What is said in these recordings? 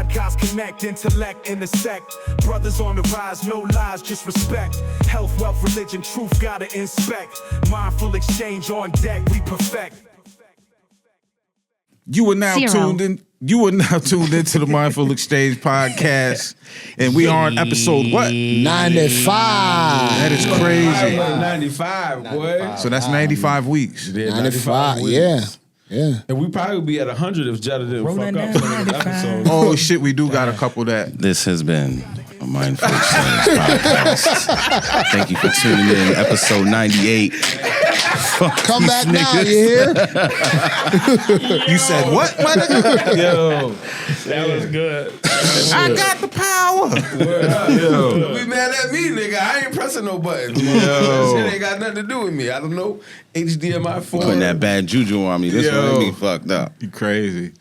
Podcasts connect, intellect, intersect. Brothers on the rise, no lies, just respect. Health, wealth, religion, truth, gotta inspect. Mindful exchange on deck, we perfect. You are now tuned in. You are now tuned into the Mindful Exchange podcast, and we are on episode what? 95. That is crazy. 95, boy. So that's 95 weeks. Yeah, 95. weeks. Yeah. And we probably would be at 100 if Jetta didn't fuck up some of the episodes. Oh shit, we do got a couple that. This has been a Mindful Exchange podcast. Thank you for tuning in. Episode 98. Come back now, you hear? You said what, my nigga? Yo. That was good. I got the power. Yo. Don't be mad at me, nigga. I ain't pressing no buttons. Yo. Shit ain't got nothing to do with me. I don't know. HDMI 4. Putting that bad juju on me. This Yo. one me fucked up. You crazy.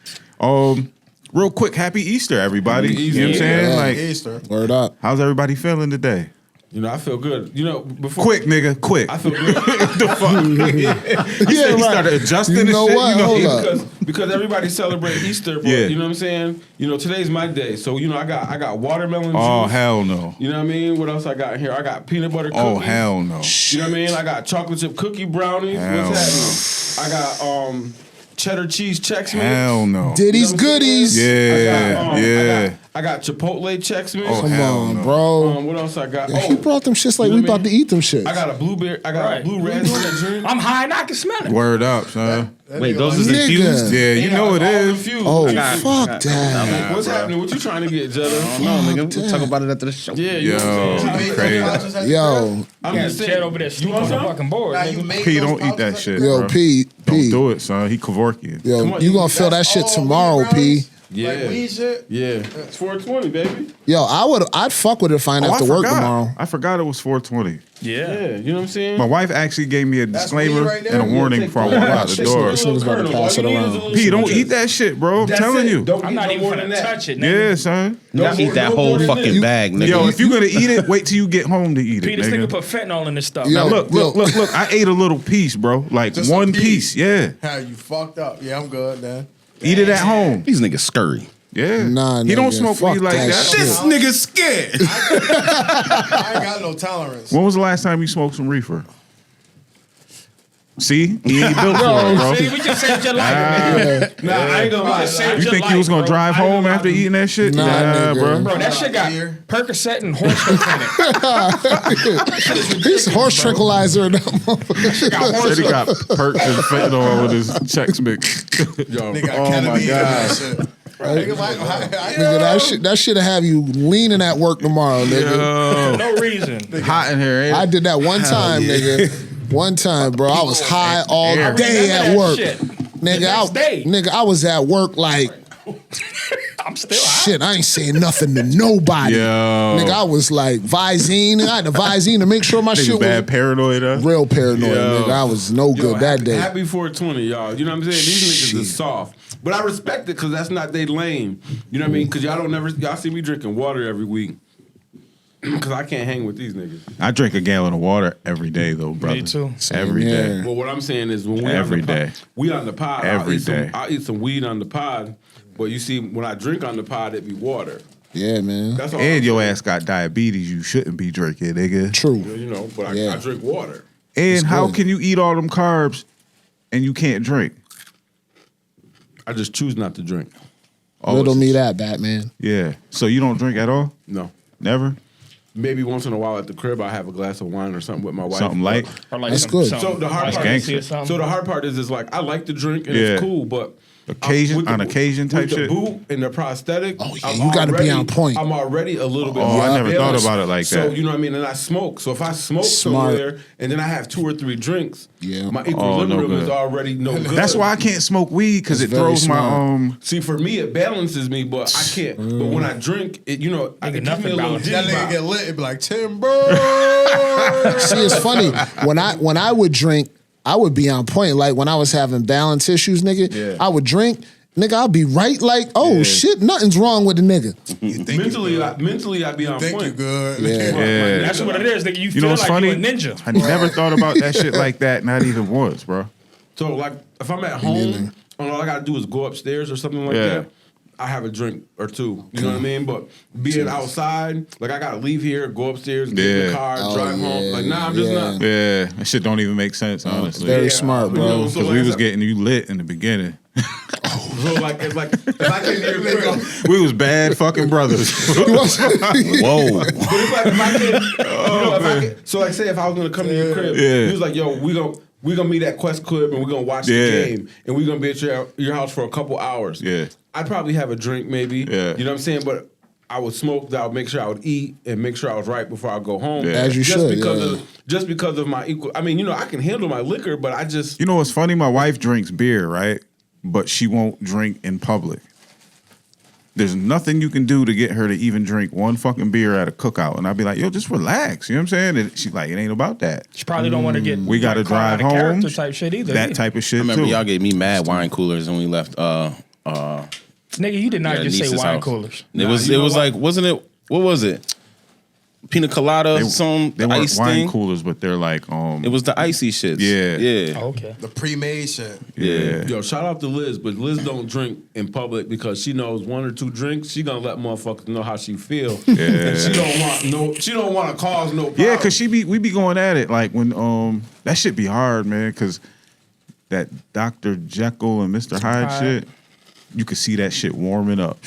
Real quick, happy Easter, everybody. Happy Easter. You know what I'm saying? Yeah. Like, Easter. Word up. how's everybody feeling today? You know, I feel good. You know, before. Quick, nigga, quick. I feel good. The fuck? He started adjusting You and know shit. what? You know, Hold up. because everybody celebrate Easter, but Yeah. you know what I'm saying? You know, today's my day. So, you know, I got watermelon juice. Oh, hell no. You know what I mean? What else I got in here? I got peanut butter cookies. Oh, hell no. You know what I mean? I got chocolate chip cookie brownies. Hell What's happening? I got cheddar cheese Chex Mix. Hell no. Diddy's goodies. Yeah. I got Chipotle Chex Mix. Oh, Come hell on, no. bro. What else I got? He brought them shits like You know we what I about to eat them shits. I got a blueberry. I got a blue raspberry drink. I'm high and I can smell it. Word up, son. Wait, those is Nigga. infused? Yeah, you know it all is. infused. Oh, Yeah. fuck that. What's happening? What you trying to get, Jetta? No, nigga. We'll talk about it after the show. Yeah, you know what I'm Yo, saying? you crazy. Yo, I'm Yeah, just Chad saying. over there sleeping want on the some? fucking board. nigga. P, don't eat that shit, yo, bro. P. Don't do it, son. He Kevorkian. Yo, Come on, you gonna feel that that's shit all tomorrow, weed P. rounds? Yeah. Like weed shit? Yeah. It's 420, baby. Yo, I'd fuck with it if I ain't Oh, have to I work forgot. tomorrow. I forgot it was 420. Yeah. You know what I'm saying? My wife actually gave me a That's disclaimer weed right there? and a warning before I walk out the door. This nigga's about to pass it around. P, don't eat that shit, bro. I'm telling you. I'm not even gonna touch it, nigga. Yeah, son. Not eat that whole fucking bag, nigga. Yo, if you're gonna eat it, wait till you get home to eat P, it, this nigga nigga. put fentanyl in this stuff. Yo, Now look. I ate a little piece, bro. Like Just one a piece. Yeah. How you fucked up. Yeah, I'm good, man. Eat it at home. These niggas scurry. Yeah. Nah, he don't nigga, smoke fuck weed like that that. shit. This nigga's scared. I ain't got no tolerance. When was the last time you smoked some reefer? See? He ain't built for it, bro. See, we just saved your life, man. Nah, I ain't gonna lie. We just saved You your think life, you was gonna bro. drive home after eating that shit? Nah, nigga. bro. Bro, that shit got Beer. Percocet and horse coke in it. This horse tranquilizer in that motherfucker. Got horse Said he coke. got perks and fentanyl with his Chex Mix. Nigga, Oh my God. Nigga, like, Nigga, that shit'll have you leaning at work tomorrow, nigga. For no reason. Hot in here, ain't I it? did that one time, nigga. One time, bro. I was high all I day remember at that work. shit. Nigga, next day. I was at work like, I'm still high. shit, I ain't saying nothing to nobody. Yo. Nigga, I was like Visine. I had the Visine to make sure my Nigga shit bad was paranoid, huh? real paranoid, Yo. nigga. I was no good that day. Happy 420, y'all. You know what I'm saying? These niggas is soft. But I respect it because that's not they lane. You know what I mean? Because y'all see me drinking water every week. Because I can't hang with these niggas. I drink a gallon of water every day, though, brother. Me too. Every Same day. here. Well, what I'm saying is when we Every on the day. pod, we on the pod. Every day. I'll eat some weed on the pod. But you see, when I drink on the pod, it be water. Yeah, man. That's all. And I'm your saying. ass got diabetes. You shouldn't be drinking, nigga. True. You know, but Yeah. I drink water. And how good. can you eat all them carbs and you can't drink? I just choose not to drink. Oh, Riddle it's- me that, Batman. Yeah. So you don't drink at all? No. Never? Maybe once in a while at the crib, I have a glass of wine or something with my wife. Something light? Or like That's some- good. some- So the hard like part, gangster. or something. so the hard part is like I like to drink and Yeah. it's cool, but Occasion- with the on boot- occasion type with shit? The boot and the prosthetic. Oh, yeah, I'm you gotta be already- on point. I'm already a little bit. Oh, I never thought balanced. about it like So that. you know what I mean. And I smoke. So if I smoke Smart. somewhere and then I have 2 or 3 drinks, Yeah. my Oh, equilibrium no is good. already no good. That's why I can't smoke weed because it That's very throws my smart. See, for me, it balances me, but I can't. But when I drink, it I can give nothing me a little balances. that dizzy nigga vibe. get lit, it be like, Timber. See, it's funny. When I would drink, I would be on point. Like when I was having balance issues, nigga, Yeah. I would drink. Nigga, I'll be right like, oh Yeah. shit, nothing's wrong with the nigga. Mentally, I be on Think point. you good. Yeah. Yeah. That's what it is. Nigga, you You feel know what's like funny? you a ninja. I never thought about that shit like that, not even once, bro. So like, if I'm at home, and all I gotta do is go upstairs or something like Yeah. that. I have a drink or two. You know what I mean? But being outside, like I gotta leave here, go upstairs, get in the car, drive home. Like, nah, I'm just not. Yeah, that shit don't even make sense, honestly. Very smart, You know, bro. so Because like we I was said- getting you lit in the beginning. So like if I can hear crib, We was bad fucking brothers. Whoa. but it's like if I can, if I can, so like say if I was gonna come to your crib, Yeah. he was like, yo, we gonna meet at Quest Club and we're gonna watch the game and we're gonna be at your house for a couple hours. Yeah. I'd probably have a drink maybe. Yeah. You know what I'm saying? But I would smoke, I would make sure I would eat and make sure I was right before I go home. Yeah. As you just should, because yeah. just because of my equal. I mean, you know, I can handle my liquor, but I just You know what's funny? My wife drinks beer, right? But she won't drink in public. There's nothing you can do to get her to even drink one fucking beer at a cookout. And I'd be like, yo, just relax. You know what I'm saying? And she's like, it ain't about that. She probably don't want to get We got to like, caught out drive of home. character type shit either. That yeah. type of shit I remember too. y'all gave me mad wine coolers when we left. Nigga, you did not just say niece's wine house. coolers. It was. you It know was what? like, wasn't it? What was it? Pina colada, some They weren't ice wine thing. coolers, but they're like, It was the icy shits. Yeah. Yeah. Oh, okay. The pre-made shit. yeah. Yo, shout out to Liz, but Liz don't drink in public because she knows one or two drinks, she gonna let motherfuckers know how she feel. Yeah. And she don't want to cause no problem. Yeah, cause we be going at it like when that shit be hard, man. Cause that Dr. Jekyll and Mr. Hyde Hyde. shit, you could see that shit warming up.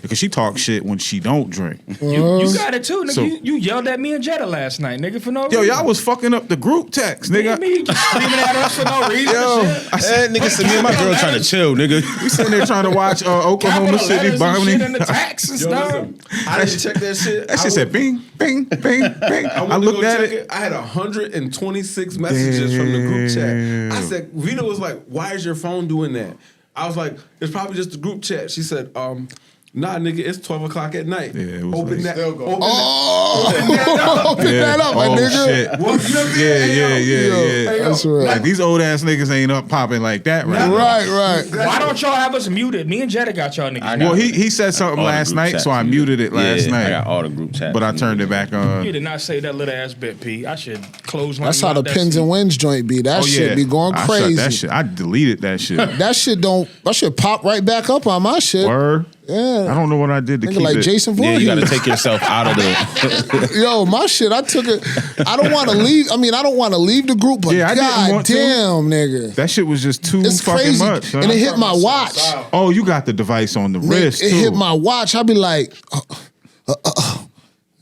Because she talks shit when she don't drink. You got it too, nigga. So- you yelled at me and Jetta last night, nigga, for no Yo, reason. y'all was fucking up the group text, nigga. Me just screaming at us for no reason. Yo, and shit. I said, Nigga said me and my girl trying to chill, nigga. we sitting there trying to watch Oklahoma Capital City letters and Bounty. shit in the text and Yo, stuff. listen, I didn't check that shit. That shit said bing, bing, bing, bing. I went to looked go at check it. I had 126 messages from the group chat. I Damn. said, Vita was like, why is your phone doing that? I was like, it's probably just the group chat. She said, nah, nigga, it's 12 o'clock at night. Yeah, it was Open like- that. Still going. Open that. Open that up, my oh, nigga. shit. Well, you know what I'm saying? Yeah. Hey, yo, That's right. Like these old ass niggas ain't up popping like that right now. Right. Why don't y'all have us muted? Me and Jetta got y'all niggas. Well, he said something All the last group night, chats so I muted it last Yeah, night. I got all the group chats. But I turned it back You on. did not say that little ass bit, P. I should close my. That's how the pins and wins joint be. That shit be going I shut crazy. that shit. I deleted that shit. That shit pop right back up on my shit. Word. Yeah. I don't know what I did to Nigga keep like it. Jason Yeah, you got to Voorhees. take yourself out of the. Yo, my shit, I took it. I don't want to leave. I mean, I don't want to leave the group, but Yeah, I didn't god want to. damn, nigga. That shit was just too It's fucking crazy. much. Huh? And it hit my watch. Oh, you got the device on the wrist It too. hit my watch. I be like,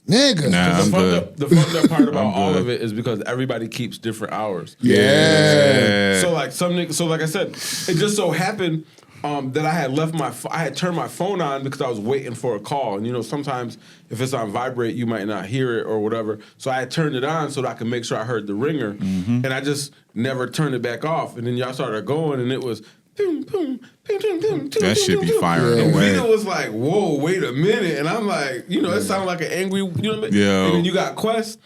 nigga. Nah, I'm good. The fucked up part about I'm all good. of it is because everybody keeps different hours. Yeah. So like some niggas, so like I said, it just so happened that I had left I had turned my phone on because I was waiting for a call, and you know sometimes if it's on vibrate you might not hear it or whatever. So I had turned it on so that I could make sure I heard the ringer, Mm-hmm. and I just never turned it back off. And then y'all started going, and it was. Boom, boom, boom, boom, boom, That shit be firing and away. Vita was like, "Whoa, wait a minute!" And I'm like, you know, it sounded like an angry, you know what I mean? Yo. And then you got Quest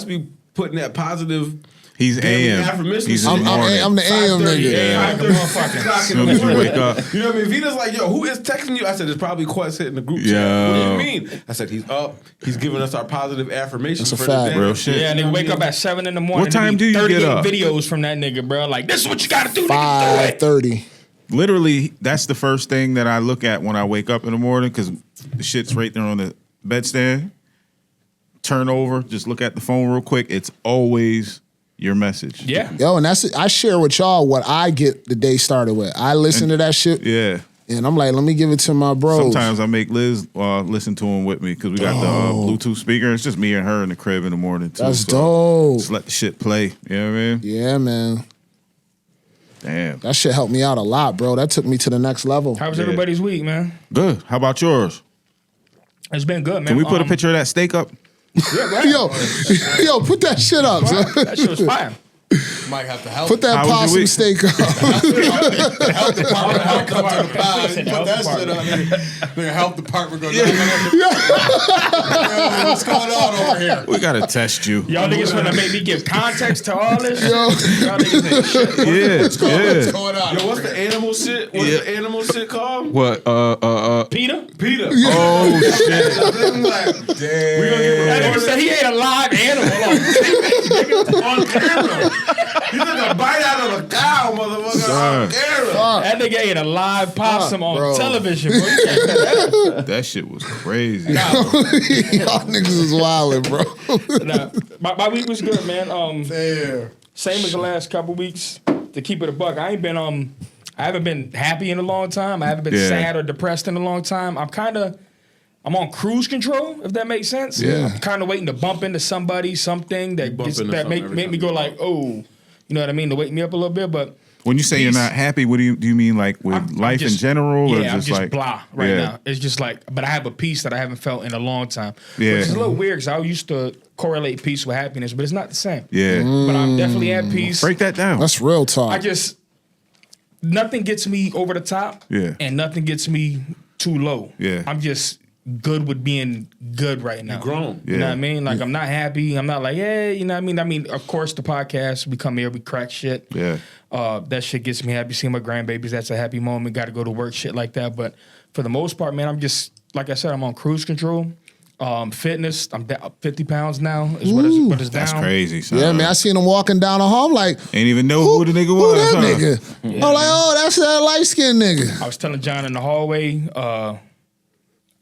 be putting that positive. He's daily AM. affirmation He's shit. in the morning. I'm the AM 5:30 nigga. a.m., 5:30 o'clock in Soon the as you morning. wake up. You know what I mean? Vita's like, yo, who is texting you? I said, it's probably Quest hitting the group chat. Yo. What do you mean? I said, he's up. He's giving us our positive affirmations That's a for fact. the day. Real shit. Yeah, nigga, wake up at 7 in the morning. What time There be do you get 38 up? videos from that nigga, bro. Like, this is what you gotta do, nigga. Do it. 5:30. Literally, that's the first thing that I look at when I wake up in the morning because the shit's right there on the bedstand. Turn over, just look at the phone real quick. It's always your message. Yeah. Yo, and that's it. I share with y'all what I get the day started with. I listen to that shit, Yeah. and I'm like, let me give it to my bros. Sometimes I make Liz listen to him with me because we got the Bluetooth speaker. It's just me and her in the crib in the morning too. That's so dope. Just let the shit play. You know what I mean? Yeah, man. Damn. That shit helped me out a lot, bro. That took me to the next level. How was Yeah. everybody's week, man? Good. How about yours? It's been good, man. Can we put a picture of that steak up? Yo, put that shit up, son. That shit was fire. Might have to help. Put that How was your possum week? steak up. help department. Help come to the pod. Listen, Put health that shit department. on. Nigga, help department go. What's going on over here? We gotta test you. Y'all niggas finna make me give context to all this shit. Yo. Y'all niggas ain't shit. Yeah. What's Yeah. going on? Yo, what's the animal shit? What's the animal shit called? What? Peter? Peter. Oh shit. I'm like, damn. We gonna get That nigga recorded said he ate a live animal on camera. on camera. He's like a a bite out of a cow, motherfucker. On camera. That nigga ate a live possum on bro. television, bro. You can't do that. That shit was crazy. Y'all niggas is wildin', bro. Nah, my week was good, man. Damn. Same as the last couple weeks. To keep it a buck, I haven't been happy in a long time. I haven't been sad or depressed in a long time. I'm on cruise control, if that makes sense. Yeah. I'm kind of waiting to bump into somebody, something that make me go like, oh, you know what I mean, to wake me up a little bit. But When you say you're not happy, what do you mean like with I'm life just- in general? Or Yeah, I'm just like, blah right now. It's just like, but I have a peace that I haven't felt in a long time. Yeah. Which is a little weird because I used to correlate peace with happiness, but it's not the same. Yeah. But I'm definitely at peace. Break that down. That's real talk. Nothing gets me over the top. Yeah. And nothing gets me too low. Yeah. I'm just good with being good right now. Grown. You know Yeah. what I mean? Like, I'm not happy. I'm not like, hey, you know what I mean? I mean, of course, the podcast, we come here, we crack shit. Yeah. That shit gets me happy. Seeing my grandbabies, that's a happy moment. Got to go to work, shit like that. But for the most part, man, I'm just, like I said, I'm on cruise control. Fitness, I'm down 50 pounds now is what is down. That's crazy, son. Yeah, man, I seen him walking down the hall. I'm like, Ain't even know who the nigga who was. that huh? nigga? I'm like, oh, that's that light skinned nigga. I was telling John in the hallway, I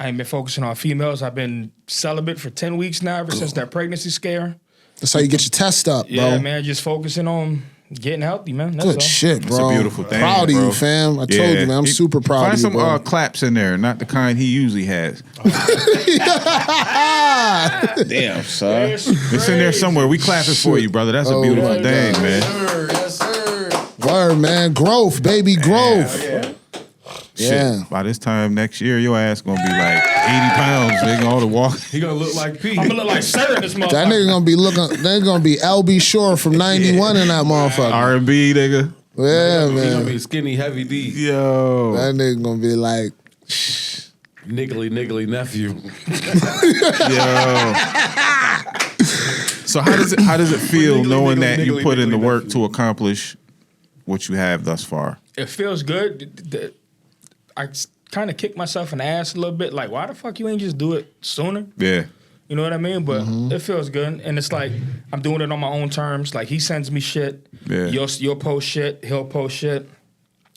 ain't been focusing on females. I've been celibate for 10 weeks now, ever since that pregnancy scare. That's how you get your test up, bro. Yeah, man, just focusing on getting healthy, man. That's Good all. shit, bro. It's a beautiful thing. Proud of bro. you, fam. I told you, man. I'm super proud Find of you, some bro. claps in there, not the kind he usually has. Damn, son. It's in there somewhere. We clapping for you, brother. That's a beautiful my thing, God. man. Yes, sir. Word, man. Growth, baby. Growth. Yeah. Shit, by this time next year, your ass gonna be like 80 pounds, nigga, all the walk. He gonna look like Pete. I'm gonna look like Sir in this motherfucker. That nigga gonna be looking. They're gonna be LB Shore from '91 in that motherfucker. R&B, nigga. Yeah, He gonna man. be skinny, heavy D. Yo. That nigga gonna be like, Niggly nephew. Yo. So how does it feel knowing that you put in the work to accomplish what you have thus far? It feels good. I kind of kicked myself in the ass a little bit. Like, why the fuck you ain't just do it sooner? Yeah. You know what I mean? But it feels good. And it's like, I'm doing it on my own terms. Like, he sends me shit. Yeah. You'll post shit. He'll post shit.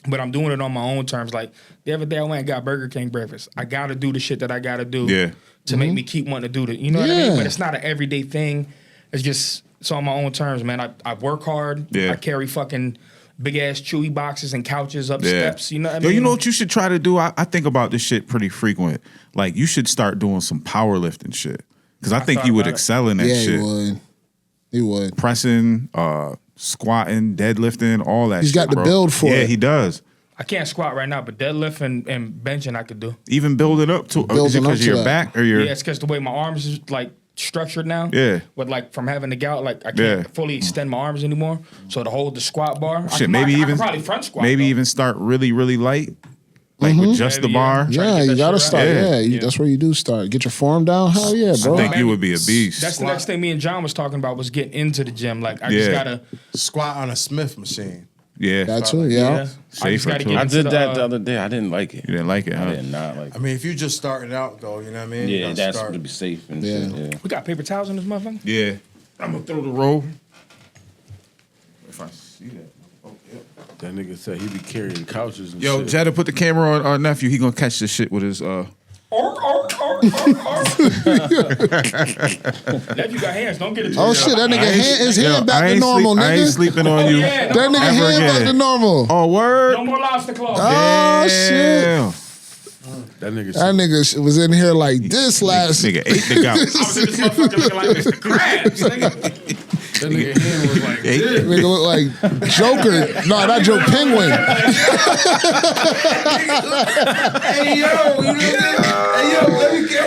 But I'm doing it on my own terms. Like, the other day I went and got Burger King breakfast. I got to do the shit that I got to do to make me keep wanting to do it. You know what I mean? Yeah. But it's not an everyday thing. It's just, it's on my own terms, man. I work hard. Yeah. I carry fucking big-ass Chewy boxes and couches up steps. You know what I Yo, mean? you know what you should try to do? I think about this shit pretty frequent. Like, you should start doing some powerlifting shit. Because I think thought you would about it. excel in that yeah, shit. he would. He would. Pressing, squatting, deadlifting, all that He's shit, got the bro. build for Yeah, it. he does. I can't squat right now, but deadlift and benching I could do. Even build it up to Building is it up because to your that. back or your Yeah, it's because the way my arms is like structured now. Yeah. With like from having the gout, like I can't fully extend my arms anymore. So to hold the squat bar, shit, maybe I even could probably front squat. maybe though. even start really, really light. Like with just the Maybe, bar. Try to Yeah, get you that gotta shit start. right. Yeah, Yeah. that's where you do start. Get your form down. Hell yeah, bro. I think you would be a beast. That's the next thing me and John was talking about was getting into the gym. Like I just gotta, Squat on a Smith machine. Yeah. That too, yeah. yeah. I just Safer, gotta too. get I into did the, that the other day. I didn't like it. You didn't like it, huh? I did not like I it. mean, if you just starting out though, you know what I mean? You Yeah, gotta that's start. to be safe and Yeah. shit. Yeah. We got paper towels in this motherfucker. Yeah. I'm gonna throw the roll. If I see that. That nigga said he be carrying couches and Yo, shit. Jetta, put the camera on our nephew. He gonna catch this shit with his Nephew got hands. Don't get it. Oh shit, that nigga his hand back I to ain't normal, I ain't nigga. sleeping on you. yeah. That nigga Ever hand back again. to normal. Oh, word? No more lobster claws. Oh shit. Damn. That nigga That nigga was in here like this last. Nigga ate the gout. I was in this motherfucker looking like Mr. Krabs. Nigga. That nigga hand was like Ate this. Nigga look like Joker. No, not Joker. Penguin. Hey yo, you hey yo, let me get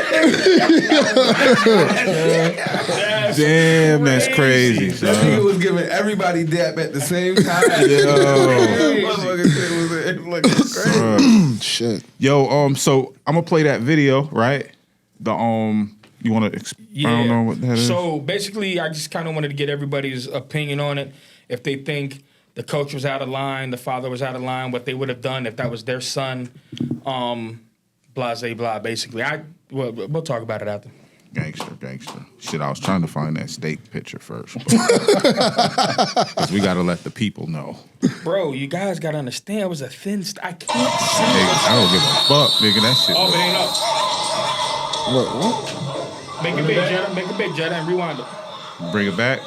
Damn, that's crazy, That son. nigga was giving everybody dap at the same time. Motherfucker shit was like crazy. Shit. Yo, so I'm gonna play that video, right? The you want to expound on what that is? So basically, I just kind of wanted to get everybody's opinion on it. If they think the coach was out of line, the father was out of line, what they would have done if that was their son, blah, blah, blah, basically. We'll talk about it after. Gangster. Shit, I was trying to find that steak picture first. Because we got to let the people know. Bro, you guys gotta understand. It was a thin. I can't see. Nigga, I don't give a fuck, nigga. That shit. Oh, it ain't up. What? Make it big, Jetta. Make it big, Jetta, and rewind it. Bring it back.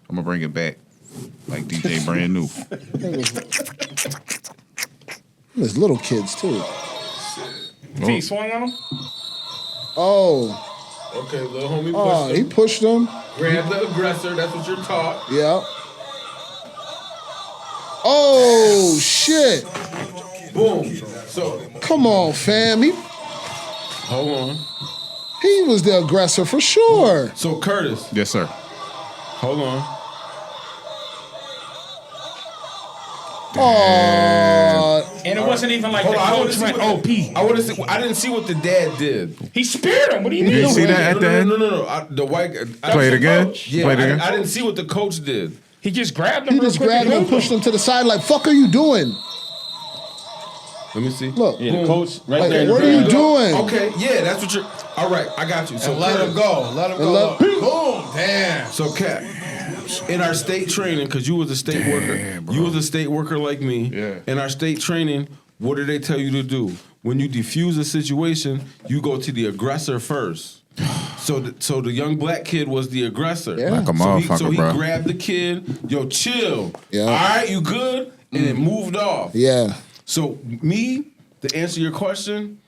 I'm gonna bring it back like DJ Brand New. There's little kids too. Feet swung on him. Oh, Okay, little homie oh, pushed he him. pushed him. Grab the aggressor. That's what you're taught. Yeah. Oh shit! Boom. So Come on, fam. hold on. He was the aggressor for sure. So Curtis, Yes, sir. hold on. Oh, And it wasn't even like Hold the on, I wanna coach see went what OP. I want to see. I didn't see what the dad did. He speared him. What do you You mean? didn't see that at the end? No. The white. Play it again. coach. Yeah, Play it again. I didn't see what the coach did. He just grabbed him. he real just quick grabbed him and moved pushed him to the side. Like, fuck, are you doing? Let me see. Look, Yeah, the coach right like, there. in the what are you back. doing? Okay, yeah, that's what you're. All right, I got you. So And let him go. Let him go. let- Boom. Damn. So, Cap, in our state training, because you was a state worker, you was a state worker like me. Yeah. In our state training, what do they tell you to do? When you defuse a situation, you go to the aggressor first. So the young black kid was the aggressor. Yeah. Like a So motherfucker, he bro. grabbed the kid. Yo, chill. Yeah. All right, you good? And it moved off. Yeah. So me, to answer your question,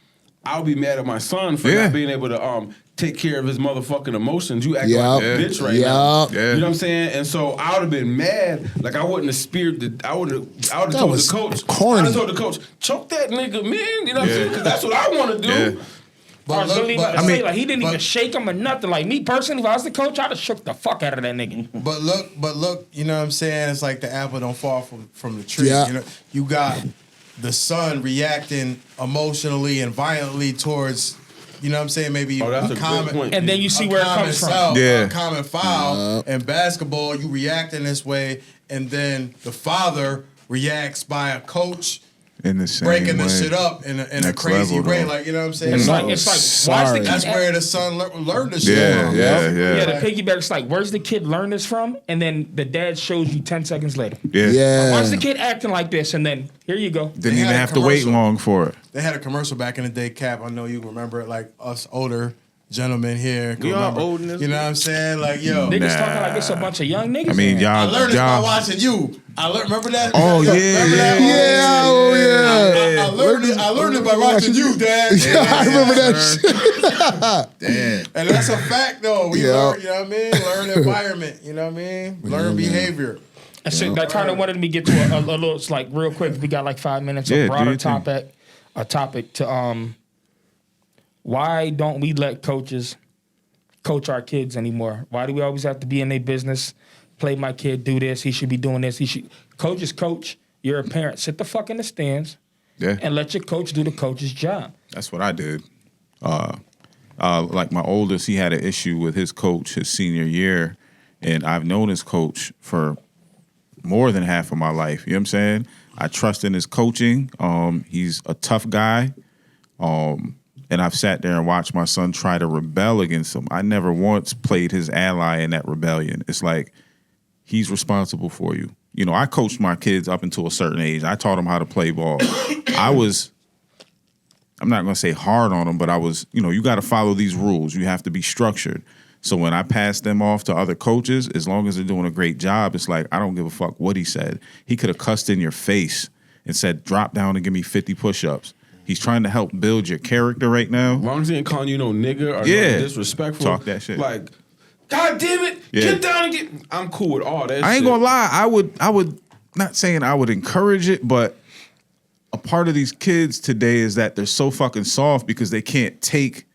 I'll be mad at my son for Yeah. not being able to take care of his motherfucking emotions. You act Yup. like a bitch right now. Yup. Yeah. You know what I'm saying? And so I would have been mad. Like I wouldn't have speared the. I would have told was the coach. corny. I would have told the coach, choke that nigga, man. You know what I'm saying? Because that's what I want to do. Yeah. I was literally about to I say, mean, like, he didn't even but- shake him or nothing. Like, me personally, if I was the coach, I'd have shook the fuck out of that nigga. But look, you know what I'm saying? It's like the apple don't fall from the tree. Yeah. You know, you got the son reacting emotionally and violently towards, you know what I'm saying, maybe Oh, that's a a good comment. point. And then you see where it common comes from. foul, Yeah. a common foul. In basketball, you react in this way, and then the father reacts by a coach In the same breaking way. the shit up in a Next crazy level, way. though. Like, you know what I'm saying? It's So like, why is the Sorry. kid that's where the son learned the shit Yeah, from. yeah. the piggyback. It's like, where's the kid learn this from? And then the dad shows you 10 seconds later. Yeah. Yeah. Why's the kid acting like this? And then here you go. Didn't They even had a have to wait commercial. long for it. They had a commercial back in the day, Cap. I know you remember it, like us older gentlemen here. can We all remember. old in this You know what I'm saying? Like, yo. Niggas Nah. talking like it's a bunch of young niggas. I mean, in here. I y'all, learned this by y'all. watching you. Remember that? Oh, yeah, Remember that? yeah. Oh yeah. I learned it by watching you, Dad. Yeah, I remember that shit. Damn. And that's a fact, though. We Yeah. learn, you know what I mean? Learn environment, you know what I mean? Learn behavior. That shit, that kind of wanted me to get to a little. It's like real quick. We got like 5 minutes. Yeah, A do broader your thing. topic to why don't we let coaches coach our kids anymore? Why do we always have to be in their business? Play my kid, do this. He should be doing this. He should. Coaches coach. You're a parent. Sit the fuck in the stands Yeah. and let your coach do the coach's job. That's what I did. Like my oldest, he had an issue with his coach his senior year, and I've known his coach for more than half of my life. You know what I'm saying? I trust in his coaching. He's a tough guy. And I've sat there and watched my son try to rebel against him. I never once played his ally in that rebellion. It's like, he's responsible for you. You know, I coached my kids up until a certain age. I taught them how to play ball. I'm not going to say hard on them, but I was, you know, you got to follow these rules. You have to be structured. So when I pass them off to other coaches, as long as they're doing a great job, it's like, I don't give a fuck what he said. He could have cussed in your face and said, drop down and give me 50 push-ups. He's trying to help build your character right now. As long as he ain't calling you no nigga or Yeah. no disrespectful. Talk that shit. Like, God damn it, Yeah. get down and get. I'm cool with all that. I ain't shit. gonna lie. I would not saying I would encourage it, but a part of these kids today is that they're so fucking soft because they can't take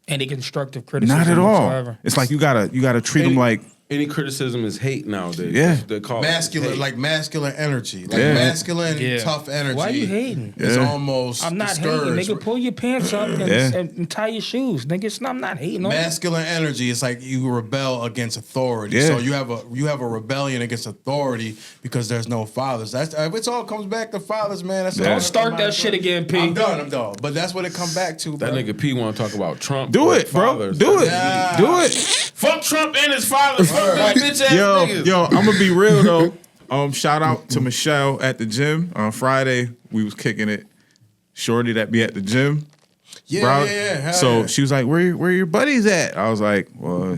Any constructive criticism not at all. whatsoever. It's like you gotta treat them like any criticism is hate nowadays. Yeah. They call Masculine, it hate. like masculine energy, like Yeah. masculine, Yeah. tough energy. Why you hating? It's Yeah. almost I'm not hating, discouraged. nigga. Pull your pants up and, Yeah. and tie your shoes, nigga. I'm not hating on you. Masculine energy is like you rebel against authority. Yeah. So you have a rebellion against authority because there's no fathers. That's it. All comes back to fathers, man. That's all Don't start that shit again, P. I'm done. But that's what it come back to. That bro. nigga P want to talk about Trump. Do or it, bro. fathers. Do it. Yeah. Do it. Fuck Trump and his father. Fuck them bitch ass niggas. Yo, I'm gonna be real though. Shout out to Michelle at the gym on Friday. We was kicking it. Shorty that be at the gym. Yeah, bro. yeah. Hell So yeah. she was like, where your buddies at? I was like, well,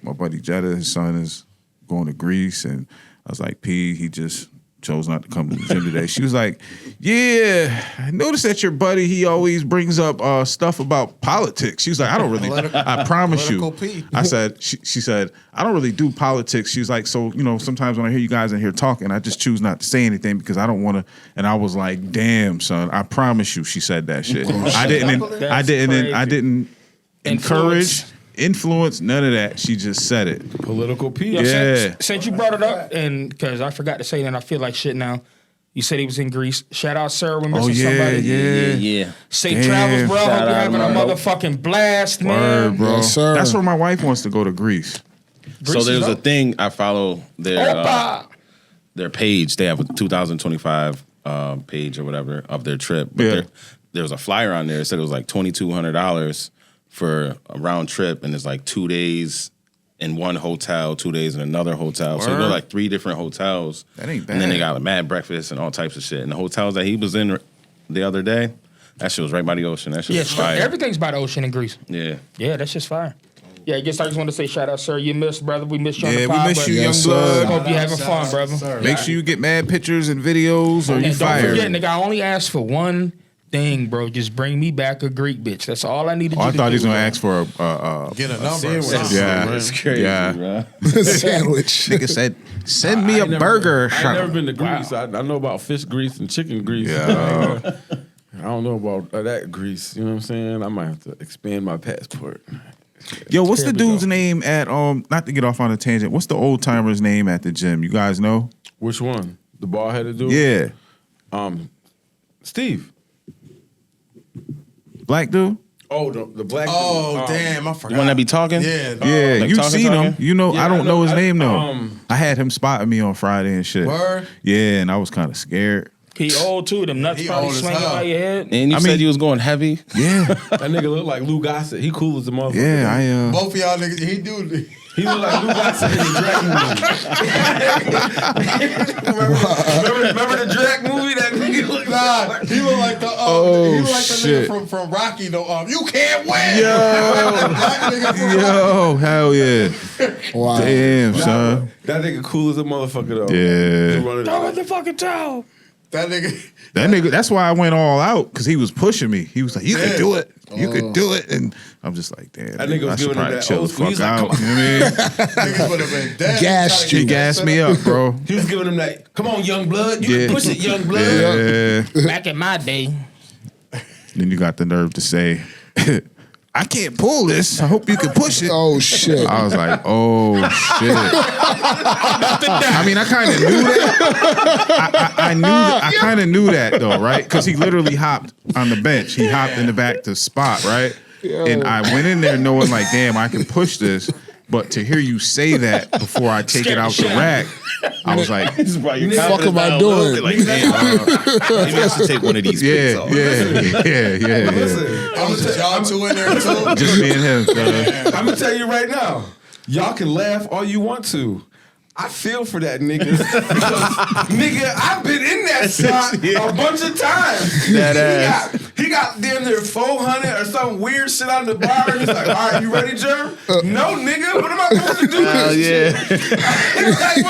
my buddy Jetta, his son is going to Greece, and I was like, P, he just chose not to come to the gym today. She was like, yeah, I noticed that your buddy, he always brings up stuff about politics. She was like, I don't really, I promise you. Political P. I said, she said, I don't really do politics. She was like, so, sometimes when I hear you guys in here talking, I just choose not to say anything because I don't want to. And I was like, damn, son, I promise you, she said that shit. I didn't encourage, influence, none of that. She just said it. Political P. Yo, Yeah. since you brought it up, and because I forgot to say that, and I feel like shit now. You said he was in Greece. Shout out, sir. We're missing somebody. Yeah. Safe Damn. travels, bro. Shout Hope you're out, having a bro. motherfucking blast, man. Word, bro. Yes, sir. That's where my wife wants to go to Greece. So there's a thing I follow Opa! their page. They have a 2025 page or whatever of their trip. But Yeah. there was a flyer on there. It said it was like $2,200 for a round trip, and it's like 2 days in one hotel, 2 days in another hotel. So you go Word. like 3 different hotels. That ain't And then they bad. got a mad breakfast and all types of shit. And the hotels that he was in the other day, that shit was right by the ocean. That shit Yeah, was fire. everything's by the ocean in Greece. Yeah. Yeah, that's just fire. Yeah, I guess I just want to say shout out, sir. You missed, brother. We missed you on Yeah, the we pod. miss but you, young Yes, blood. sir. Hope you having fun, brother. Sir. Make sure you get mad pictures and videos or you And don't fired. forget, nigga, I only asked for one thing, bro. Just bring me back a Greek bitch. That's all I needed Oh, you I to thought he do. was going to ask for Get a number. sandwich. Something. Yeah. That's crazy, Yeah. bro. Sandwich. Nigga said, send me a burger. I've never been to Greece. I know about fish grease and chicken grease. Yeah. I don't know about that grease. You know what I'm saying? I might have to expand my passport. Yo, what's the Here we dude's go. name at, not to get off on a tangent, what's the old timer's name at the gym? You guys know? Which one? The bald headed dude? Yeah. Steve. Black dude? Oh, the black Oh, dude. damn, I forgot. The one that be talking? Yeah. Yeah, like you've talking, seen him. talking? You know, Yeah, I don't I know know. his name though. I I had him spotting me on Friday and shit. Word? Yeah, and I was kind of scared. He old too. Them nuts He probably old as swinging hell. by your head. And you I said mean- you was going heavy. Yeah, That nigga look like Lou Gossett. He cool as a motherfucker. yeah. Both of y'all niggas, he do. He look like Lou Gossett in the Drake movie. remember the Drake movie? That nigga look Nah, he look like the Oh, he look like the shit. nigga from Rocky though. You can't win. Yo, Black nigga from Rocky. yo, hell yeah. Wow. Damn, son. That nigga cool as a motherfucker though. Yeah. He running- Throw in the fucking towel. That nigga. That nigga, that's why I went all out, because he was pushing me. He was like, you Yeah. could do it. You could do it. And I'm just like, damn. That nigga was I should giving him probably that chill the old school. fuck He's like, out. come You know what I mean? Niggas would have been dead. Gassed Trying to He get gassed set me up, bro. He was giving him that, come on, young blood. You Yeah. can push it, young blood. Yeah. Back in my day. Then you got the nerve to say, I can't pull this. I hope you can push it. Oh shit. I was like, oh shit. I mean, I kind of knew that. I knew that. I kind of knew that though, right? Because he literally hopped on the bench. He hopped in the back to spot, right? And I went in there knowing like, damn, I can push this. But to hear you say that before I take it out the rack, I was like, Fuck am I doing? Like, damn, maybe I should take one of these pics yeah, off. yeah. Listen, Oh, so y'all two in there too? Just me and him. Cuz. I'm gonna tell you right now. Y'all can laugh all you want to. I feel for that nigga. Because, nigga, I've been in that spot a bunch of times. He got damn near 400 or some weird shit on the bar. And he's like, all right, you ready, Jerm? No, nigga. What am I supposed to do? Hell This yeah. shit? Like,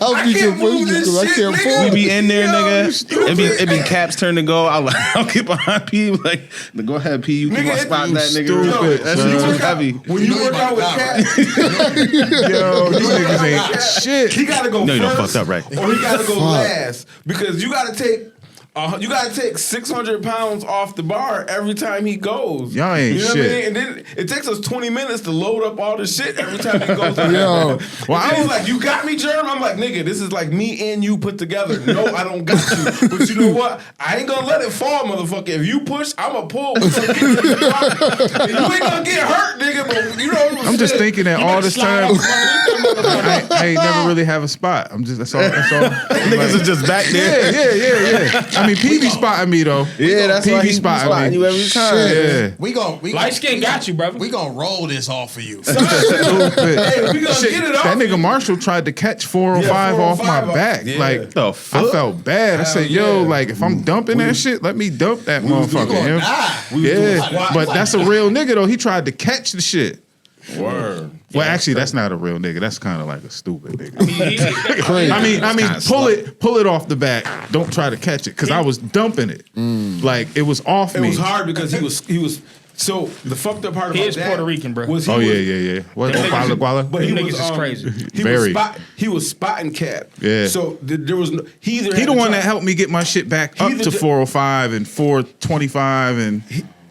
I'll I be can't move confused this because I shit, can't nigga. pull. We be in there, Yo, nigga. It be Cap's turn to go. I'll get behind P. Like, go ahead, P. You keep Nigga, on it- spotting that nigga. stupid, That son. shit too work out- heavy. When you work out with Cat, Yo, these niggas ain't shit. he gotta go No, you done first, fucked up, right? or he gotta go last because you gotta take You gotta take 600 pounds off the bar every time he goes. Y'all ain't you know shit. What I mean? And then it takes us 20 minutes to load up all the shit every time he goes. Yo. Well, I was like, you got me, Germ? I'm like, nigga, this is like me and you put together. No, I don't got you. But you know what? I ain't gonna let it fall, motherfucker. If you push, I'ma pull. You ain't gonna get hurt, nigga. But you know, I'm just thinking that all this time. I ain't never really have a spot. I'm just that's all. Niggas are just back there. Yeah. I mean, P be spotting me though. Yeah, that's why P be he's spotting spotting me. you every time. Yeah. We Light skin got you, brother. We gonna roll this off of you. Stupid. Hey, we gonna Shit, get it off. that nigga Marshall tried to catch 405 off my 405 back. yeah. Like, The I fuck? felt bad. I said, yo, yeah. like, if I'm dumping that shit, let me dump that motherfucker. gonna you know? die. Yeah, but that's a real nigga though. He tried to catch the shit. Word. Well, actually, that's not a real nigga. That's kind of like a stupid nigga. Crazy. I mean, kinda pull it off the back. Don't try to catch it because I was dumping it. Like it was off It me. was hard because he was. So the fucked up part He about is that Puerto Rican, bro. Was he Oh was, yeah. What? Them Guala, niggas- guala? But he Them was niggas is crazy. Very. He was spotting Cap. Yeah. So there was no, he either He had the to one try- that helped me get my shit back He up either to did- 405 and 425 and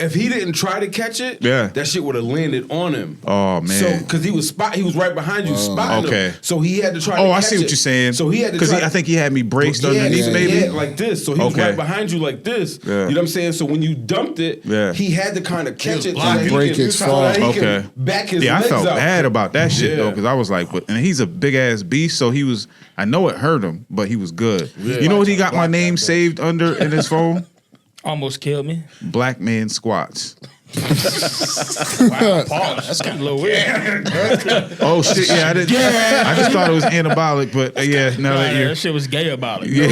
If he didn't try to catch it, Yeah. that shit would have landed on him. Oh, man. So because he was right behind you, spotting okay. him. So he had to try. oh, to I catch see what it. you're saying. So he had to because try. I think he had me braced underneath, yeah, maybe. yeah, like this. So he was Okay. right behind you like this. Yeah. You know what I'm saying? So when you dumped it, Yeah. he had to kind of catch it blocking. Break his fall. he Okay. can back his Yeah, I legs felt out. bad about that shit though, Yeah. because I was like, and he's a big ass beast, so he was. I know it hurt him, but he was good. You know what he got my name saved under in his phone? Almost killed me. Black man squats. Wow, pause. That's kind of a little weird. Oh shit! Yeah, I didn't. I just thought it was anabolic, but yeah, now that That you're. shit was gay about it. Yeah.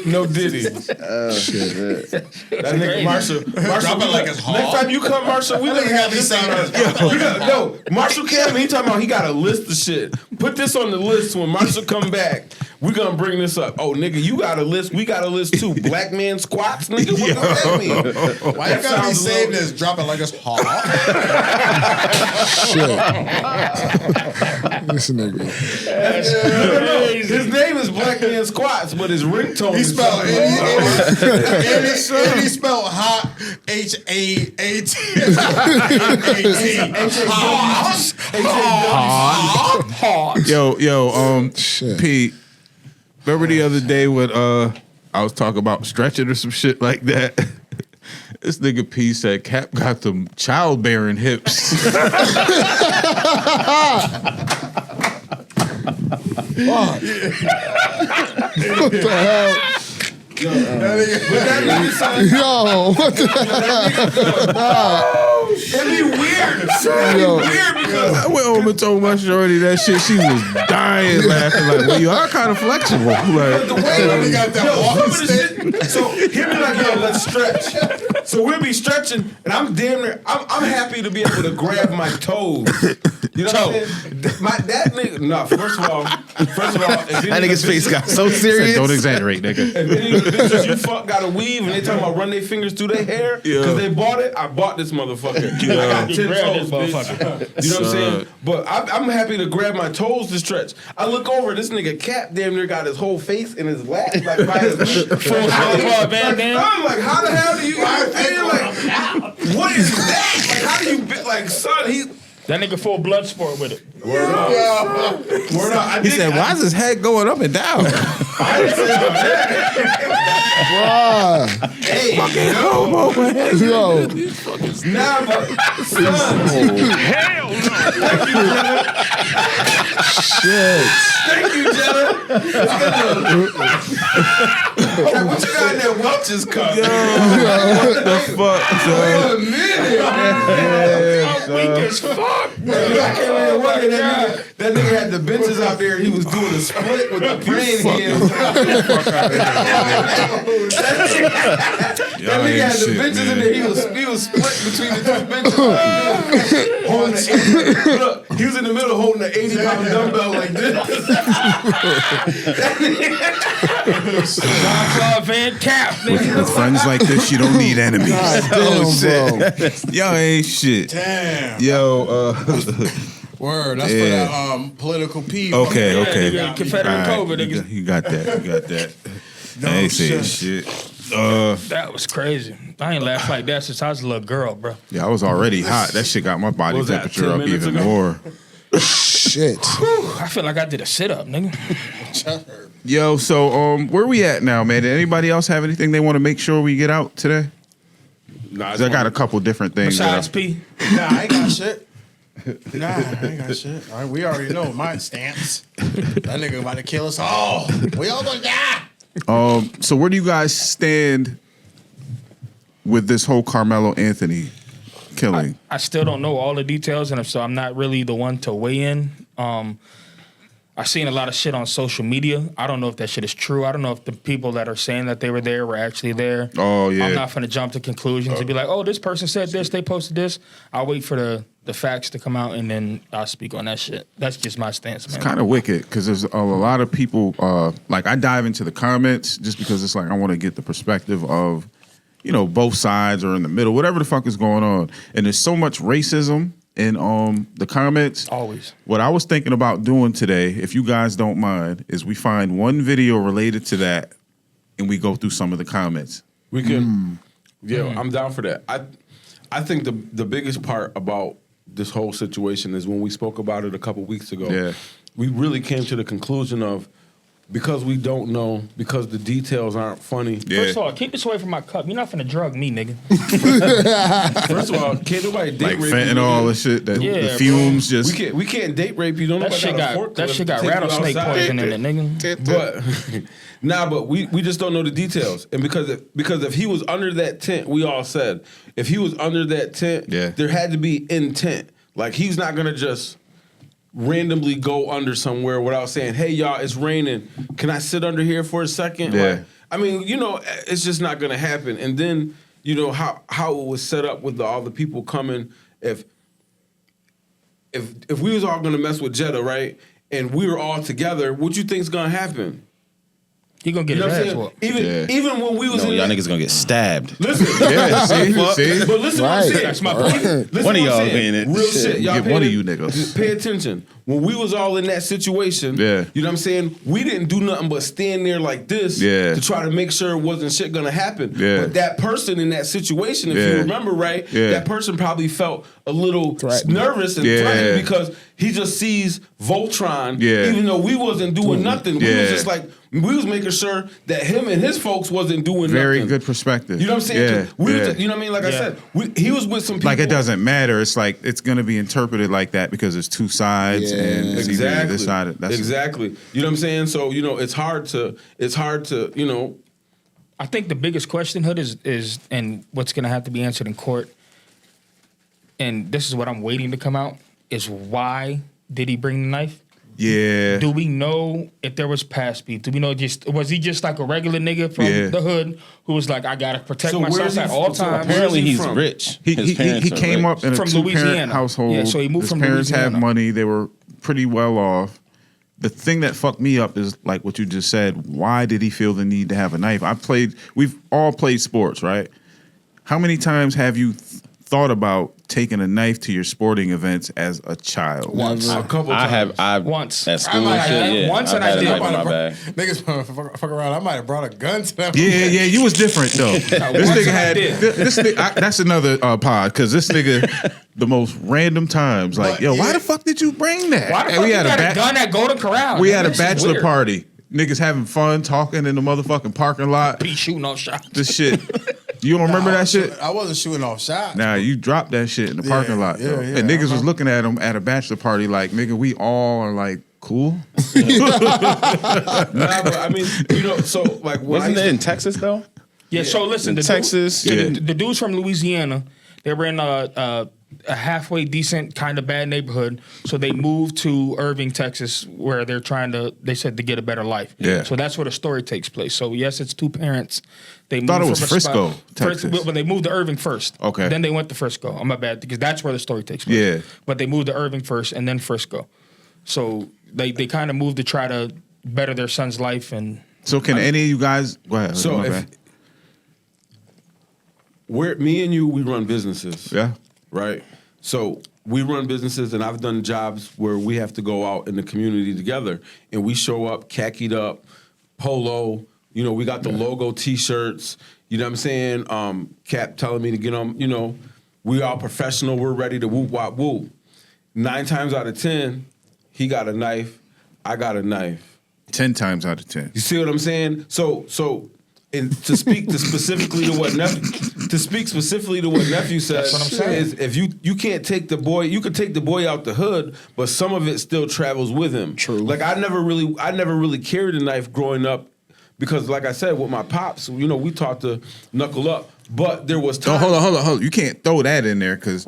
No Diddy. That nigga Marshall. Drop it like it's hot. Next time you come, Marshall, we gonna have this on our. No, Marshall came. He talking about he got a list of shit. Put this on the list when Marshall come back. We gonna bring this up. Oh, nigga, you got a list. We got a list too. Black man squats, nigga. What does that mean? Why you gotta be saying this? Drop it like it's hot. Shit. This nigga. No. His name is Black Man Squats, but his ringtone He is spelled something else. and he spelled hot HAAT. Yo, Shit. Pete. Remember the other day when I was talking about stretching or some shit like that? This nigga P said Cap got them childbearing hips. What the hell? Yo, what the It'd be weird. Yo. Weird because I went home and told my shorty that shit. She was dying laughing like, well, you are kind of flexible. Like, the way He got that yo, walking some of the shit. So he'll be like, yo, let's stretch. So we'll be stretching, and I'm damn near. I'm happy to be able to grab my toes. You know what I'm saying? That nigga. No, first of all, That nigga's face got so said, serious. don't exaggerate, nigga. If any of the bitches you fuck got a weave and they talking about run their fingers through their hair because they bought it, I bought this motherfucker. I got 10 grab toes, this bitch. You know what I'm saying? But I'm happy to grab my toes to stretch. I look over, this nigga Cap damn near got his whole face in his lap, like by his Full bandana. I'm like, how the hell do you feel like? What is that? Like, how do you like, son? That nigga full blood sport with it. Word up. I He think- said, why is his head going up and down? Bruh. Hey, Yo. nah, but son, Shit. thank you, Jenna. What you got in that Welch's cup? What the fuck, son? Wait a minute. Weak as fuck. I came in and working, that nigga had the benches out there. He was doing a split with the praying hands. That nigga had the benches in there. He was split between the two benches. Holding the 80, look, he was in the middle holding the 80-pound dumbbell like this. Jean-Claude Van Cap, nigga. With friends like this, you don't need enemies. God damn, bro. Y'all ain't shit. Damn. Yo, Word. That's Yeah. for that political peeve. okay, Yeah, okay. nigga, Confederate All right, COVID, nigga. you got that. I ain't saying shit. That was crazy. I ain't laughed like that since I was a little girl, bro. Yeah, I was already hot. That shit got my body Was that temperature 10 up minutes even ago? more. Shit. I feel like I did a sit up, nigga. Yo, so where we at now, man? Did anybody else have anything they want to make sure we get out today? Nah, 'Cause I got a couple different things. Besides P. Nah, I ain't got shit. Nah, I ain't got shit. All right, we already know my stance. That nigga about to kill us all. We all gonna die. So where do you guys stand with this whole Carmelo Anthony killing? I still don't know all the details, and so I'm not really the one to weigh in. I've seen a lot of shit on social media. I don't know if that shit is true. I don't know if the people that are saying that they were there were actually there. Oh, yeah. I'm not going to jump to conclusions and be like, oh, this person said this, they posted this. I'll wait for the facts to come out, and then I'll speak on that shit. That's just my stance, man. It's kind of wicked because there's a lot of people, like I dive into the comments just because it's like I want to get the perspective of, you know, both sides or in the middle, whatever the fuck is going on. And there's so much racism in the comments. Always. What I was thinking about doing today, if you guys don't mind, is we find one video related to that and we go through some of the comments. We can. Yeah, I'm down for that. I think the biggest part about this whole situation is when we spoke about it a couple weeks ago. Yeah. We really came to the conclusion of because we don't know, because the details aren't funny. Yeah. First of all, keep this away from my cup. You're not finna drug me, nigga. First of all, can't nobody date Like rape you. fentanyl and shit, that Yeah, the bro. fumes just... We can't date rape you. Don't That nobody shit got a got forklift rattlesnake to take you poison outside. in it, nigga. But but we just don't know the details. And because if he was under that tent, we all said if he was under that tent, Yeah. there had to be intent. Like he's not gonna just randomly go under somewhere without saying, "Hey y'all, it's raining. Can I sit under here for a second?" Yeah. Like, I mean, you know, it's just not gonna happen. And then you know how it was set up with all the people coming. If we was all gonna mess with Jetta, right, and we were all together, what you think's gonna happen? He gonna get You know what I'm his ass saying? whooped. Even when we was No, in y'all that- niggas gonna get stabbed. Listen, Yeah, see? but listen what I'm Right. saying. That's my point. Listen One of what I'm y'all saying. being it. Real shit. Y'all Get pay one of it- you niggas. just pay attention. When we was all in that situation, Yeah. you know what I'm saying? We didn't do nothing but stand there like this Yeah. to try to make sure it wasn't shit gonna happen. Yeah. But that person in that situation, if Yeah. you remember right, Yeah. that person probably felt a little Threatened. nervous and Yeah. threatened because he just sees Voltron, Yeah. even though we wasn't doing nothing. We Yeah. was just like, we was making sure that him and his folks wasn't doing Very nothing. good perspective. You know what I'm saying? Yeah, 'Cause we was yeah. just- you know what I mean? Like I Yeah. said, he was with some people. Like it doesn't matter. It's like it's gonna be interpreted like that because there's two sides Yeah. and it's either Exactly. this side. That's exactly. You know what I'm saying? So you know, it's hard to you know. I think the biggest question, Hood, is and what's gonna have to be answered in court, and this is what I'm waiting to come out, is why did he bring the knife? Yeah. Do we know if there was past beef? Do we know was he just like a regular nigga from Yeah. the hood who was like, I gotta protect So where's myself he at all from? So times? Where's Apparently he he's from? rich. He His parents he are came rich. up in a From two-parent Louisiana. household. Yeah, so he moved His from parents had Louisiana. money. They were pretty well off. The thing that fucked me up is like what you just said. Why did he feel the need to have a knife? We've all played sports, right? How many times have you thought about taking a knife to your sporting events as a child? Once. A couple I times. have Once. at school might and shit. have. Yeah, Once I've and had I a did. knife in my bag. Niggas fuck around. I might have brought a gun to them. Yeah, you was different though. This once nigga I had did. this nigga, that's another pod because this nigga the most random times like, But, yo, why yeah. the fuck did you bring that? Why the And fuck we you had got a ba- gun at Golden Corral? we nigga? had a This is bachelor weird. party. Niggas having fun talking in the motherfucking parking lot. Be shooting off shots. This shit. You don't remember that shit? I wasn't shooting off shots. Nah, you dropped that shit in the parking lot. yeah, though. yeah, and I niggas was remember. looking at him at a bachelor party like, nigga, we all are like, cool. Nah, but I mean, you know, so like when Wasn't it in Texas though? Yeah, so listen, In the Texas, dude, yeah. the dudes from Louisiana, they were in a halfway decent kind of bad neighborhood, so they moved to Irving, Texas, where they said to get a better life. Yeah. So that's where the story takes place. So yes, it's two parents. They Thought moved it was from a Frisco, spot- Texas. but they moved to Irving first. Okay. Then they went to Frisco. I'm my bad because that's where the story takes place. Yeah. But they moved to Irving first and then Frisco. So they kind of moved to try to better their son's life and. So can any of you guys go ahead. So my if bad. me and you, we run businesses. Yeah. Right? So we run businesses, and I've done jobs where we have to go out in the community together, and we show up khakied up, polo. You know, we got the logo T-shirts. You know what I'm saying? Cap telling me to get on, you know, we all professional, we're ready to whoop, wop, whoop. 9 times out of 10, he got a knife, I got a knife. 10 times out of 10. You see what I'm saying? So, and to speak specifically to what nephew said, That's what I'm saying. is if you can't take the boy, you could take the boy out the hood, but some of it still travels with him. True. Like I never really carried a knife growing up because, like I said, with my pops, you know, we taught to knuckle up, but there was Oh, time. hold on. You can't throw that in there because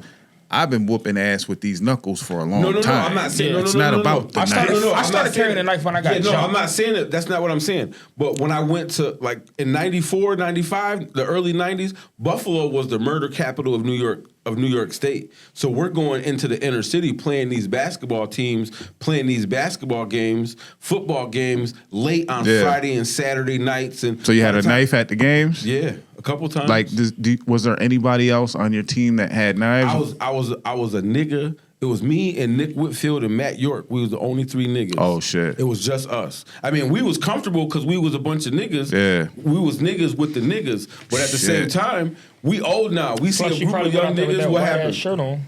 I've been whooping ass with these knuckles for a long time. No, I'm not saying It's not about the I started- knife. I I'm started not carrying saying a knife when I got No, jumped. I'm not saying it. That's not what I'm saying. But when I went to, like, in 94, 95, the early 90s, Buffalo was the murder capital of New York State. So we're going into the inner city playing these basketball teams, playing these basketball games, football games late on Yeah. Friday and Saturday nights. And So you had a knife at the games? Yeah, a couple times. Like, was there anybody else on your team that had knives? I was a nigga. It was me and Nick Whitfield and Matt York. We was the only 3 niggas. Oh, shit. It was just us. I mean, we was comfortable because we was a bunch of niggas. Yeah. We was niggas with the niggas. But at the same Shit. time, we old now. We see Plus, a she group probably of went young out there with niggas. that What white-ass happened? shirt on.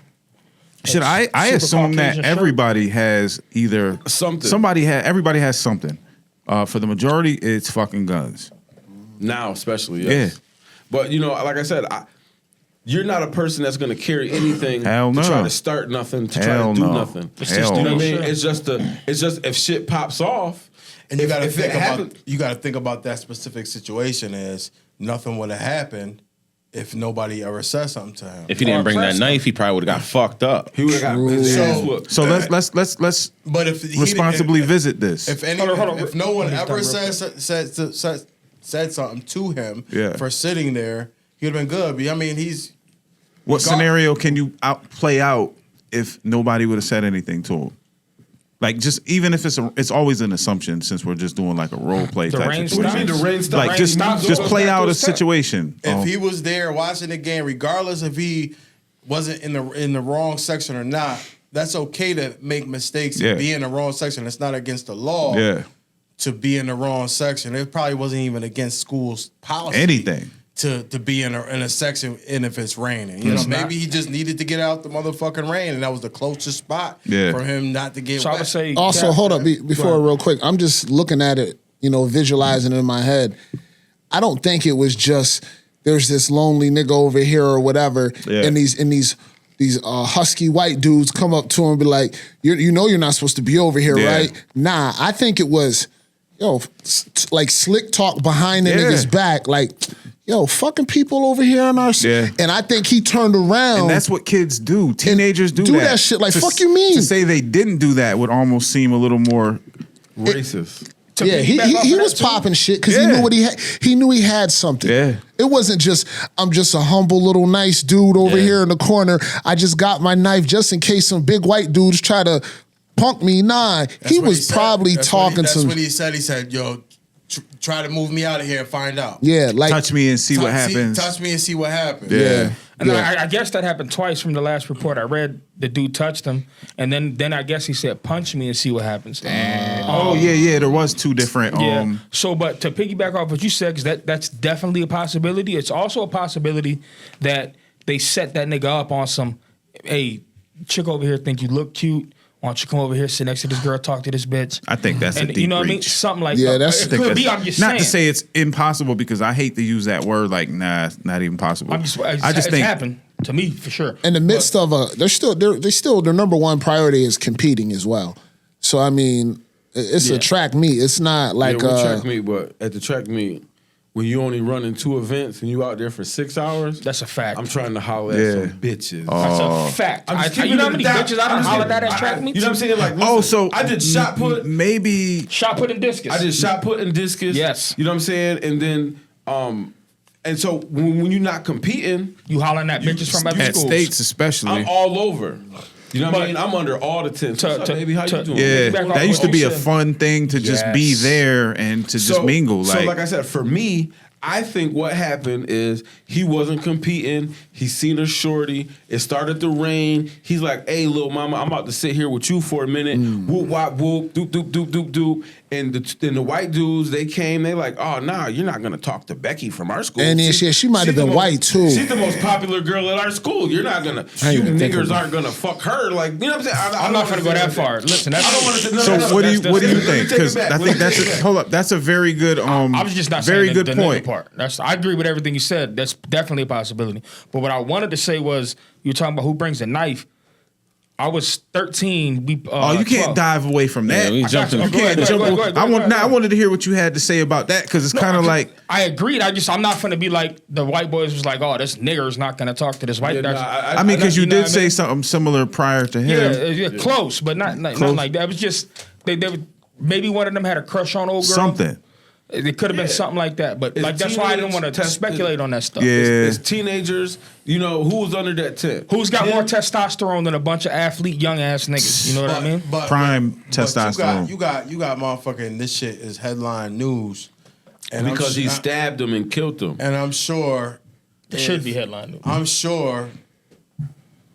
Shit, I Super assume that Caucasian shirt. everybody has either Something. Everybody has something. For the majority, it's fucking guns. Now, especially, yes. Yeah. But, you know, like I said, you're not a person that's going to carry anything Hell to no. try to start nothing, to Hell try to do no. nothing. It's just You know what I no. mean? It's just if shit pops off, And you got to if it think about happen- that specific situation is nothing would have happened if nobody ever said something to him. If he didn't bring that knife, he probably would have got fucked up. he would have got his ass whooped. So let's But if he responsibly didn't- visit this. If any, Hold on. if no one He's done ever real said something to him Yeah. for sitting there, he'd have been good. But I mean, What scenario can you play out if nobody would have said anything to him? Like, just even if it's always an assumption since we're just doing like a role play The type rain situation. stopped. The rain stopped. Like, Rain stopped. just Goes play back out to a his tech. situation. if he was there watching the game, regardless if he wasn't in the wrong section or not, that's okay to make mistakes Yeah. and be in the wrong section. It's not against the law Yeah. to be in the wrong section. It probably wasn't even against school's policy. Anything. To be in a section, and if it's raining, you know, maybe he just needed to get out the motherfucking rain, and that was the closest spot Yeah. for him not to get So I wet. would say Also, Cap- hold up before real quick. I'm just looking at it, you know, visualizing it in my head. I don't think it was just there's this lonely nigga over here or whatever, Yeah. and these husky white dudes come up to him and be like, you know you're not supposed to be over here, Yeah. right? Nah, I think it was, like slick talk behind the Yeah. nigga's back, like, fucking people over here on our Yeah. and I think he turned around. And that's what kids do. Teenagers do do that. that shit. Like, To fuck you mean? To say they didn't do that would almost seem a little more. Racist. to Yeah, he piggyback off he of was that, too, popping shit because he Yeah. knew what he had. He knew he had something. Yeah. It wasn't just I'm just a humble little nice dude over Yeah. here in the corner. I just got my knife just in case some big white dudes try to punk me. Nah, That's he what was said. probably That's what talking That's some. what he said. He said, "Yo, try to move me out of here and find out. Yeah, like Touch me and see what happens. Touch me and see what happens." Yeah. And Yeah. I guess that happened twice from the last report I read. The dude touched him, and then I guess he said, "Punch me and see what happens." Oh yeah. There was 2 different. Yeah. So, but to piggyback off what you said, because that's definitely a possibility. It's also a possibility that they set that nigga up on some, hey, chick over here think you look cute. Why don't you come over here, sit next to this girl, talk to this bitch? I think that's a and deep you know what I mean? reach. Something like Yeah, that. that's- It I think could be. That's- I'm just not saying. to say it's impossible because I hate to use that word. Like, nah, it's not even possible. I just think happened to me for sure. in the midst of their number one priority is competing as well. So I mean, it's a track meet. It's not like Yeah, we track meet, but at the track meet, when you only running 2 events and you out there for 6 hours, That's a fact. I'm trying to holler at Yeah. some bitches. That's a fact. I'm just you keeping know how it many down. bitches I I'm done just hollered kidding. at track meets? You know what I'm saying? Like, listen, Oh, so I did shot put. Maybe Shot put and discus. I did shot put and discus. Yes. You know what I'm saying? And then, and so when you're not competing, You hollering at bitches from other at schools. states especially. I'm all over. You know what I But- mean? I'm under all the tents. To- What's up, to- baby? How to- you doing? Yeah, Back off that used to what be you a said. fun thing to just be Yes. there and to just mingle. So like I said, for me, I think what happened is he wasn't competing. He seen a shorty. It started to rain. He's like, "Hey, little mama, I'm about to sit here with you for a minute." Whoop, wop, whoop, doop, doop, doop, doop, doop. And the white dudes, they came. They like, "Oh, nah, you're not gonna talk to Becky from our school." And then she might have she's been the white too. She's the most popular girl at our school. You're not gonna. I You ain't even think niggers about aren't gonna fuck her. Like, you know what I'm saying? I'm not gonna go that far. Listen, that's I don't want to. No, So no, no, what do you that's- think? let me take it Because back. I Let think me that's take it back. hold up. That's a very good I was just not very saying good the point. nigga part. I agree with everything you said. That's definitely a possibility. But what I wanted to say was, you were talking about who brings the knife. I was 13. You can't 12. dive away from that. Yeah, we I got jumped you. in. Go ahead, Jump go on- ahead. I wanted to hear what you had to say about that because it's kind of like I agreed. I'm not gonna be like the white boys was like, oh, this nigger's not gonna talk to this white. Yeah, guy. nah, I mean because you know did what I say mean? something similar prior to him. Yeah, close, but not like that. It was just they would, maybe one of them had a crush on old girl. Something. It could have been something like that, but It's like that's why I didn't want to teenage speculate on that stuff. Yeah. It's teenagers. You know who's under that tent? Who's got Him? more testosterone than a bunch of athlete young ass niggas? You know what I mean? Prime testosterone. You got motherfucking this shit is headline news. And Because he stabbed him and killed him. And I'm sure It should be headline news. I'm sure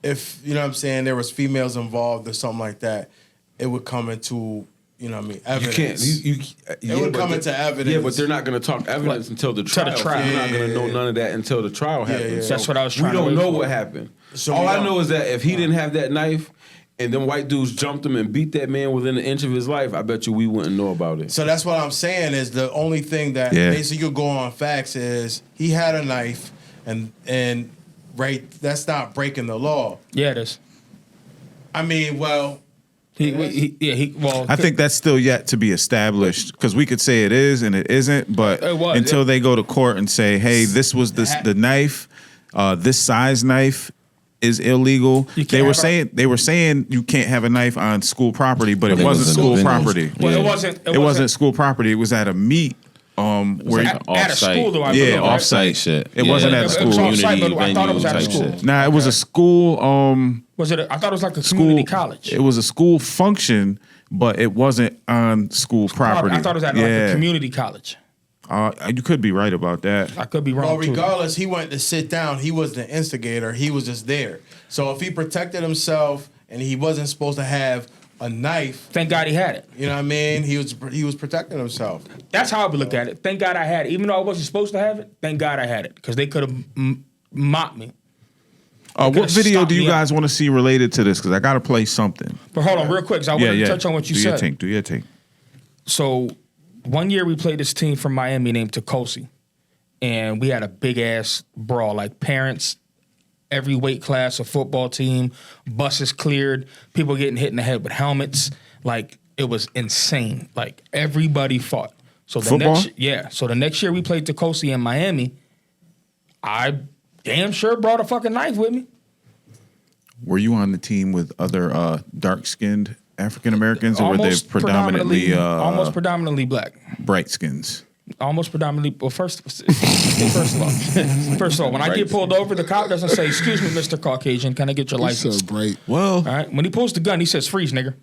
if you know what I'm saying there was females involved or something like that, it would come into you know what I mean You evidence. can't. It would but come the- into evidence. Yeah, but they're not going to talk evidence until the trial. the So trial. you're not going to know Yeah. none of that until the trial happens. That's what I was We trying to don't wait know for. what happened. So All we I don't. know is that if he didn't have that knife and them white dudes jumped him and beat that man within an inch of his life, I bet you we wouldn't know about it. So that's what I'm saying is the only thing that Yeah. basically you go on facts is he had a knife and right that's not breaking the law. Yeah, it is. I mean, well, I think that's still yet to be established because we could say it is and it isn't, but It was. until they go to court and say, "Hey, this was the knife, this size knife is illegal." You can't They were saying you can't have a knife on school property, but it it wasn't was school in property. Well, Yeah. it wasn't school property. It was at a meet. Where at a school though. I Yeah, believe, right? Off-site shit. It wasn't at It school. was off-site, Community but I thought it was venue at a type school. shit. Nah, it was a school. Was it? I thought it was like a School community college. It was a school function, but it wasn't on school property. I thought it was at like a community college. You could be right about that. I could be well, wrong too. regardless, he went to sit down. He was the instigator. He was just there. So if he protected himself and he wasn't supposed to have a knife, Thank God he had it. you know what I mean? He was protecting himself. That's how I would look at it. Thank God I had it. Even though I wasn't supposed to have it, thank God I had it. Because they could have mocked me. What could've video stopped do you me guys want to see related to this? Because I got to play something. But hold on, real quick, because I wanted to touch on what you do said. Do your thing. So one year we played this team from Miami named Tacosi. And we had a big ass brawl, like parents, every weight class, a football team, buses cleared, people getting hit in the head with helmets. Like it was insane. Like everybody fought. So the Football? So the next year we played Tacosi in Miami. I damn sure brought a fucking knife with me. Were you on the team with other dark-skinned African Americans, or were they predominantly almost predominantly black. bright skins? Almost predominantly. Well, first of all, when I get pulled over, the cop doesn't say, "Excuse me, Mr. Caucasian, can I get your He's so license?" bright. Well, All right. When he pulls the gun, he says, "Freeze, nigga."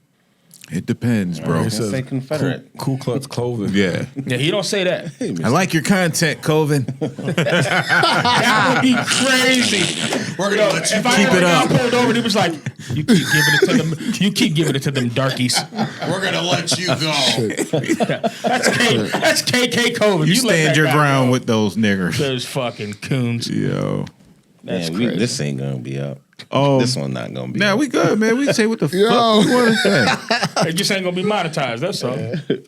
it depends, bro. Say Confederate. Ku Klux Clothing. Yeah, Yeah, he don't say that. I like your content, Coven. That would be crazy. We're gonna let you If I Keep ever it got up. pulled over, and he was like, "You keep giving it to them. You keep giving it to them darkies." We're gonna let you go. That's KK Coven. You let stand that your guy ground go. with those niggers. Those fucking coons. Yo. That's Man, crazy. this ain't gonna be up. Oh, This one not gonna be now up. we good, man. We can say what the Yo. fuck we want to say. It just ain't gonna be monetized. That's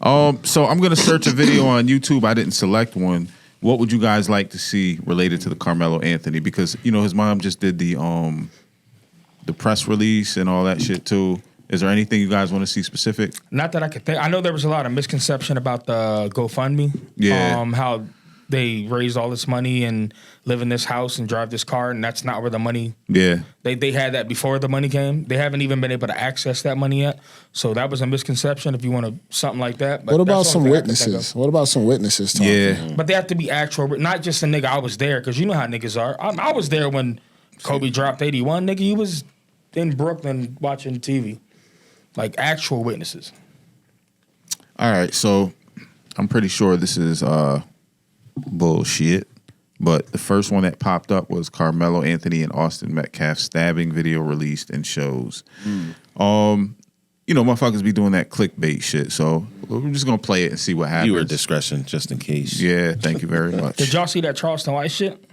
all. So I'm gonna search a video on YouTube. I didn't select one. What would you guys like to see related to the Carmelo Anthony? Because his mom just did the press release and all that shit too. Is there anything you guys want to see specific? Not that I could think. I know there was a lot of misconception about the GoFundMe. Yeah. How they raised all this money and live in this house and drive this car, and that's not where the money. Yeah. They had that before the money came. They haven't even been able to access that money yet. So that was a misconception. If you want something like that. But What about that's the some only thing I can think of. witnesses? What about some witnesses talking? Yeah. But they have to be actual, not just a nigga. I was there because you know how niggas are. I was there when Kobe dropped 81. Nigga, you was in Brooklyn watching TV. Like actual witnesses. All right. So I'm pretty sure this is bullshit. But the first one that popped up was Carmelo Anthony and Austin Metcalf stabbing video released and shows. You know, motherfuckers be doing that clickbait shit. So we're just gonna play it and see what happens. Viewer discretion, just in case. Yeah, thank you very much. Did y'all see that Charleston White shit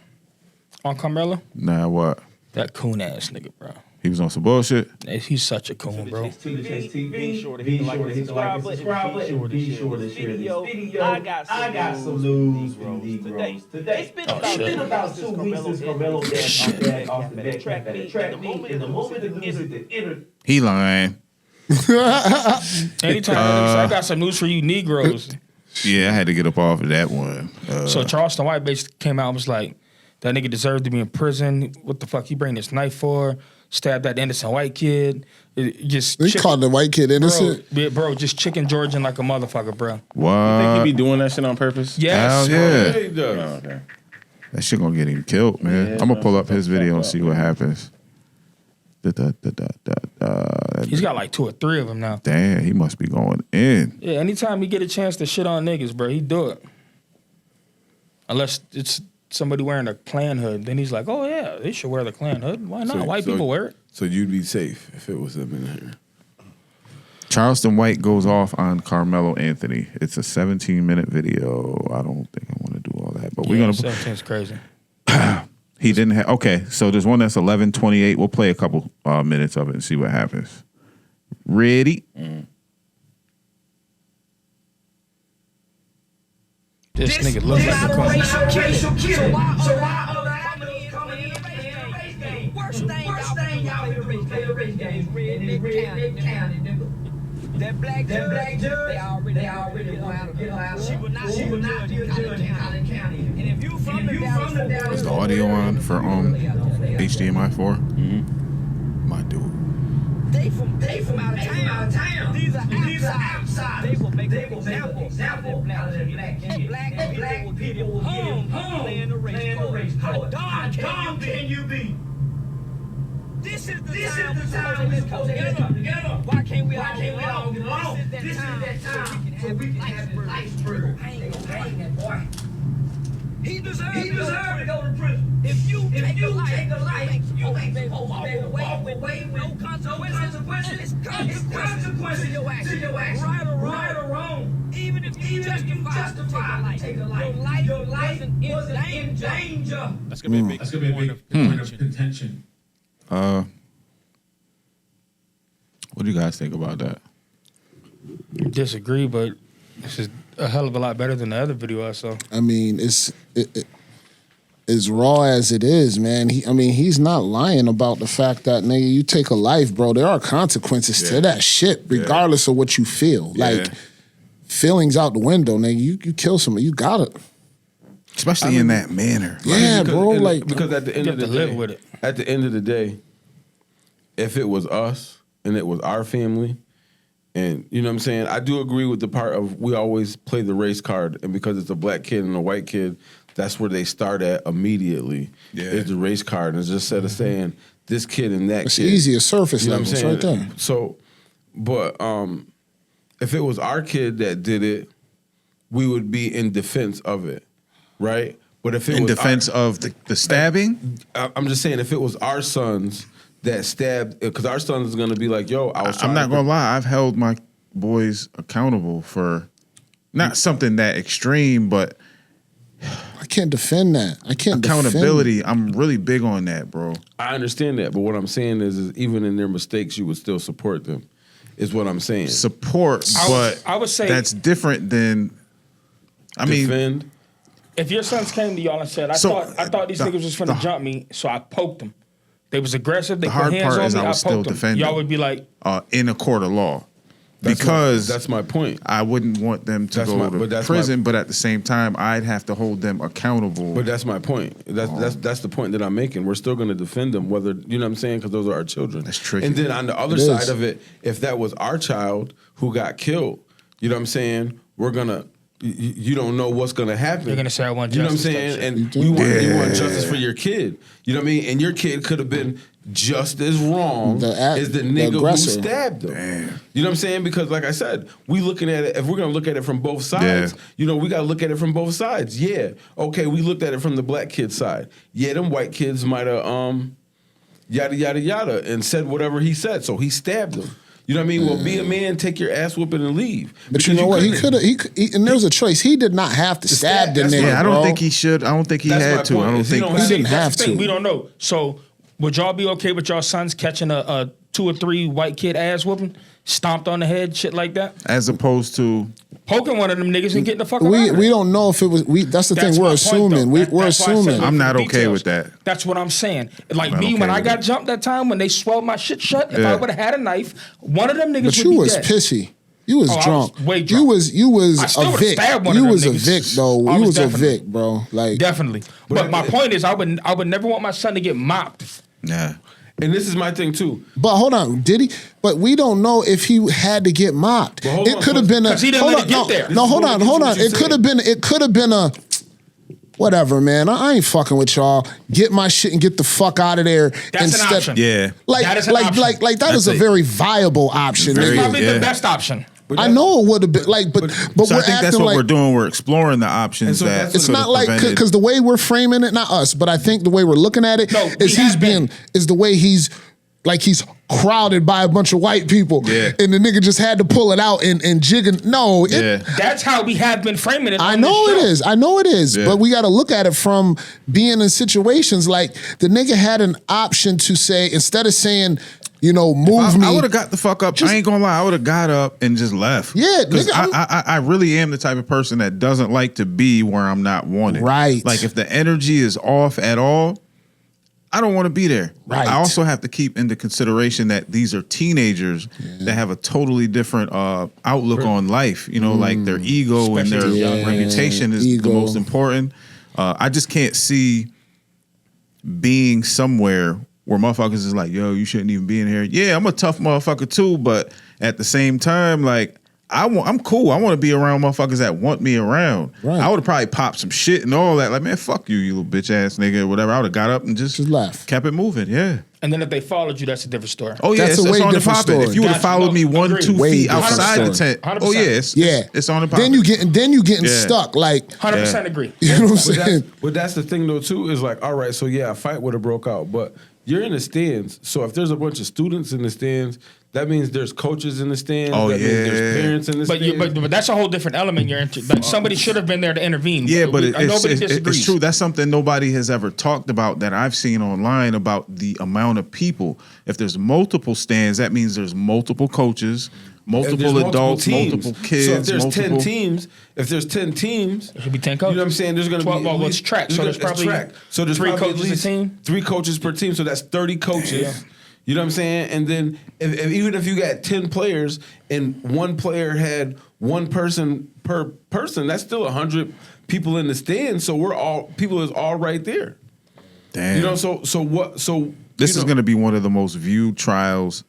on Carmelo? Nah, what? That coon ass nigga, bro. He was on some bullshit. He's such a coon, bro. Be sure to hit the like and subscribe button. Be sure to share this video. I got some news from Negroes today. It's been about 2 weeks since Carmelo got off the back track meet. In the moment the news is the He lying. Anytime I got some news for you Negroes. Yeah, I had to get up off of that one. So Charleston White basically came out and was like, that nigga deserved to be in prison. What the fuck he bring this knife for? Stabbed that innocent white kid. They called the white kid innocent? Bro, just chicken Georgian like a motherfucker, bro. What? You think he be doing that shit on purpose? Yes. Hell yeah. He does. Oh, okay. That shit gonna get him killed, man. Yeah, I'm gonna pull up his that's video and fucked see up, what man. happens. He's got like 2 or 3 of them now. Damn, he must be going in. Yeah, anytime he get a chance to shit on niggas, bro, he do it. Unless it's somebody wearing a Klan hood, then he's like, oh yeah, they should wear the Klan hood. Why not? White people wear it. So you'd be safe if it was him in here. Charleston White goes off on Carmelo Anthony. It's a 17-minute video. I don't think I want to do all that, but we're gonna. 17's crazy. He didn't have. Okay, so there's one that's 11:28. We'll play a couple minutes of it and see what happens. Ready? This nigga looks like a coon. racial killing. So why other avenues coming in the race game? Worst thing y'all here play the race game. Redneck County, nigga. That black judge, they already wanted to get out. She would not be a judge in Collin County. And if you from the Dallas, Is the audio on for HDMI 4? My dude. they from out of town. These are outside. They will make an example out of that black people will get hung playing the race card. How dumb can you be? This is the time we're supposed to come together. Why can't we all get along? This is that time so we can have this life thrill. They gonna hang that boy. He deserves to go to prison. If you take a life, you ain't supposed to walk away with no consequences. It's consequences to your action. Right or wrong. Even if you justify to take a life, your life wasn't in danger. That's gonna be a big point of contention. What do you guys think about that? Disagree, but this is a hell of a lot better than the other video I saw. I mean, it's as raw as it is, man. He's not lying about the fact that, nigga, you take a life, bro. There are consequences to that shit, regardless of what you feel. Like, feelings out the window, nigga. You kill somebody, you got it. Especially in that manner. Yeah, bro. Because at the end You of have the to day, live with it. At the end of the day, if it was us and it was our family, and you know what I'm saying, I do agree with the part of we always play the race card, and because it's a black kid and a white kid, that's where they start at immediately. Yeah. Is the race card, and it's just instead of saying this kid and that It's kid. easy, it's surface You know level. what I'm It's saying? right there. So, but if it was our kid that did it, we would be in defense of it, right? But if it In was defense of the stabbing? I'm just saying, if it was our sons that stabbed, because our son is going to be like, yo, I was trying I'm not to- going to lie. I've held my boys accountable for not something that extreme, but I can't defend that. I can't accountability. I'm really big on that, bro. I understand that, but what I'm saying is even in their mistakes, you would still support them, is what I'm saying. Support, but I would say that's different than, I mean, Defend. if your sons came to y'all and said, I So, thought these niggas was finna jump me, so I poked them. They was aggressive. They The put hard hands part on is me. I I was still poked them. defending. Y'all would be like, in a court of law. Because That's my point. I wouldn't want them to That's go my- to but that's prison, but at the same time, I'd have to hold them accountable. But that's my point. That's the point that I'm making. We're still going to defend them, whether you know what I'm saying, because those are our children. That's tricky. And then on the other It side is. of it, if that was our child who got killed, you know what I'm saying, we're gonna you don't know what's gonna happen. You're gonna say, I want You know what I'm justice saying? type And you want justice for your kid. You know what I mean? And your kid could have been just as wrong as the nigga who aggressor. stabbed him. You know what I'm saying? Because like I said, we looking at it, if we're gonna look at it from both sides, you know, we gotta look at it from both sides. Yeah. Okay, we looked at it from the black kid side. Yeah, them white kids might have yada yada yada and said whatever he said. So he stabbed him. You know what I mean? Well, be a man, take your ass whooping and leave. But you know what? He could have. And there was a choice. He did not have to stab the nigga. Yeah, I don't bro. think he should. I don't think he had to. I don't think he didn't have That's the thing, to. we don't know. So would y'all be okay with y'all sons catching a 2 or 3 white kid ass whooping, stomped on the head, shit like that? As opposed to poking one of them niggas and getting the fuck out. We don't know if it was. That's the thing. We're assuming. We're assuming. I'm not okay with that. That's what I'm saying. Like I'm me, okay when I with got it. jumped that time, when they swelled my shit shut, if I would have had a knife, one of them niggas But would you be was dead. pissy. You was Oh, I was drunk. way drunk. You was I still a would've Vic. stabbed one of You them was a niggas. Vic though. I You was was a definitely- Vic, bro. Like Definitely. But my point is, I would never want my son to get mopped. Yeah. And this is my thing too. But hold on, did he? But we don't know if he had to get mocked. But hold It on, could have been a. 'cause he didn't hold let on, it get no, there. no, hold on, hold on. What you It could have been. It could have been a. Whatever, man. I ain't fucking with y'all. Get my shit and get the fuck out of there. That's an option. Yeah. Like, That is an like, option. like, like that That's is a it. very viable option. Very- nigga. Probably Yeah. the best option. I know it would have been like, but So we're I think that's acting what like we're doing. We're exploring the options And so that that's it's could've not like prevented- because the way we're framing it, not us, but I think the way we're looking at it No, is we he's have being been. is the way he's like he's crowded by a bunch of white people, Yeah. and the nigga just had to pull it out and jigging. No, it, Yeah. That's how we have been framing it. I on know this it show. is. I know it is. Yeah. But we got to look at it from being in situations like the nigga had an option to say instead of saying, you know, move me. I would have got the fuck up. I ain't gonna lie. I would have got up and just left. Yeah, because nigga, I really am the type of person that doesn't like to be where I'm not wanted. Right. Like if the energy is off at all, I don't want to be there. Right. I also have to keep into consideration that these are teenagers that have a totally different outlook on life. You know, like their ego and their Especially young reputation is ego. the most important. I just can't see being somewhere where motherfuckers is like, yo, you shouldn't even be in here. Yeah, I'm a tough motherfucker too, but at the same time, like, I'm cool. I want to be around motherfuckers that want me around. Right. I would have probably popped some shit and all that. Like, man, fuck you, you little bitch ass nigga, or whatever. I would have got up and just left. kept it moving. Yeah. And then if they followed you, that's a different story. Oh yeah, That's it's a way on the different popping. story. If you would have Gotcha. followed me No, 1, agreed. 2 Way feet different outside the story. tent, oh yeah, 100%. Yeah, it's on the popping. Then you getting Yeah. stuck. Like 100% agree. you know what I'm But saying? that's the thing though too is like, all right, so yeah, a fight would have broke out, but you're in the stands. So if there's a bunch of students in the stands, that means there's coaches in the stands. Oh, that means yeah. there's parents in the But, stands. but that's a whole different element you're into. Like, somebody should have been there to intervene. Yeah, but nobody disagrees. it's true. That's something nobody has ever talked about that I've seen online about the amount of people. If there's multiple stands, that means there's multiple coaches, And there's multiple adults, teams. multiple kids. So if there's multiple, 10 teams, There should be 10 coaches. you know what I'm saying? There's going to be 12 well, at it's least- track, so there's probably So there's 3 probably at coaches a least team? 3 coaches per team. So that's 30 coaches. Yeah. You know what I'm saying? And then even if you got 10 players and one player had one person per person, that's still 100 people in the stand. So people is all right there. damn. You know, so what? So This you is know, going to be one of the most viewed trials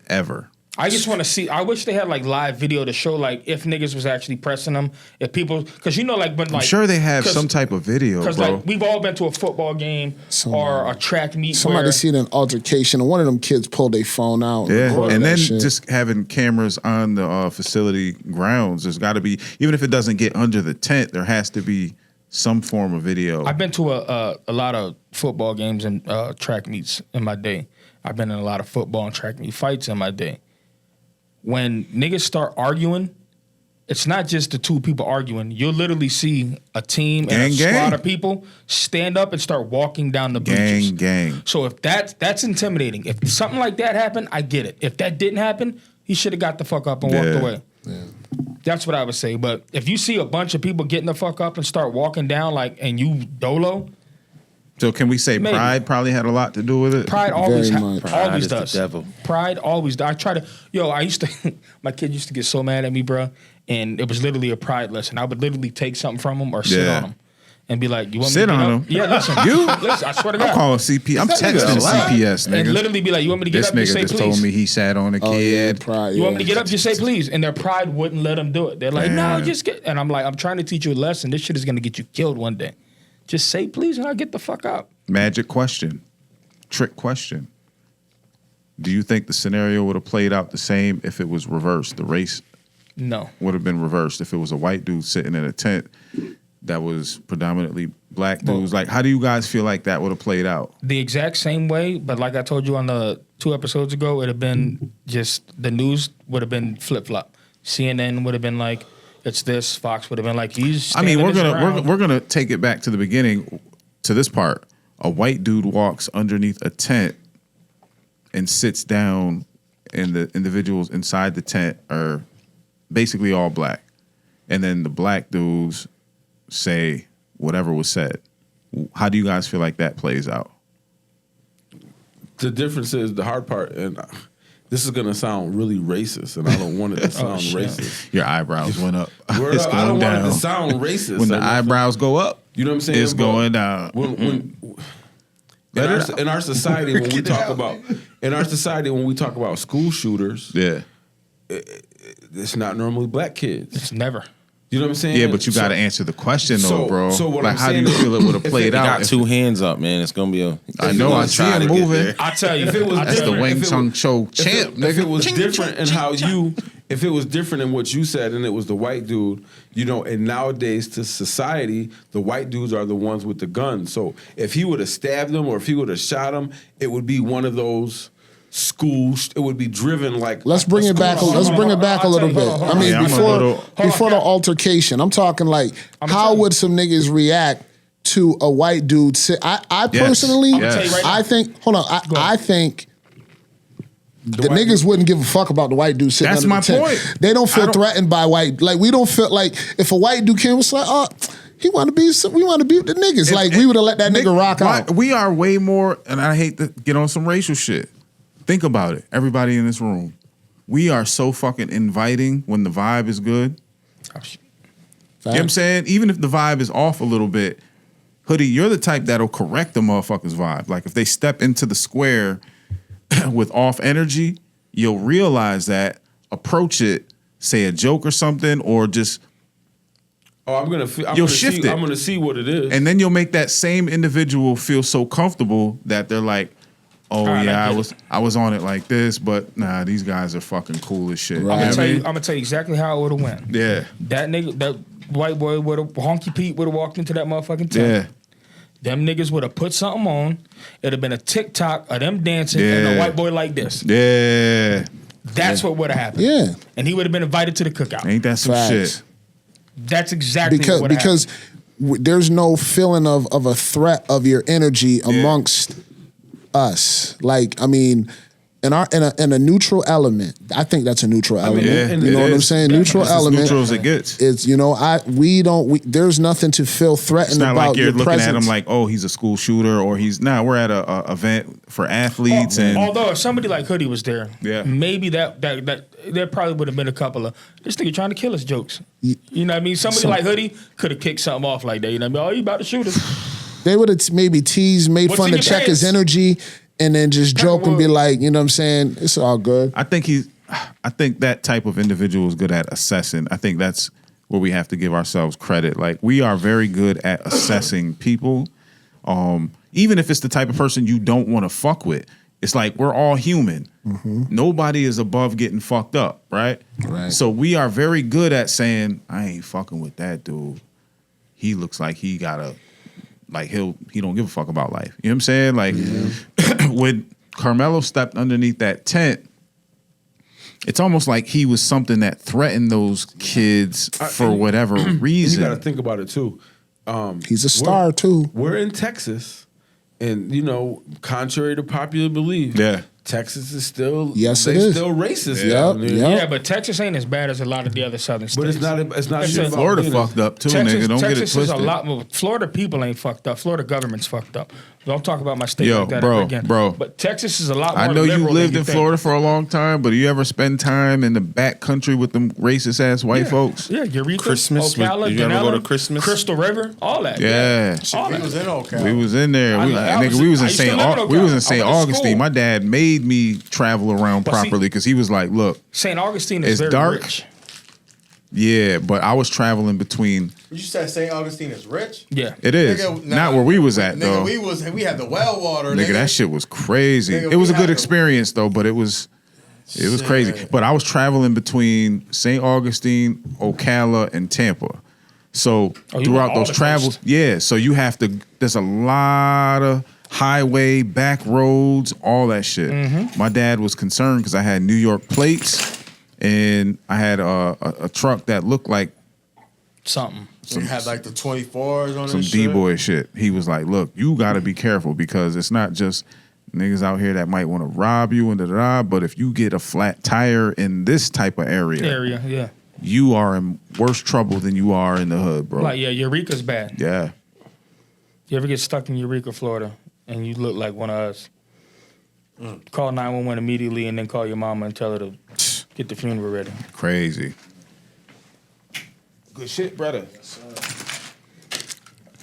ever. I just want to see. I wish they had like live video to show like if niggas was actually pressing them, if people, because you know like when like I'm sure they have 'cause- some type of video, Because bro. like we've all been to a football game or a track meet. Somebody where, seen an altercation and one of them kids pulled their phone out. Yeah, recorded and that then shit. just having cameras on the facility grounds. There's got to be, even if it doesn't get under the tent, there has to be some form of video. I've been to a lot of football games and track meets in my day. I've been in a lot of football and track meet fights in my day. When niggas start arguing, it's not just the 2 people arguing. You'll literally see a team and a Gang, squad gang. of people stand up and start walking down the bleachers. gang. So if that's intimidating. If something like that happened, I get it. If that didn't happen, he should have got the fuck up and walked Yeah. away. That's what I would say. But if you see a bunch of people getting the fuck up and start walking down like and you dolo, So can we say Maybe. pride probably had a lot to do with it? pride always Very much. Pride always is the does. devil. Pride always does. I try to I used to my kid used to get so mad at me, bro, and it was literally a pride lesson. I would literally take something from him or sit Yeah. on him. and be like, "You want Sit me to get on up?" him. Yeah, listen, You? listen. I swear to God, I'm calling CP. I'm texting CPS, and nigga. literally be like, "You want me to get This up?" Just nigga say just please. told me he sat on a Oh, yeah, kid. pride, You want me to yeah. get up? Just say please. And their pride wouldn't let them do it. They're like, no, Man. just get. And I'm like, I'm trying to teach you a lesson. This shit is gonna get you killed one day. Just say please, and I'll get the fuck out. Magic question. Trick question. Do you think the scenario would have played out the same if it was reversed? The race No. would have been reversed if it was a white dude sitting in a tent that was predominantly black dudes. Like, how do you guys feel like that would have played out? The exact same way, but like I told you on the 2 episodes ago, it'd have been just the news would have been flip flop. CNN would have been like, it's this. Fox would have been like, he's. I mean, standing his ground. we're gonna take it back to the beginning, to this part. A white dude walks underneath a tent and sits down, and the individuals inside the tent are basically all black, and then the black dudes say whatever was said. How do you guys feel like that plays out? The difference is the hard part, and this is gonna sound really racist, and I don't want it to sound racist. Your eyebrows went up. Word It's up, I going don't want down. it to sound racist. When the eyebrows go up, you know what I'm saying? it's But going down. In our society, when we talk about school shooters, Yeah. it's not normally black kids. It's never. You know what I'm saying? Yeah, but you got to answer the question though, so- bro. so what like, I'm how do you saying feel it would have if played it out? Got if- two hands up, man. It's gonna be a. I know. I see him moving. I tell you, If it was That's the different- Wing if it Chun was- Cho champ, if nigga. it was different in how you, if it was different in what you said, and it was the white dude, you know, and nowadays to society, the white dudes are the ones with the guns. So if he would have stabbed them or if he would have shot him, it would be one of those schools. It would be driven like. Let's bring it back. Let's bring it back a little bit. I mean, Yeah, I'm a before little- before the altercation, I'm talking like, I'ma how tell you. would some niggas react to a white dude? I Yes. personally, I'ma tell you right now. I think. Hold on. I think. The white niggas wouldn't give a fuck about the white dude sitting That's under my the tent. point. They don't I feel don't- threatened by white. Like we don't feel like if a white dude came, it's like, oh, he want to be. We want to be with the niggas. Like we would have let that Nick, nigga rock out. We are way more, and I hate to get on some racial shit. Think about it, everybody in this room. We are so fucking inviting when the vibe is good. You know what I'm saying? Even if the vibe is off a little bit, Hoodie, you're the type that'll correct the motherfuckers' vibe. Like if they step into the square with off energy, you'll realize that, approach it, say a joke or something, or just, Oh, I'm gonna shift it. I'm gonna see what it is. and then you'll make that same individual feel so comfortable that they're like, oh right, yeah, I I get was on it like this, but nah, these guys are fucking cool as shit. Right. You know what I mean? I'm gonna tell you exactly how it would have went. Yeah. That nigga, that white boy would have, Honky Pete would have walked into that motherfucking tent. Yeah. Them niggas would have put something on. It'd have been a TikTok of them dancing and Yeah. a white boy like this. Yeah. That's what would have happened. Yeah. And he would have been invited to the cookout. Ain't that some Facts. shit? That's exactly because what would have happened. there's no feeling of a threat of your energy amongst us. Like, I mean, in a neutral element, I think that's a neutral element. yeah, you know it what I'm is. saying? Neutral It's as element. neutral as it gets. It's there's nothing to feel threatened It's not about like you're your looking presence. at him like, oh, he's a school shooter, or we're at a event for athletes, and Although if somebody like Hoodie was there, Yeah. maybe that there probably would have been a couple of this nigga trying to kill us jokes. You know what I mean? Somebody like Hoodie could have kicked something off like that. You know what I mean? Oh, you about to shoot us? They would have maybe teased, made What's fun in to your check his pants? energy, and then just joke and be wood. like, you know what I'm saying? It's all good. I think that type of individual is good at assessing. I think that's where we have to give ourselves credit. Like, we are very good at assessing people, even if it's the type of person you don't want to fuck with. It's like we're all human. Nobody is above getting fucked up, right? Right. So we are very good at saying, I ain't fucking with that dude. He looks like he gotta, like he don't give a fuck about life. You know what I'm saying? Like when Carmelo stepped underneath that tent, it's almost like he was something that threatened those kids for whatever You reason. got to think about it too. He's a star too. We're in Texas, and you know, contrary to popular belief, Yeah. Texas is still Yes, they it is. still racist. Yep, down there. yep. Yeah, but Texas ain't as bad as a lot of the other southern states. But it's not. It's not. It's even a- about Florida being fucked up too, Texas, nigga. Don't Texas get it is twisted. a lot. Well, Florida people ain't fucked up. Florida government's fucked up. Don't talk about my state Yo, like that bro, ever again. bro. But Texas is a lot more I know you liberal than lived you in think. Florida for a long time, but do you ever spend time in the back country with them racist ass white Yeah. folks? Yeah, Eureka, Christmas, Ocala, did you ever go to Denali, Christmas? Crystal River, all that. Yeah. All We that. was in Ocala. We was in there. I We, know. nigga, we was I in used to St. live in We was in Ocala. St. I went to Augustine. school. My dad made me travel around But see- properly because he was like, "Look, St. Augustine is It's very dark. rich. yeah," but I was traveling between. You said St. Augustine is rich? Yeah. It is Nigga, not where we was at nigga, though. we had the well water. Nigga, that shit was crazy. Nigga, It was a we good had experience though, but it was crazy. But I was traveling between St. Augustine, Ocala, and Tampa. So Oh, you throughout went all those the travels, coast. yeah. So you have to. There's a lot of highway, back roads, all that shit. Mm-hmm. My dad was concerned because I had New York plates, and I had a truck that looked like Something. We had like the 24s on some this shit. D-boy shit. He was like, "Look, you got to be careful because it's not just niggas out here that might want to rob you and da-da-da, but if you get a flat tire in this type of area, Yeah. you are in worse trouble than you are in the hood, bro." Like, yeah, Eureka's bad. Yeah. You ever get stuck in Eureka, Florida, and you look like one of us? Call 911 immediately and then call your mama and tell her to get the funeral ready. Crazy. Good shit, brother.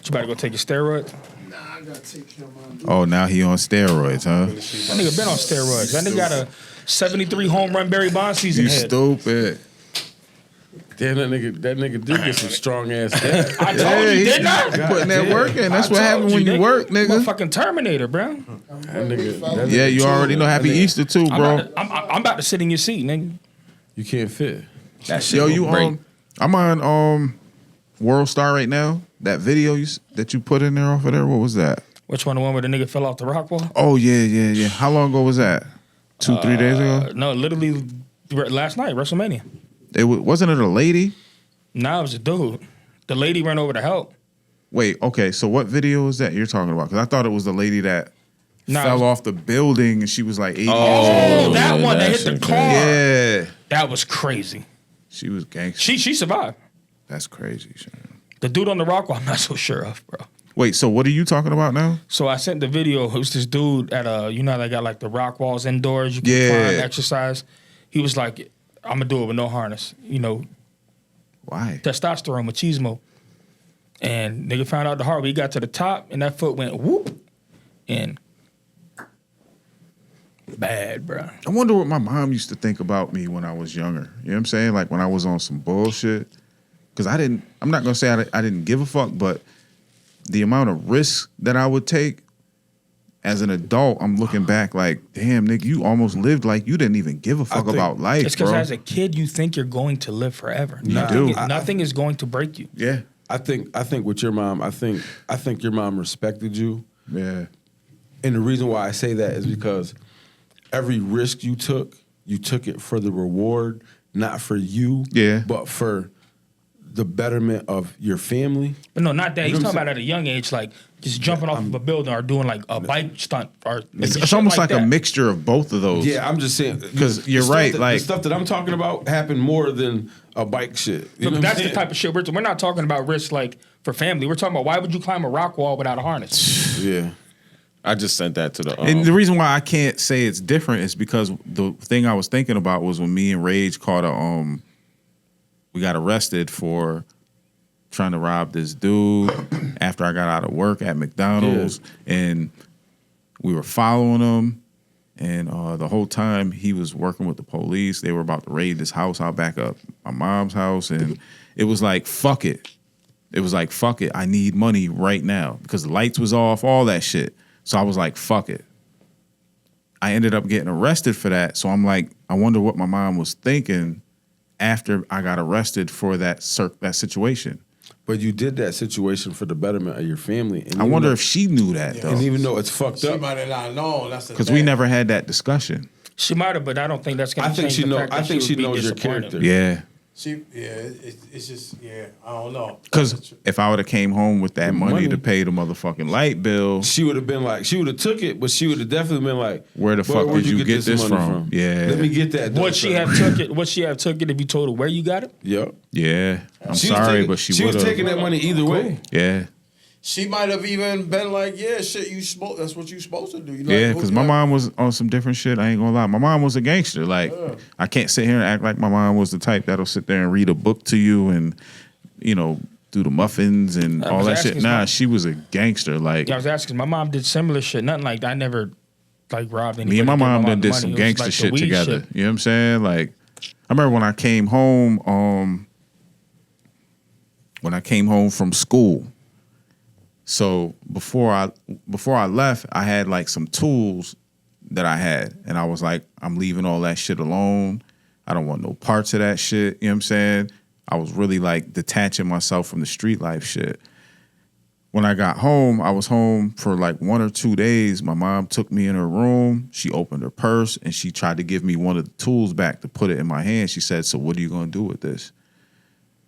You about to go take your steroids? Nah, I gotta take care of my dude. Oh, now he on steroids, huh? That nigga been on steroids. That nigga got a 73 home run Barry Bonds season You head. stupid. Damn, that nigga did get some strong ass dad. I told you, didn't I? You putting that work in. That's I what told happens when you work, nigga. Motherfucking Terminator, bro. That nigga, Yeah, you already know. Happy Easter too, bro. I'm about to sit in your seat, nigga. You can't fit. That shit Yo, will you break. I'm on World Star right now. That video that you put in there off of there. What was that? Which one? The one where the nigga fell off the rock wall? Oh yeah. How long ago was that? 2-3 days ago. No, literally last night, WrestleMania. Wasn't it a lady? Nah, it was a dude. The lady ran over to help. Wait, okay. So what video is that you're talking about? Because I thought it was the lady that Nah, fell it was- off the building and she was like 80 years Oh, old. that yeah, one that that hit the shit car. Yeah, That was crazy. she was gangster. She survived. That's crazy. Shit. The dude on the rock wall, I'm not so sure of, bro. Wait, so what are you talking about now? So I sent the video. It was this dude at you know, they got like the rock walls indoors. You can Yeah. climb, exercise. He was like, I'm gonna do it with no harness. You know, Why? testosterone, machismo. And nigga found out the hard way. He got to the top and that foot went whoop. And bad, bro. I wonder what my mom used to think about me when I was younger. You know what I'm saying? Like when I was on some bullshit. Because I'm not going to say I didn't give a fuck, but the amount of risk that I would take as an adult, I'm looking back like, damn, nigga, you almost lived like you didn't even give a fuck think about life, It's because bro. as a kid, you think you're going to live forever. You Nothing do. is- nothing is going to break you. Yeah. I think with your mom, I think your mom respected you. Yeah. And the reason why I say that is because every risk you took it for the reward, not for you, Yeah. but for the betterment of your family. But no, not that. You He's know what talking I'm about at a young age, like just jumping off of a building or doing like a bike stunt or It's shit almost like a that. mixture of both of those. Yeah, I'm just saying 'Cause you're the stuff right, that- like- the stuff that I'm talking about happened more than a bike shit. You No, know but what that's I'm the saying? type of shit we're not talking about risk like for family. We're talking about why would you climb a rock wall without a harness? Yeah. I just sent that to the. And the reason why I can't say it's different is because the thing I was thinking about was when me and Rage caught we got arrested for trying to rob this dude after I got out of work at McDonald's, and we were following him, and the whole time he was working with the police. They were about to raid this house out back up my mom's house, and it was like, fuck it. It was like, fuck it, I need money right now because the lights was off, all that shit. So I was like, fuck it. I ended up getting arrested for that. So I'm like, I wonder what my mom was thinking after I got arrested for that situation. But you did that situation for the betterment of your family. And I even wonder though- if she knew that, though. And even though it's fucked She up, might have not known. That's the Because thing. we never had that discussion. She might have, but I don't think that's gonna I think change she the know. fact I that think she she would be knows your disappointed. character. Yeah. It's just I don't know. Because if I would have came home with that money to pay the motherfucking light bill, she would have been like, she would have took it, but she would have definitely been like, where the fuck did you get this money from? Yeah. Let me get that. Would she have took it? Would she have took it if you told her where you got it? Yep. Yeah. I'm sorry, but she would have. She was taking that money either way. Yeah. She might have even been like, "Yeah, shit, that's what you supposed to do." You know, Yeah, because my mom was on some different shit. I ain't gonna lie. My mom was a gangster. Like, I can't sit here and act like my mom was the type that'll sit there and read a book to you and, you know, do the muffins and all that shit. Nah, she was a gangster. Like, I was asking. My mom did similar shit. Nothing like that. I never like robbed anybody. Me and my mom done did money. some It was gangster like the shit weed together. shit. You know what I'm saying? Like, I remember when I came home from school. So before I left, I had like some tools that I had, and I was like, I'm leaving all that shit alone. I don't want no parts of that shit. You know what I'm saying? I was really like detaching myself from the street life shit. When I got home, I was home for like 1 or 2 days. My mom took me in her room. She opened her purse and she tried to give me one of the tools back to put it in my hand. She said, "So what are you going to do with this?"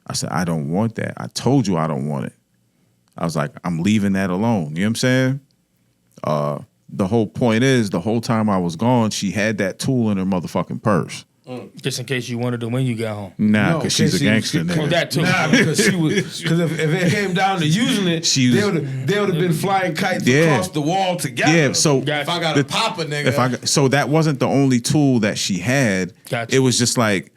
I said, "I don't want that. I told you I don't want it." I was like, I'm leaving that alone. You know what I'm saying? The whole point is, the whole time I was gone, she had that tool in her motherfucking purse. Just in case you wanted to when you got home. Nah, because she's a gangster nigga. That too. Nah, because if it came down to using it, they would have been flying kites across the wall together. Yeah, so if I got a papa nigga, so that wasn't the only tool that she had. Gotcha. It was just like,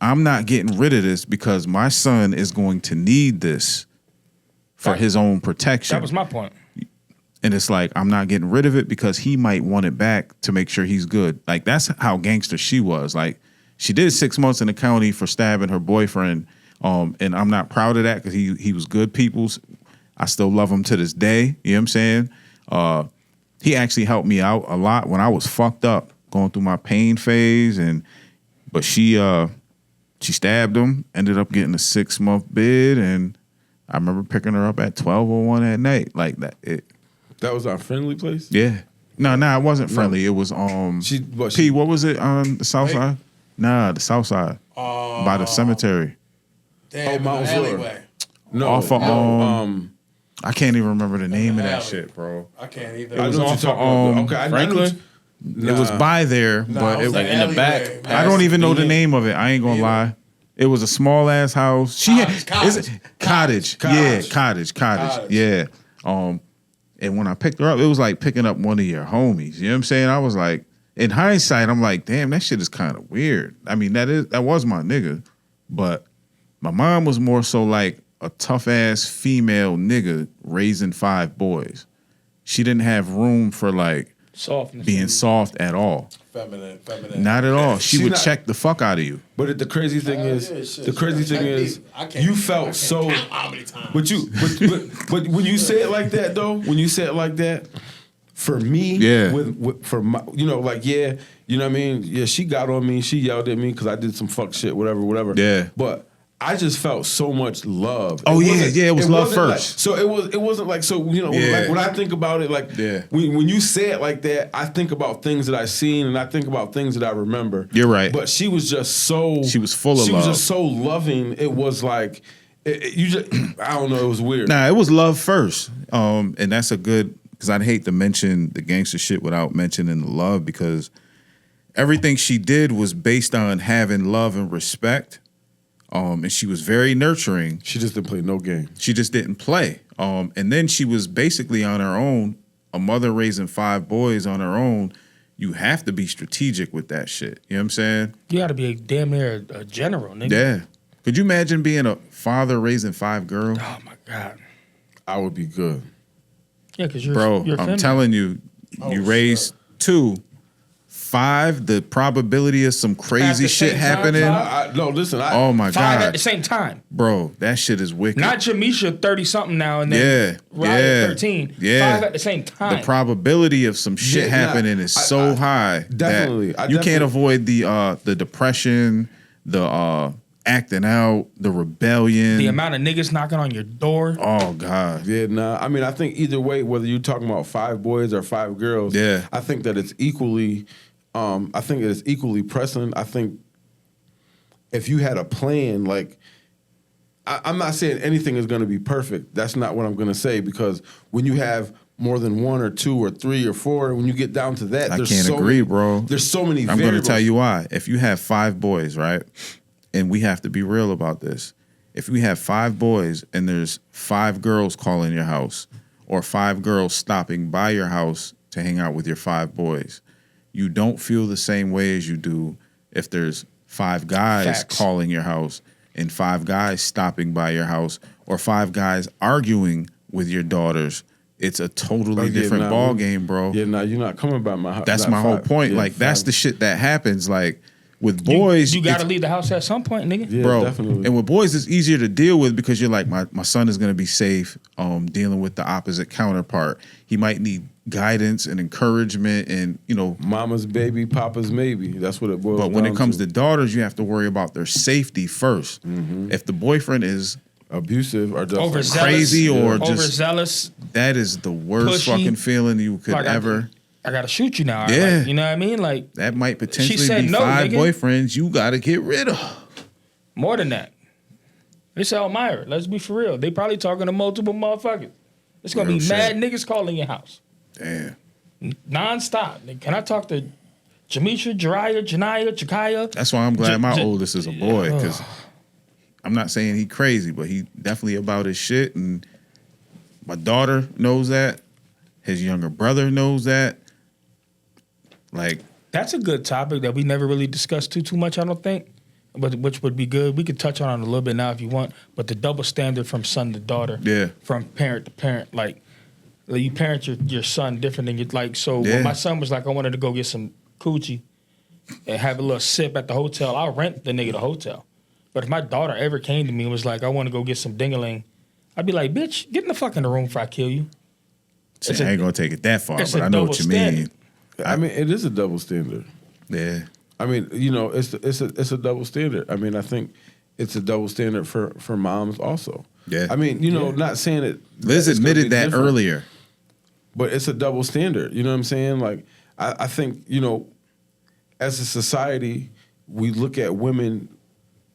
I'm not getting rid of this because my son is going to need this for his own protection. That was my point. And it's like, I'm not getting rid of it because he might want it back to make sure he's good. Like, that's how gangster she was. Like, she did 6 months in the county for stabbing her boyfriend. And I'm not proud of that because he was good people's. I still love him to this day. You know what I'm saying? He actually helped me out a lot when I was fucked up, going through my pain phase. But she stabbed him, ended up getting a 6-month bid, and I remember picking her up at 12:01 at night. Like that. That was our friendly place? Yeah. No, it wasn't friendly. It was what was it on the south side? Nah, the south side. By the cemetery. Damn, Mount alleyway. No. Off of I can't even remember the name of that alley. shit, bro. I can't either. It was I know what off you're of talking about. Okay, Franklin? It was by there, but it was it, like in the back. alleyway. I don't even know the name of it. I ain't gonna lie. It was a small ass house. Cottage. Yeah, cottage. Yeah. And when I picked her up, it was like picking up one of your homies. You know what I'm saying? I was like, in hindsight, I'm like, damn, that shit is kind of weird. I mean, that was my nigga, but my mom was more so like a tough ass female nigga raising 5 boys. She didn't have room for like Softness. being soft at all. Feminine. Not at all. She would not- check the fuck out of you. But the crazy thing is, I can't- you felt so. How many times? But when you say it like that, though, for me, Yeah. for my, you know, like, yeah, you know what I mean? Yeah, she got on me, she yelled at me because I did some fuck shit, whatever. Yeah. But I just felt so much love. Oh, it was love wasn't first. Like, so it wasn't like, so, you know, Yeah. like when I think about it, like Yeah. when you say it like that, I think about things that I've seen and I think about things that I remember. You're right. But she was just so. She was full of She love. was just so loving. It was like, you just, I don't know, it was weird. Nah, it was love first. And that's a good, because I'd hate to mention the gangster shit without mentioning the love, because everything she did was based on having love and respect. And she was very nurturing. She just didn't play no game. She just didn't play. And then she was basically on her own, a mother raising 5 boys on her own. You have to be strategic with that shit. You know what I'm saying? You got to be damn near a general, nigga. Yeah. Could you imagine being a father raising 5 girls? Oh my god. I would be good. Yeah, because you're Bro, you're I'm feminine. telling you, you raised 2, 5, the probability of some crazy the shit same time, happening. No, listen. Oh my 5 at God. the same time. Bro, that shit is wicked. Not Jamisha 30 something now and then Ryan 13. Yeah. 5 at the same time. The probability of some shit Yeah, nah, happening is so high definitely, that you can't avoid the depression, the acting out, the rebellion. the amount of niggas knocking on your door. Oh God. Yeah, nah. I mean, I think either way, whether you're talking about 5 boys or 5 girls, Yeah. I think that it's equally. I think it is equally pressing. I think if you had a plan, like I'm not saying anything is going to be perfect. That's not what I'm going to say, because when you have more than one or two or three or four, when you get down to that, I there's can't so agree, many, bro. There's so many I'm variables. going to tell you why. If you have 5 boys, right, and we have to be real about this. If we have 5 boys and there's 5 girls calling your house, or 5 girls stopping by your house to hang out with your 5 boys, you don't feel the same way as you do if there's 5 guys Facts. calling your house and 5 guys stopping by your house, or 5 guys arguing with your daughters. It's a totally different ball game, bro. Yeah, no, you're not coming by my house. That's my whole point. Yeah, like, that's 5. the shit that happens. Like, with boys, you got to it's- leave the house at some point, nigga. Yeah, bro. definitely. And with boys, it's easier to deal with because you're like, my son is going to be safe dealing with the opposite counterpart. He might need guidance and encouragement and, you know. Mama's baby, papa's maybe. That's what it boils down But when it comes to daughters, you have to worry about their safety first. If the boyfriend is abusive or just Overzealous. crazy or just, overzealous, that is the worst pushy. fucking feeling you could like, ever. I got to shoot you now. Yeah. Like, you know what I mean? Like, That might potentially said be no, 5 nigga. boyfriends you got to get rid of. more than that. It's Elmira. Let's be for real. They probably talking to multiple motherfuckers. It's going to Real be shit. mad niggas calling your house. Damn. Non-stop. Nigga, can I talk to Jamisha, Jiraiya, Janaya, Jakaya? That's why I'm glad my J- oldest is a boy, because I'm not saying he crazy, but he definitely about his shit, and my daughter knows that. His younger brother knows that. Like, That's a good topic that we never really discussed too much, I don't think, but which would be good. We could touch on it a little bit now if you want, but the double standard from son to daughter, Yeah. from parent to parent, like you parent your son different than you like. So Yeah. when my son was like, I wanted to go get some coochie and have a little sip at the hotel, I'll rent the nigga the hotel. But if my daughter ever came to me and was like, I want to go get some dingaling, I'd be like, bitch, get in the fucking room before I kill you. see, It's I a- ain't gonna take it that far, it's but a I know double what you standard. mean. I mean, it is a double standard. Yeah. I mean, you know, it's a double standard. I mean, I think it's a double standard for moms also. Yeah. I mean, you know, not saying it. Liz it's gonna admitted be that different, earlier. but it's a double standard. You know what I'm saying? Like, I think, you know, as a society, we look at women.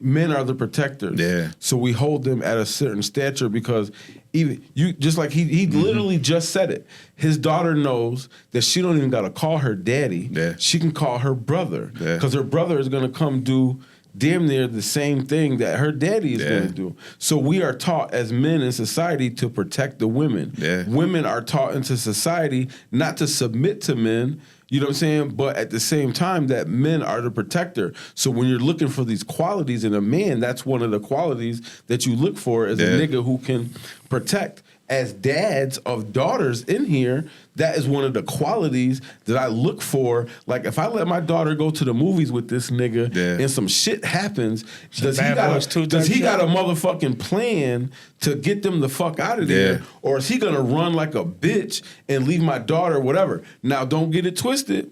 Men are the protectors. Yeah. So we hold them at a certain stature because even you, just like he literally just said it. His daughter knows that she don't even gotta call her daddy. Yeah. She can call her brother. Yeah. Because her brother is gonna come do damn near the same thing that her daddy is Yeah. gonna do. So we are taught as men in society to protect the women. Yeah. Women are taught into society not to submit to men. You know what I'm saying? But at the same time, that men are the protector. So when you're looking for these qualities in a man, that's one of the qualities that you look for as Yeah. a nigga who can protect. As dads of daughters in here, that is one of the qualities that I look for. Like, if I let my daughter go to the movies with this nigga Yeah. and some shit happens, does he Bad Boys 2 got type a motherfucking plan to get them the fuck out of there? Yeah. Or is he gonna run like a bitch and leave my daughter, whatever? Now, don't get it twisted.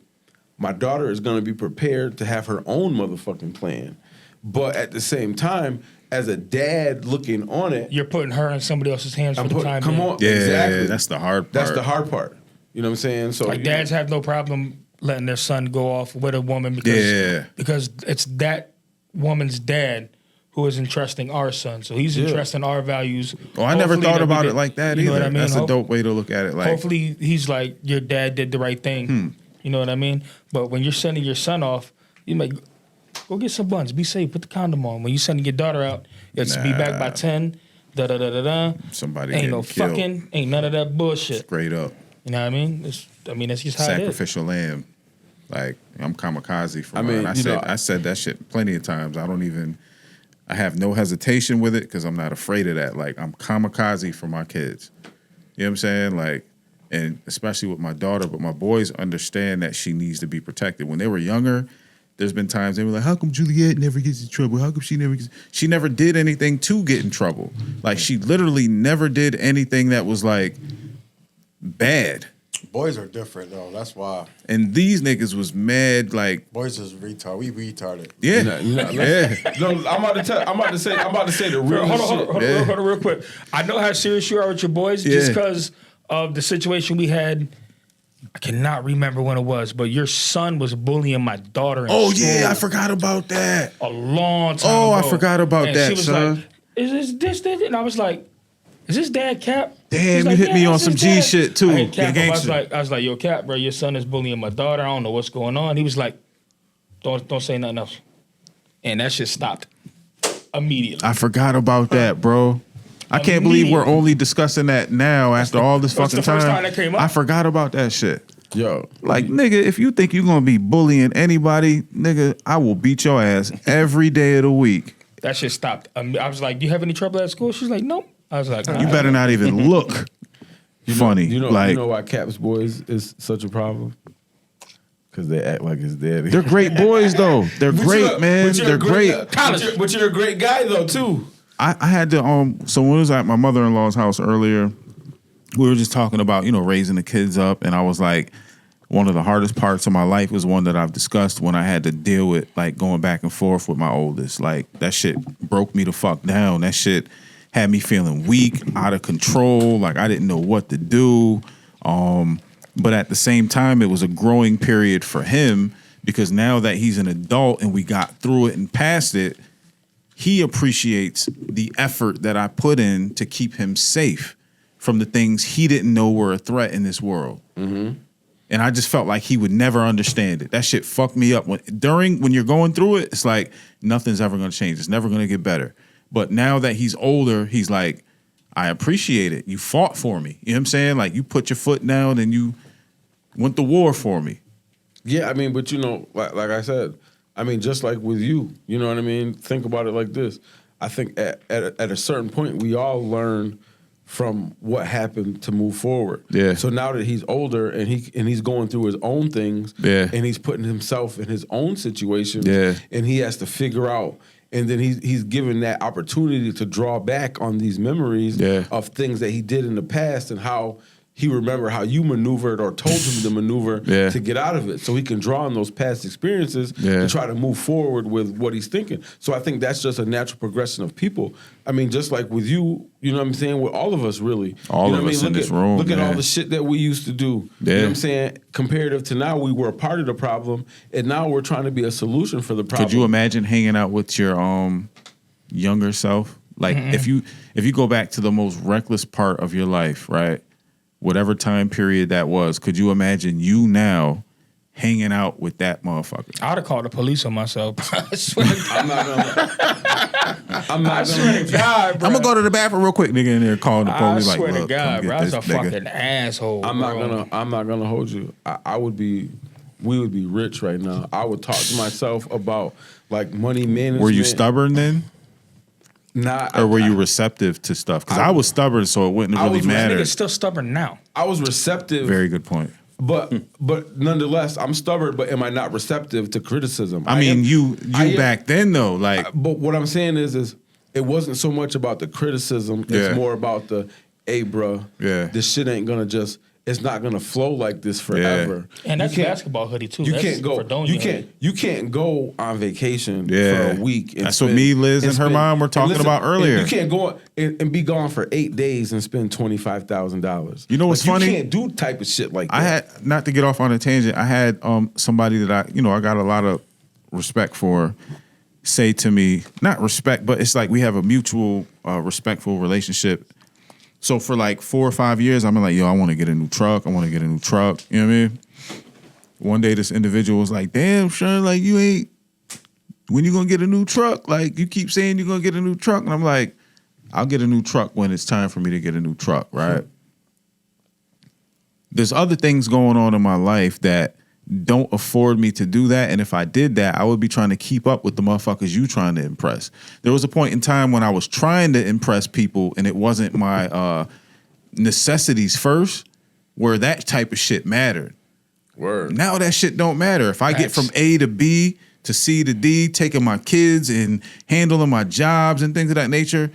My daughter is gonna be prepared to have her own motherfucking plan. But at the same time, as a dad looking on it, You're putting her in somebody else's hands for the time come being. on, Yeah, exactly. that's the hard part. That's the hard part. You know what I'm saying? So Like you dads know, have no problem letting their son go off with a woman because Yeah. because it's that woman's dad who is entrusting our son. So he's entrusting our values. Oh, I never Hopefully thought that we about did- it like that you know either. what I mean? That's a dope way to look at it. Like, Hopefully he's like, your dad did the right thing. You know what I mean? But when you're sending your son off, you make go get some buns, be safe, put the condom on. When you sending your daughter out, it's be back by 10. Da da da da da. somebody Ain't getting no killed fucking, ain't none of that bullshit. straight up. You know what I mean? That's just how it is. Sacrificial lamb. Like, I'm kamikaze for I mine. mean, I you know, said that shit plenty of times. I have no hesitation with it because I'm not afraid of that. Like, I'm kamikaze for my kids. You know what I'm saying? Like, and especially with my daughter, but my boys understand that she needs to be protected. When they were younger, there's been times they were like, how come Juliet never gets in trouble? How come she never did anything to get in trouble? Like, she literally never did anything that was like bad. Boys are different though. That's why And these niggas was mad, like, boys is retard. We retarded. yeah, yeah. no, I'm about to say the real Hold shit. on, real quick. I know how serious you are with your boys just Yeah. because of the situation we had I cannot remember when it was, but your son was bullying my daughter in Oh school yeah, I forgot about that. a long time Oh, ago. I forgot about And that, she was son. like, is this? And I was like, is this Dad Cap? Damn, He's you like, hit yeah, me on this some is G Dad. shit, too. I hit Cap Yeah, up. gangster. I was like, yo, Cap, bro, your son is bullying my daughter. I don't know what's going on. He was like, don't say nothing else. And that shit stopped immediately. I forgot about that, bro. I can't believe we're only discussing that now after all this That's fucking the first time. time that came up. I forgot about that shit. Yo, Like, nigga, if you think you're gonna be bullying anybody, nigga, I will beat your ass every day of the week. That shit stopped. I was like, do you have any trouble at school? She's like, nope. I was like, You better not even look funny. you know like, why Cap's boys is such a problem? Because they act like his daddy. they're great boys though. They're great, man. But you're They're a great. But you're a great guy though too. I had to so when I was at my mother-in-law's house earlier, we were just talking about, raising the kids up, and I was like, one of the hardest parts of my life was one that I've discussed when I had to deal with like going back and forth with my oldest. Like that shit broke me the fuck down. That shit had me feeling weak, out of control, like I didn't know what to do. But at the same time, it was a growing period for him because now that he's an adult and we got through it and past it, he appreciates the effort that I put in to keep him safe from the things he didn't know were a threat in this world. Mm-hmm. And I just felt like he would never understand it. That shit fucked me up. When you're going through it, it's like nothing's ever going to change. It's never going to get better. But now that he's older, he's like, I appreciate it. You fought for me. You know what I'm saying? Like you put your foot down and you went to war for me. Yeah, I mean, but like I said, I mean, just like with you, you know what I mean? Think about it like this. I think at a certain point, we all learn from what happened to move forward. Yeah. So now that he's older and he's going through his own things, Yeah. and he's putting himself in his own situations, Yeah. and he has to figure out. And then he's given that opportunity to draw back on these memories Yeah. of things that he did in the past and how he remembered how you maneuvered or told him to maneuver Yeah. to get out of it. So he can draw on those past experiences Yeah. to try to move forward with what he's thinking. So I think that's just a natural progression of people. I mean, just like with you, you know what I'm saying? With all of us, really. All you know of what I us mean? in Look this at, room, Look at all man. the shit that we used to do. You know Yeah. what I'm saying? Comparative to now, we were a part of the problem, and now we're trying to be a solution for the problem. Could you imagine hanging out with your younger self? Like if you go back to the most reckless part of your life, right? Whatever time period that was, could you imagine you now hanging out with that motherfucker? I'd have called the police on myself. I swear to God. I swear to God, bro. I'm gonna go to the bathroom real quick, nigga, in there calling the I police. Like, swear to look, God, come bro. get I was this a nigga. fucking asshole. I'm not gonna hold you. We would be rich right now. I would talk to myself about like money management. Were you stubborn then? Or were you receptive to stuff? Because I was stubborn, so it wouldn't really That matter. nigga's still stubborn now. I was receptive. Very good point. But nonetheless, I'm stubborn. But am I not receptive to criticism? I mean, am- you I am- back then though, like But what I'm saying is it wasn't so much about the criticism. It's Yeah. more about hey, bro, Yeah. this shit ain't gonna it's not gonna flow like this forever. And that's You can't- basketball hoodie too. You That's can't go. Fredonia You hoodie. can't go on vacation Yeah. for a week. And That's what me, Liz, and her mom were talking about earlier. You can't go and be gone for 8 days and spend $25,000. You know what's funny? You can't do type of shit like that. I had, not to get off on a tangent, I had somebody that I got a lot of respect for say to me, not respect, but it's like we have a mutual respectful relationship. So for like 4 or 5 years, I'm like, yo, I want to get a new truck. I want to get a new truck. You know what I mean? One day this individual was like, damn, Sean, like when you gonna get a new truck? Like you keep saying you're gonna get a new truck. And I'm like, I'll get a new truck when it's time for me to get a new truck, right? There's other things going on in my life that don't afford me to do that. And if I did that, I would be trying to keep up with the motherfuckers you trying to impress. There was a point in time when I was trying to impress people and it wasn't my necessities first, where that type of shit mattered. Word. Now that shit don't matter. If I get from A to B to C to D, taking my kids and handling my jobs and things of that nature,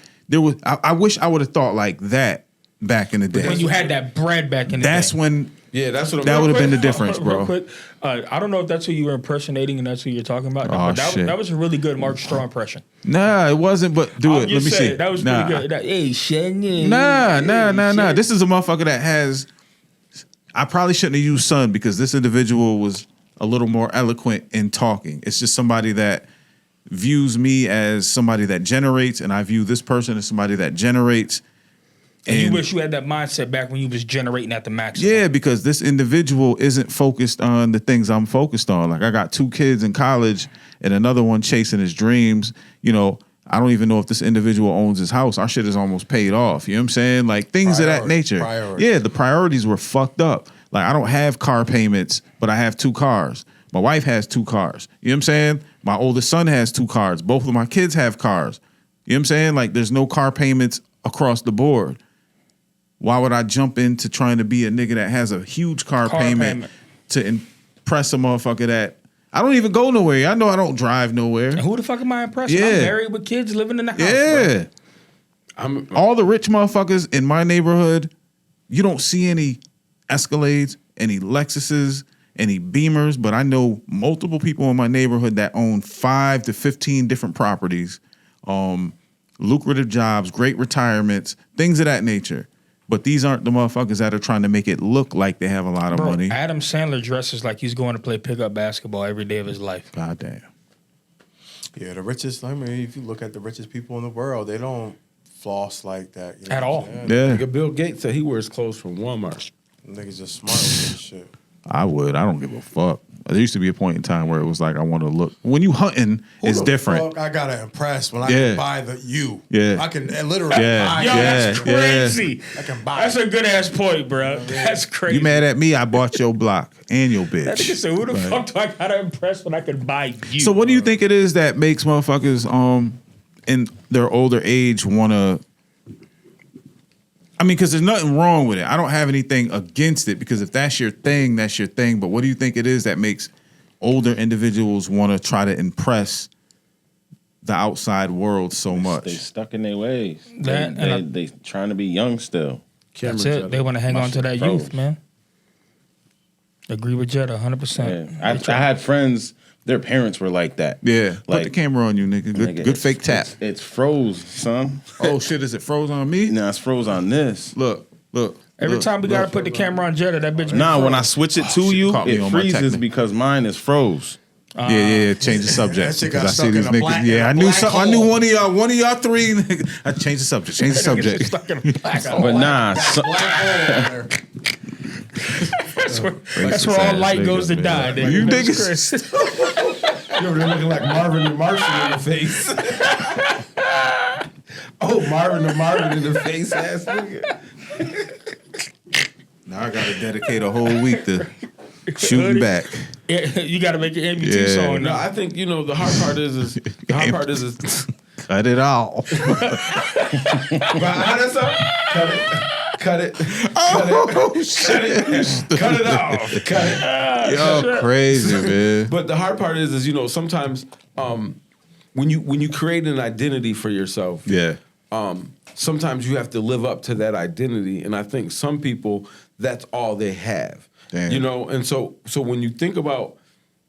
I wish I would have thought like that back in the day. When you had that bread back in the That's day. when Yeah, that's what I'm that would have been the Real difference, quick, bro. real quick, I don't know if that's who you were impersonating and that's who you're talking about. Oh, but shit. that was a really good Mark Straw impression. Nah, it wasn't, but do I'm it. Let me just see. saying, that was nah. pretty good. Hey, Shen, Nah. This is a motherfucker that has. I probably shouldn't have used son because this individual was a little more eloquent in talking. It's just somebody that views me as somebody that generates, and I view this person as somebody that generates. And you wish you had that mindset back when you was generating at the maximum. Yeah, because this individual isn't focused on the things I'm focused on. Like I got 2 kids in college and another one chasing his dreams. You know, I don't even know if this individual owns his house. Our shit is almost paid off. You know what I'm saying? Like things of that nature. Yeah, the priorities were fucked up. Like I don't have car payments, but I have 2 cars. My wife has 2 cars. You know what I'm saying? My oldest son has 2 cars. Both of my kids have cars. You know what I'm saying? Like there's no car payments across the board. Why would I jump into trying to be a nigga that has a huge car payment to impress a motherfucker that I don't even go nowhere? I know I don't drive nowhere. And who the fuck am I impressing? Yeah. I'm married with kids living in the house. Yeah. Bro. All the rich motherfuckers in my neighborhood, you don't see any Escalades, any Lexuses, any Beamers, but I know multiple people in my neighborhood that own 5 to 15 different properties, lucrative jobs, great retirements, things of that nature. But these aren't the motherfuckers that are trying to make it look like they have a lot of money. Adam Sandler dresses like he's going to play pickup basketball every day of his life. God damn. Yeah, the richest, I mean, if you look at the richest people in the world, they don't floss like that. You know At all. Yeah. Nigga, Bill Gates said he wears clothes from Walmart. Niggas just smart with this shit. I would. I don't give a fuck. There used to be a point in time where it was like I want to look. When you hunting, it's different. Fuck I gotta impress when I can buy the you. Yeah. I can literally buy Yo, that's crazy. I can buy That's a good ass point, bro. That's crazy. You mad at me? I bought your block and your bitch. That nigga said, who the fuck do I gotta impress when I can buy you? So what do you think it is that makes motherfuckers in their older age want to? I mean, because there's nothing wrong with it. I don't have anything against it because if that's your thing, that's your thing. But what do you think it is that makes older individuals want to try to impress the outside world so much? They stuck in their ways. That, They trying to be young still. That's it. They want to hang on to that youth, man. Agree with Jetta, 100%. Yeah. I had friends. Their parents were like that. Yeah, put Like, the camera on you, nigga. Good fake tap. It's froze, son. Oh shit, is it froze on me? No, it's froze on this. Look. Every time we gotta put the camera on Jetta, that bitch. Nah, when I switch it to you, caught me it on my freezes technique. because mine is froze. Yeah. Change the subject. That shit Because got I see stuck these in a niggas. black- Yeah, I in a knew black some, I knew hole. one of y'all 3. Nigga. I changed the subject. Change the subject. Stuck in a black hole. But nah, Black hole in there. That's where all light goes to die. Nigga. You That's niggas. crazy. You over there looking like Marvin the Martian in the face. Oh, Marvin in the face ass nigga. Now I gotta dedicate a whole week to shooting back. Yeah, you gotta make an MBT Yeah. song No, now. I think the hard part is Cut it all. how that's up? Cut it. Oh shit! Cut it off. Cut it. Yo, crazy man. But the hard part is sometimes when you create an identity for yourself, Yeah. sometimes you have to live up to that identity, and I think some people that's all they have. Damn. You know, and so when you think about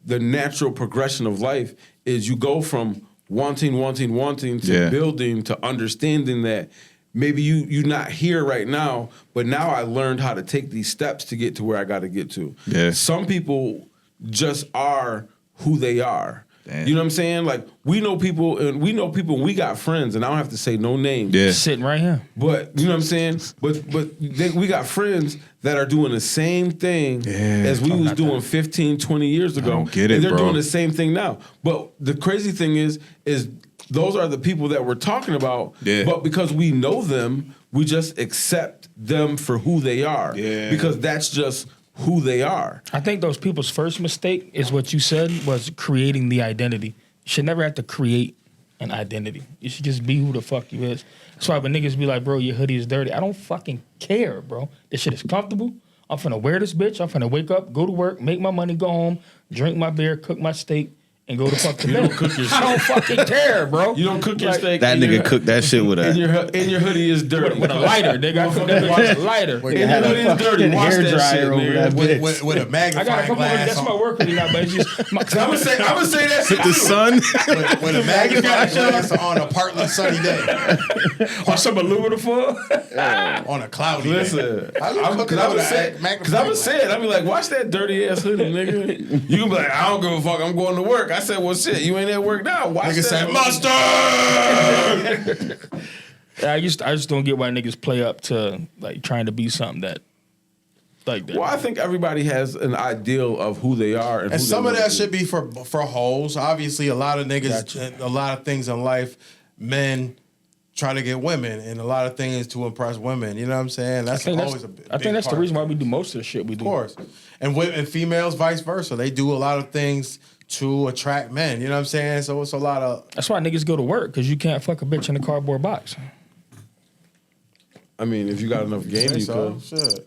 the natural progression of life, is you go from wanting to building to understanding that maybe you're not here right now, but now I learned how to take these steps to get to where I got to get to. Yeah. Some people just are who they are. Damn. You know what I'm saying? Like we know people, and we got friends, and I don't have to say no names. Yeah. Sitting right here. But you know what I'm saying? But we got friends that are doing the same thing as we was doing 15, 20 years ago. I don't get it, and they're bro. doing the same thing now. But the crazy thing is those are the people that we're talking about. Yeah. But because we know them, we just accept them for who they are. Yeah. Because that's just who they are. I think those people's first mistake is what you said was creating the identity. You should never have to create an identity. You should just be who the fuck you is. That's why when niggas be like, bro, your hoodie is dirty. I don't fucking care, bro. This shit is comfortable. I'm finna wear this bitch. I'm finna wake up, go to work, make my money, go home, drink my beer, cook my steak, and go to fuck to bed. don't cook your I don't fucking care, bro. You don't cook your steak. That and nigga your- cooked that shit with And a your hoodie is dirty. with a lighter, nigga. I cook that bitch with a lighter. And your hoodie is dirty. Wash hair that dryer shit, over nigga. that bitch. with a I got a magnifying couple of glass. that's my work hoodie now, but it's just I'm gonna say that shit the too. sun. with a magnifying glass on a partly sunny day, or some aluminum foil. on a cloudy day. Listen, I'm I'm cooking gonna with a say, magnifying glass. I be like, watch that dirty ass hoodie, nigga. You can be like, I don't give a fuck. I'm going to work. I said, well, shit, you ain't at work now. Watch Nigga that. said mustard. I just don't get why niggas play up to like trying to be something that like that. Well, I think everybody has an ideal of who they are, and And who some they of wanna that should be for hoes. Obviously, a lot of niggas, a lot of things in life, men try to get women, and a lot of things to impress women. You know what I'm saying? That's always a big I think that's the part. reason why we do most of the shit we do. Of course. And women, females, vice versa. They do a lot of things to attract men. You know what I'm saying? So it's a lot of. That's why niggas go to work, because you can't fuck a bitch in a cardboard box. I mean, if you got enough game, you could. Shit.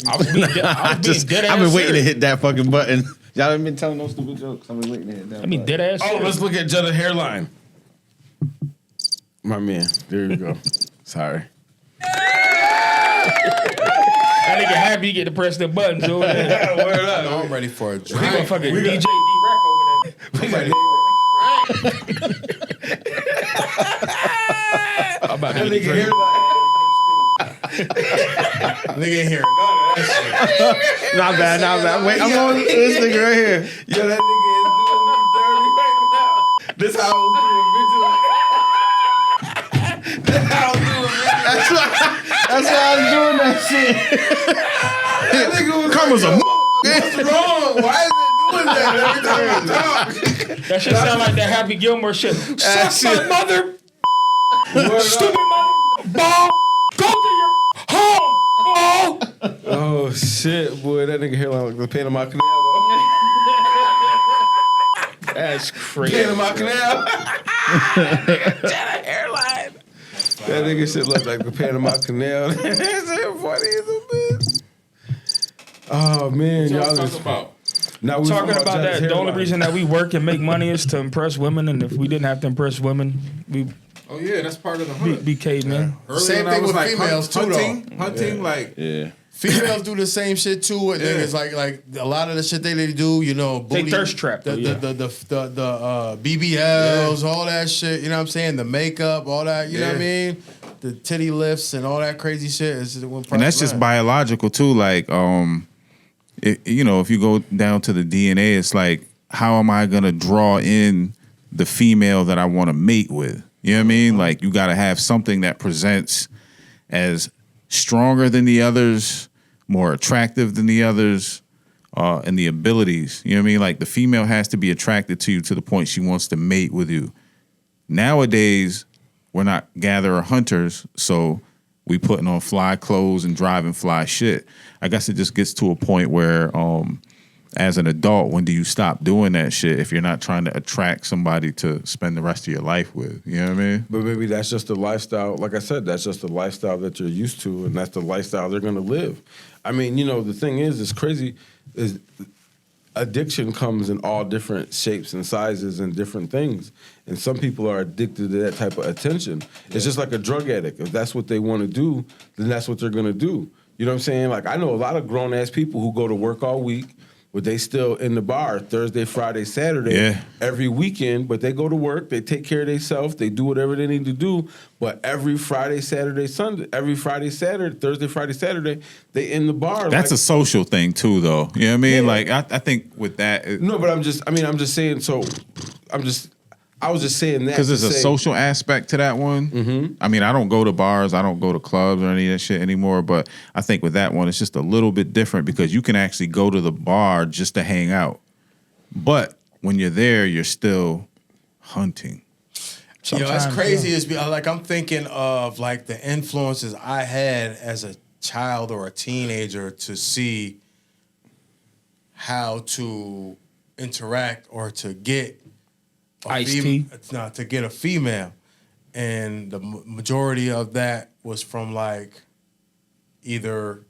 I was being dead I've been ass waiting to serious. hit that fucking button. Y'all haven't been telling no stupid jokes. I've been waiting to hit that. I mean, dead ass. Oh, serious. let's look at Jenna's hairline. My man, there you go. Sorry. That nigga happy you get to press the buttons over there. Word up. I'm ready for a He drink. gonna fucking DJ D-Rec over there. I'm about to get a drink. Nigga ain't hearing none of that shit. Not bad. Wait, I'm on this nigga right here. Yo, that nigga is doing me dirty right now. This how I was doing video. That's how I was doing video. That's why I was doing that shit. That nigga was Karma's a what's wrong? Why is it doing that every time I talk? That shit sound like that Happy Gilmore shit. Suck my shit. mother, stupid mother, ball. Go to your home, ball. Oh shit, boy, that nigga hairline like the Panama Canal. That's crazy. Panama Canal. Hairline. That nigga shit look like the Panama Canal. That shit funny as a bitch. Oh man, y'all is now we Talking about Jenna's that, the only hairline. reason that we work and make money is to impress women, and if we didn't have to impress women, we'd Oh yeah, that's part of the hood. be cavemen. Early Same when I thing was, with like, females, too, though. Hunting, like Yeah. Females do the same shit too with niggas. Like a lot of the shit they do, you know, booty, thirst trap, the though, yeah. the BBLs, all that shit. You know what I'm saying? The makeup, all that. You know what I mean? The titty lifts and all that crazy shit. and that's just biological too. Like, if you go down to the DNA, it's like, how am I gonna draw in the female that I want to mate with? You know what I mean? Like, you got to have something that presents as stronger than the others, more attractive than the others, and the abilities. You know what I mean? Like, the female has to be attracted to you to the point she wants to mate with you. Nowadays, we're not gatherer hunters, so we putting on fly clothes and driving fly shit. I guess it just gets to a point where, as an adult, when do you stop doing that shit if you're not trying to attract somebody to spend the rest of your life with? You know what I mean? But maybe that's just the lifestyle. Like I said, that's just the lifestyle that you're used to, and that's the lifestyle they're gonna live. I mean, the thing is, it's crazy. Is addiction comes in all different shapes and sizes and different things, and some people are addicted to that type of attention. It's just like a drug addict. If that's what they want to do, then that's what they're gonna do. You know what I'm saying? Like, I know a lot of grown ass people who go to work all week, but they still in the bar Thursday, Friday, Saturday, every weekend. But they go to work, they take care of themselves, they do whatever they need to do. But every Friday, Saturday, Sunday, Thursday, Friday, Saturday, they in the bar. That's a social thing too, though. You know what I mean? Like, I think with that, no, but I'm just saying. So, I was just saying that because there's to a say- social aspect to that one. Mm-hmm. I mean, I don't go to bars, I don't go to clubs or any of that shit anymore. But I think with that one, it's just a little bit different because you can actually go to the bar just to hang out, but when you're there, you're still hunting. It's crazy. Is like I'm thinking of like the influences I had as a child or a teenager to see how to interact or to get Ice-T. to get a female, and the majority of that was from like either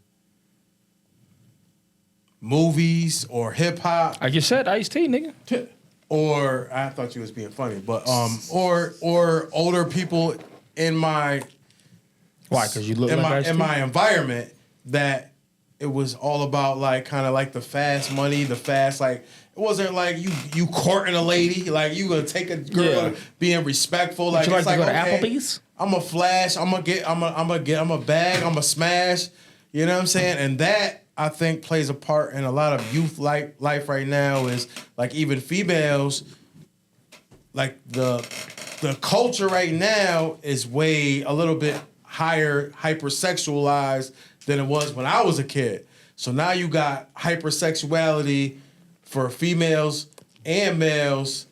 movies or hip hop I just said Ice-T, nigga. or I thought you was being funny, but or older people in my Why? Because you look in like my Ice-T? environment that it was all about like kind of like the fast money, the fast like it wasn't like you courting a lady, like you gonna take a girl Yeah. being respectful. Would Like you like it's to like go to okay, Applebee's? I'm a flash, I'm a bag, I'm a smash. You know what I'm saying? And that I think plays a part in a lot of youth life right now is like even females, like the culture right now is way a little bit higher hypersexualized than it was when I was a kid. So now you got hypersexuality for females and males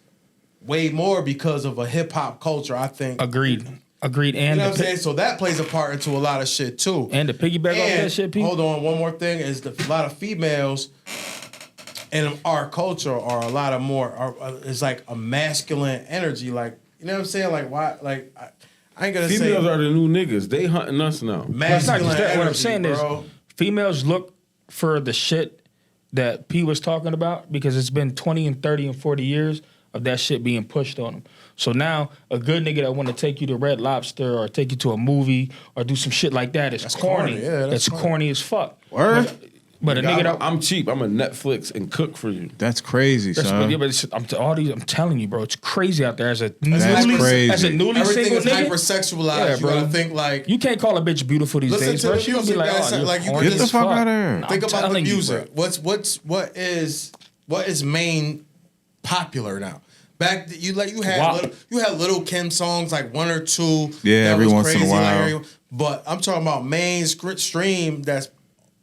way more because of a hip hop culture, I think. Agreed. And You know what I'm the saying? So that plays a part into a lot of shit too. And to piggyback off that shit, Pete. Hold on, one more thing is a lot of females in our culture are a lot of more it's like a masculine energy. Like, you know what I'm saying? Like why? Like I ain't gonna Females say are the new niggas. They hunting us now. But it's not masculine just that. energy, What I'm saying bro. is females look for the shit that P was talking about because it's been 20 and 30 and 40 years of that shit being pushed on them. So now a good nigga that want to take you to Red Lobster or take you to a movie or do some shit like that is corny. corny. Yeah, that's corny as fuck. Word? But a nigga that I'm cheap. I'm a Netflix and cook for you. That's crazy, That's son. yeah, but I'm telling you, bro, it's crazy out there. As a That's newly, crazy. as a newly Everything single is nigga, hypersexualized. Yeah, You bro. gotta think like you can't call a bitch beautiful these Listen days, to bro. the She gonna be music, like, guys. oh, you're Like, you corny get the as fuck fuck. outta here. No, think I'm about the telling you, music. bro. What is main popular now? Back you had WAP. Little Kim songs like one or two. Yeah, that every was once in a crazy, while. But I'm talking about stream that's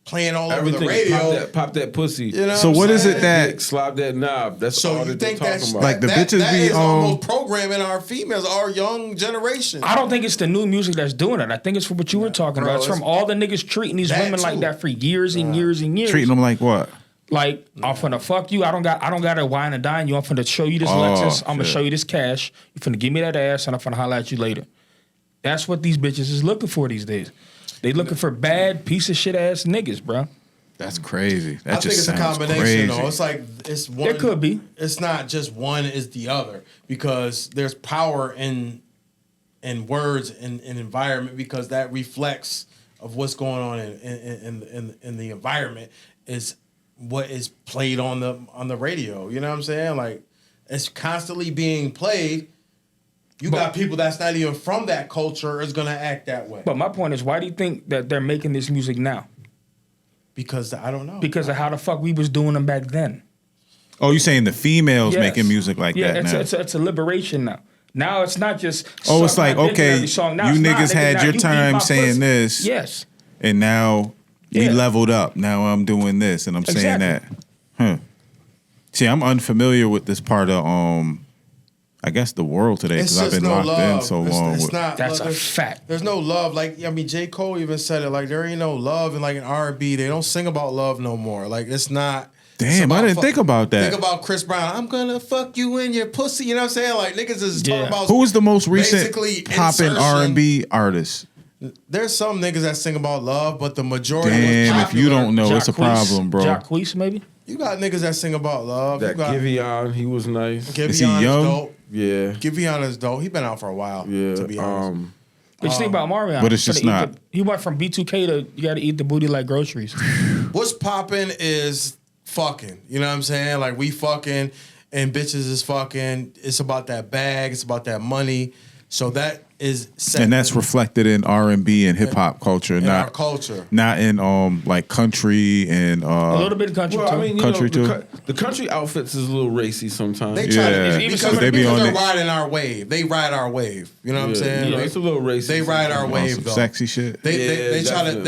playing all over the Everything. radio. Pop that pussy. You know So what is it that Dick, slob that knob. That's So all you that they're think talking that's about. Like the bitches that be is on- almost programming our females, our young generation. I don't think it's the new music that's doing it. I think it's for what you were talking bro, about. It's from it's- all the niggas treating these That women like too. that for years and years and years. treating them like what? Like, I'm finna fuck you. I don't got to wine and dine you. I'm finna show you this Oh, Lexus. I'm gonna shit. show you this cash. You finna give me that ass, and I'm finna holler at you later. That's what these bitches is looking for these days. They looking for bad piece of shit ass niggas, bro. That's crazy. That I just think it's a sounds combination crazy. though. It's like it's one. It could be. It's not just one is the other because there's power in words and environment because that reflects of what's going on in the environment is what is played on the radio. You know what I'm saying? Like it's constantly being played. You got people that's not even from that culture is gonna act that way. But my point is, why do you think that they're making this music now? Because I don't know. Because of how the fuck we was doing them back then. Oh, you saying the females Yes. making music like Yeah, that now? it's a liberation now. Now it's not just. Oh, it's suck my like, dick in okay, every song. Now you it's not. niggas Nigga, had now your you eat time my saying pussy. this. Yes. And now we Yeah. leveled up. Now I'm doing this and I'm saying that. Exactly. Huh. See, I'm unfamiliar with this part of I guess the world today It's because I've just been no locked in love. so It's- long. it's with- not. That's a there's- fact. There's no love. Like I mean, J. Cole even said it. Like there ain't no love in like an R&B. They don't sing about love no more. Like it's not. it's Damn, I about didn't think about that. Think about Chris Brown. I'm gonna fuck you in your pussy. You know what I'm saying? Like niggas is Yeah. talking about. Who was the most recent basically popping insertion. R&B artist? There's some niggas that sing about love, but the majority. Damn, was if you popular. don't know, it's a problem, bro. Jacquees, maybe? You got niggas that sing about love. that you got Giveon, he was nice. Giveon Is he young? dope. Yeah. Giveon is dope. He been out for a while. Yeah. To be honest. But you think about Mario. But it's just not. He went from B2K to you got to eat the booty like groceries. What's popping is fucking. You know what I'm saying? Like we fucking and bitches is fucking. It's about that bag. It's about that money. So that is set And that's reflected in R&B and hip hop culture, in not our culture. not in like country and A little bit of country Well, too. I mean, you Country know, too. the country outfits is a little racy sometimes. They try Yeah. to Because because they be on they're it. riding our wave. They ride our wave. You know what I'm saying? Yeah, They- it's a little racy. They ride our on wave some though. sexy shit. They Yeah, try to definitely.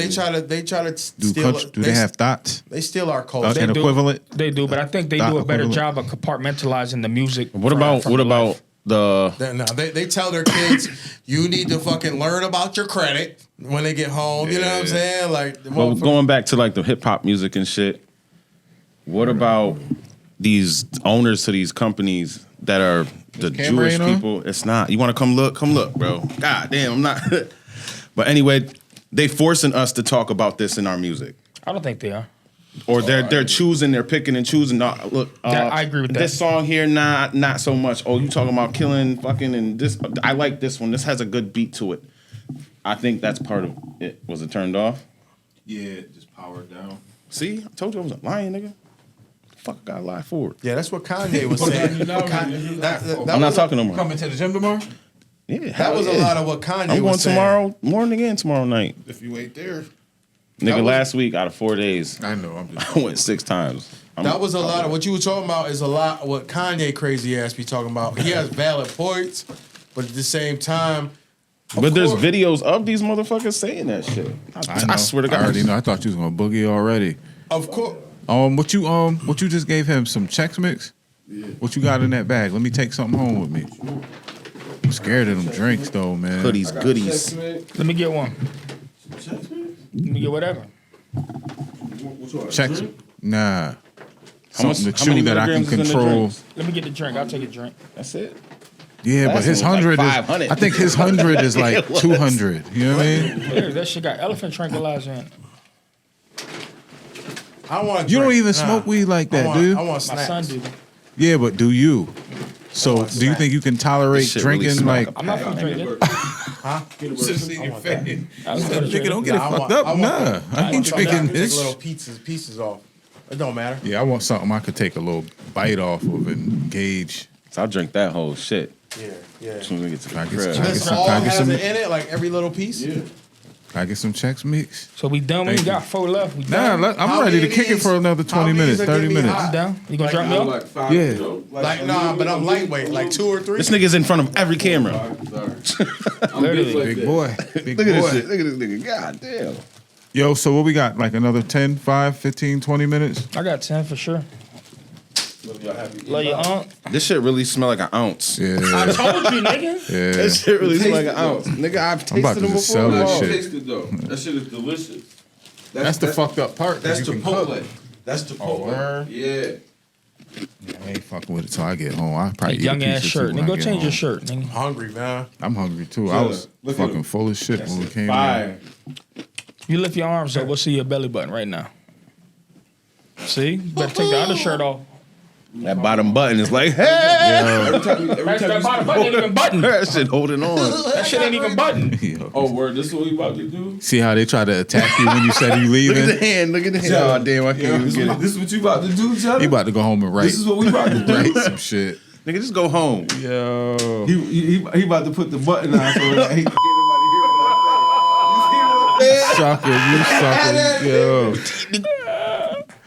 they try to Do steal. country, do they have thoughts? They steal our culture. An equivalent? They do, but I think they Not do a better equivalent. job of compartmentalizing the music. What from about the what about life. the No, they tell their kids you need to fucking learn about your credit when they get home. You know what I'm saying? Like, the well, motherfucker- going back to like the hip hop music and shit? What about these owners to these companies that are the camera Jewish ain't on? people? It's not. You want to come look? Come look, bro. God damn, I'm not. But anyway, they forcing us to talk about this in our music. I don't think they are. Or they're choosing, they're picking and choosing. No, look, I agree with that. This song here, not so much. Oh, you talking about killing, fucking, and this? I like this one. This has a good beat to it. I think that's part of it. Was it turned off? Yeah, just powered down. See, I told you I was a lying nigga. Fuck, I gotta lie for it. Yeah, that's what Kanye was saying. I'm not talking no more. Coming to the gym tomorrow? Yeah, That was a lot of what Kanye was saying. I'm going tomorrow morning and tomorrow night. If you ain't there. Nigga, last week out of 4 days, I know. I'm just. I went 6 times. That was a lot of what you were talking about. Is a lot what Kanye crazy ass be talking about. He has valid points, but at the same time, But there's videos of these motherfuckers saying that shit. I swear to God. I already know. I thought you was gonna boogie already. of course. What you just gave him some Chex Mix? Yeah. What you got in that bag? Let me take something home with me. I'm scared of them drinks though, man. Goodies. Let me get one. Let me get whatever. Chex? Nah. How much- Something to how many chew that I can milligrams is in the control. drinks? Let me get the drink. I'll take a drink. That's it. Yeah, but Last his one was like 100 is. 500. I think his 100 is like It was. 200. You know what I mean? Yeah, that shit got elephant tranquilizer in it. I don't want. You don't even smoke weed like that, dude. I want My snacks. son do. Yeah, but do you? So do you think you can tolerate This shit really drinking smell like? like I'm not gonna drink it. Nigga, don't get it I want- fucked up. I want Nah, the- I ain't want something that I drinking can this. Take little pieces off. It don't matter. Yeah, I want something I could take a little bite off of and gauge. So I'll drink that whole shit. Yeah. As soon as we get to the I get crib. some- This Can I all get has some- it in it, like every little piece. Yeah. Can I get some Chex Mix? So we done. We Thank ain't got 4 left. We Nah, done. I'm How ready to many kick it is- for another how 20 many minutes, is it 30 give me minutes. hot? I'm down. You gonna drop me off? Yeah. Like nah, but I'm lightweight, like 2 or 3. This nigga's in front of every camera. Literally. Big boy. Big Look at this boy. shit. Look at this nigga. God damn. Yo, so what we got? Like another 10, 5, 15, 20 minutes? I got 10 for sure. Love your aunt. This shit really smell like an ounce. I Yeah. told you, nigga. Yeah. This shit really smell like an ounce. Nigga, I've I'm about tasted to them just before. sell this Oh. shit. Tasted though. That shit is delicious. That's the fucked up part. That's you can Chipotle. cook. That's Chipotle. word? Yeah. I ain't fucking with it till I get home. I probably eat a Young piece ass or two shirt. when Nigga, I go get change home. your shirt, nigga. Hungry, man. I'm hungry too. I was Look at fucking him. full of shit when we came in. Fire. You lift your arms up, we'll see your belly button right now. See? Better take the undershirt off. That bottom button is like, hey! Every time you That bottom button ain't even button. That shit holding on. That shit ain't even button. Yo. Oh, word. This is what we about to do? See how they try to attack you when you said you Look at the leaving? hand. Look at the hand. Oh, damn. I can't even this, get it. this is what you about to do, John? He about to go home and write. This is what we about to do. write some shit. Nigga, just go home. Yo. He about to put the button on so that he can get everybody to hear what I say. Sucker, you sucker.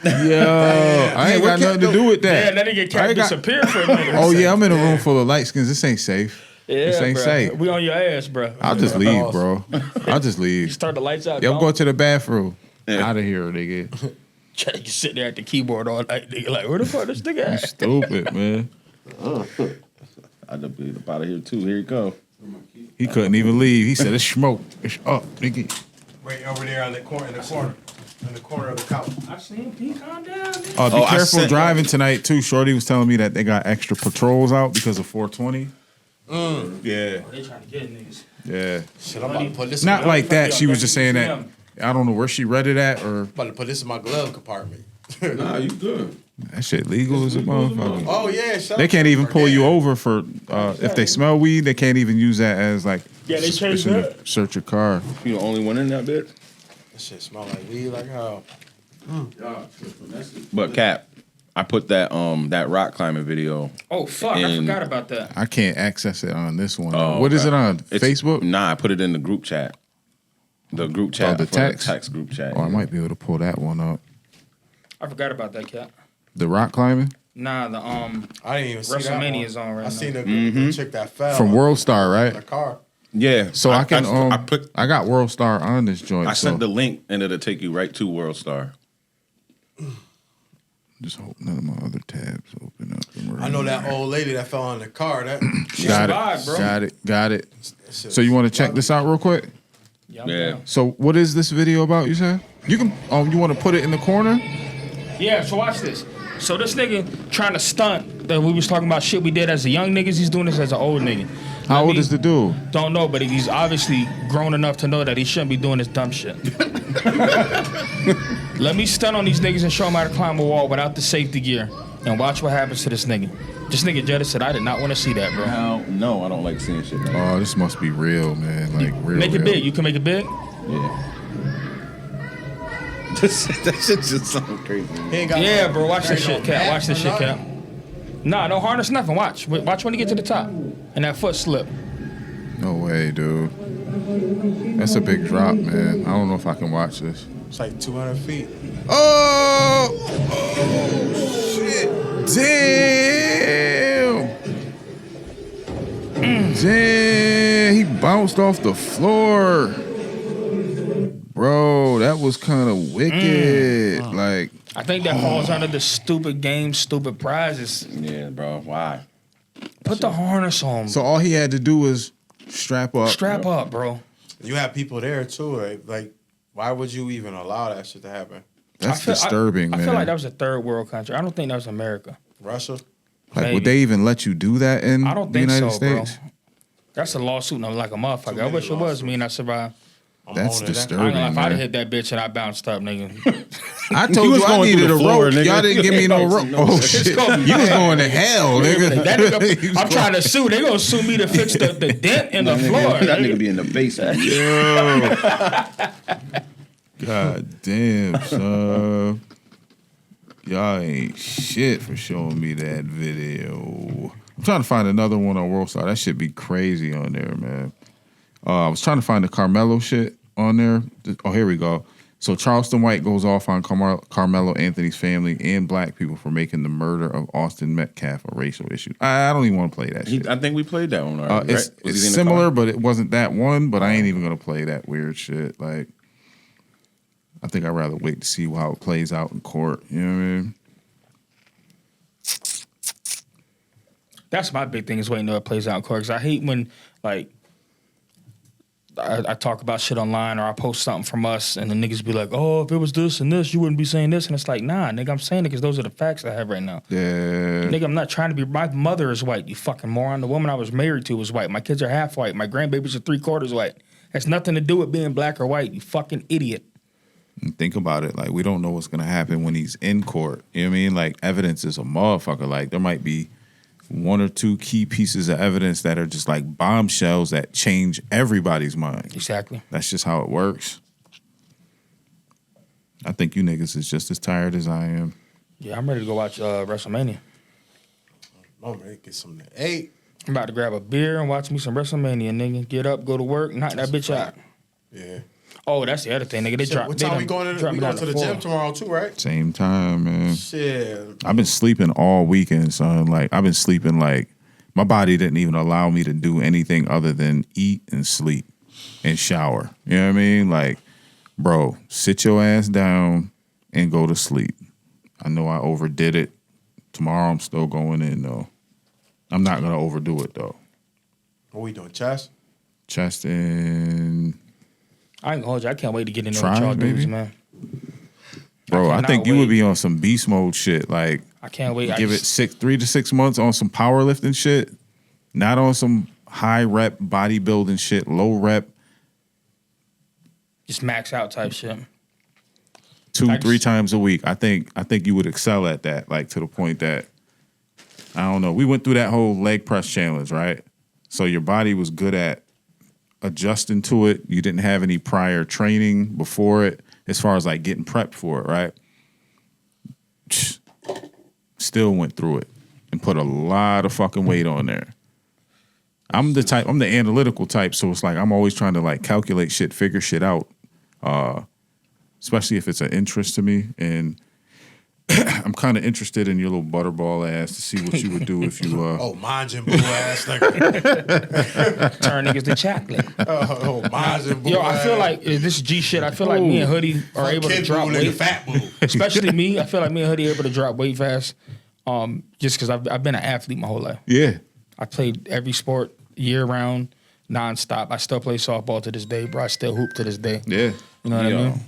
Yo, I ain't got nothing to do with Yeah, that. that nigga I can't ain't got- disappear for a minute. Oh yeah, I'm in a room full of light skins. This ain't safe. Yeah, This ain't bro. safe. We on your ass, bro. I'll just leave, bro. I'll just You leave. start the lights out. Yo, gone. go to the bathroom. Yeah. Out of here, nigga. You sit there at the keyboard all night, nigga. Like, where the fuck this nigga at? Stupid, man. I'd be up out of here too. Here you go. He couldn't even leave. He said, "It's smoke. It's up, nigga." Right over there on the corner, in the corner of the couch. I seen P. Calm down, nigga. Be Oh, I careful sent- driving tonight too. Shorty was telling me that they got extra patrols out because of 420. Yeah, They trying to get niggas. yeah. Shit, I'm about to put this. Not in my, like that. She was just saying that. I don't know where she read it at, or about to put this in my glove compartment. Nah, you good. that shit legal as a motherfucker. Oh yeah, shut They up. can't even pull you Yeah. over for if they smell weed. They can't even use that as like Yeah, they changed suspicion that. to search your car. You the only one in that bit. That shit smell like weed, like how. But Cap, I put that that rock climbing video. Oh, fuck. I And- forgot about that. I can't access it on this one. Oh, What is okay. it on It's- Facebook? Nah, I put it in the group chat. The group chat. the for text? group chat. Oh, I might be able to pull that one up. I forgot about that, cat. The rock climbing Nah, the I didn't even see that WrestleMania one. is on right I now. seen the chick that fell from World Star, in the right? car. Yeah. So I can I put. I got World Star on this joint. I sent so the link and it'll take you right to World Star. just hope none of my other tabs open up. I know that old lady that fell in the car. That Got survived, it. bro. Got it. So you want to check this out real quick? Yeah, I'm Yeah. down. So what is this video about? You said you can. You want to put it in the corner? Yeah, so watch this. So this nigga trying to stunt that we was talking about shit we did as a young niggas. He's doing this as an old nigga. How I old mean, is the dude? Don't know, but he's obviously grown enough to know that he shouldn't be doing this dumb shit. Let me stun on these niggas and show them how to climb a wall without the safety gear. And watch what happens to this nigga. This nigga Jetta said, I did not want to see that, bro. No, I don't like seeing shit like that. Oh, this must be real, man. Like real. Make it real. big. You can make it big? Yeah. That shit just sounds crazy. Yeah, bro. Watch this shit, Cap. Watch this shit, Cap. Nah, no harness, nothing. Watch. Watch when you get to the top. And that foot slip. No way, dude. That's a big drop, man. I don't know if I can watch this. It's like 200 feet. Oh shit. Damn. Damn. He bounced off the floor. Bro, that was kind of wicked. Like, I think that falls under the stupid game, stupid prizes. Yeah, bro. Why? Put the harness on. so all he had to do was strap up. Strap up, bro. You have people there too. Like, why would you even allow that shit to happen? That's disturbing, man. I feel like that was a third world country. I don't think that was America. Russia? Like, Maybe. would they even let you do that in I don't the think United so, States? bro. That's a lawsuit and I'm like a motherfucker. I many wish it was lawsuits. me and I survived. That's owning that. I disturbing, ain't gonna lie, if I'd have man. hit that bitch and I bounced up, nigga. I told was you I going needed through a the floor, rope. nigga. Y'all didn't give me no rope. Oh, shit. You was going to hell, nigga. That nigga I'm trying to sue. They gonna sue me to fix the dent in the floor. That nigga be in the basement. God damn, son. Y'all ain't shit for showing me that video. I'm trying to find another one on Worldstar. That shit be crazy on there, man. I was trying to find the Carmelo shit on there. Oh, here we go. So Charleston White goes off on Carmelo Anthony's family and black people for making the murder of Austin Metcalf a racial issue. I don't even want to play that shit. I think we played that one already. It's right? Was he in the similar, car? but it wasn't that one. But I ain't even gonna play that weird shit. Like, I think I'd rather wait to see how it plays out in court. You know what I mean? That's my big thing is waiting till it plays out in court. Cause I hate when like I talk about shit online or I post something from us and the niggas be like, oh, if it was this and this, you wouldn't be saying this. And it's like, nah, nigga, I'm saying it because those are the facts I have right now. Yeah. Nigga, I'm not trying to be. My mother is white, you fucking moron. The woman I was married to was white. My kids are half white. My grandbabies are 3/4 white. Has nothing to do with being black or white, you fucking idiot. And think about it. Like, we don't know what's gonna happen when he's in court. You know what I mean? Like, evidence is a motherfucker. Like, there might be one or two key pieces of evidence that are just like bombshells that change everybody's mind. Exactly. That's just how it works. I think you niggas is just as tired as I am. Yeah, I'm ready to go watch WrestleMania. I'm ready to get some to eat. I'm about to grab a beer and watch me some WrestleMania, nigga. Get up, go to work, knock that bitch out. Yeah. Oh, that's the other thing, nigga. They dropped. What time we going to the gym tomorrow too, right? Same time, man. Shit. I've been sleeping all weekend, son. Like, I've been sleeping like my body didn't even allow me to do anything other than eat and sleep and shower. You know what I mean? Like, bro, sit your ass down and go to sleep. I know I overdid it. Tomorrow I'm still going in, though. I'm not going to overdo it, though. What we doing, chest? Chest and... I ain't gonna hold you. I can't wait to get in there Try, with y'all dudes, baby. man. Bro, I cannot think you would wait. be on some beast mode shit. Like, I can't wait. give it 3 to 6 months on some powerlifting shit, not on some high rep bodybuilding shit, low rep, Just max out type shit. 2-3 times a week. I think you would excel at that, like to the point that I don't know. We went through that whole leg press challenge, right? So your body was good at adjusting to it. You didn't have any prior training before it, as far as like getting prepped for it, right? Still went through it and put a lot of fucking weight on there. I'm the analytical type, so it's like I'm always trying to like calculate shit, figure shit out, especially if it's an interest to me. And I'm kind of interested in your little butterball ass to see what you would do if you. Oh, Majin Buu ass nigga. Turn niggas to chocolate. Oh, Majin Buu. Yo, I feel like this G shit. I feel like me and Hoodie are able to drop weight. Fat Boo. Especially me. I feel like me and Hoodie are able to drop weight fast. Just because I've been an athlete my whole life. Yeah. I played every sport year round, nonstop. I still play softball to this day, bro. I still hoop to this day. Yeah. You know what I mean?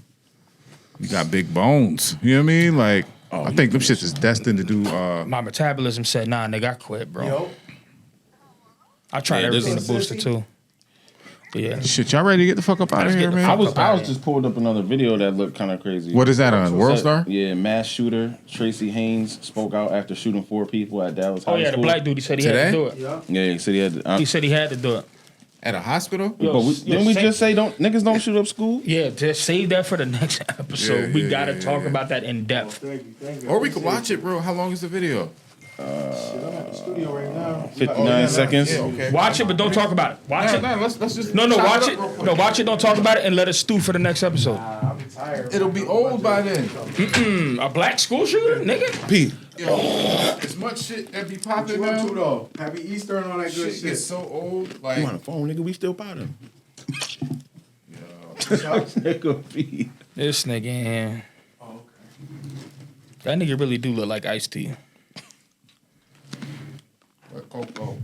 You got big bones. You know what I mean? Like, I think them shits is destined to do. My metabolism said, nah, nigga, I quit, bro. Yo. I tried Yeah, everything this to boost it too. Yeah. Shit, y'all ready to get the fuck up out of Let's here, get the man? I was Fuck outta just pulled up another video that looked kind of crazy. What is that on World Star? Yeah, mass shooter Tracy Haynes spoke out after shooting 4 people at Dallas High Oh yeah, School. the black dude. He said he had Today? to do it. Yeah, he said he had to. He said he had to do it. At a hospital? Yo, But didn't we say- just say niggas don't shoot up school? Yeah, just save that for the next episode. Yeah, We yeah, gotta yeah, talk yeah. about that in depth. Or we could watch it, bro. How long is the video? Shit, I'm at the studio right now. 59 seconds. Yeah, okay. Watch it, but don't talk about it. Watch it. let's just No, chop watch up it. real quick. No, watch it. Don't talk about it, and let it stew for the next episode. I'll be tired. It'll be old by then. A black school shooter, nigga. Pete. Yo, as much shit that be popping What you now. too though? Happy Easter and all that good Shit shit. gets so old. You on Like, the phone, nigga? We still powder. Nigga, Pete. This nigga, yeah. Oh, okay. That nigga really do look like Ice-T. Coco.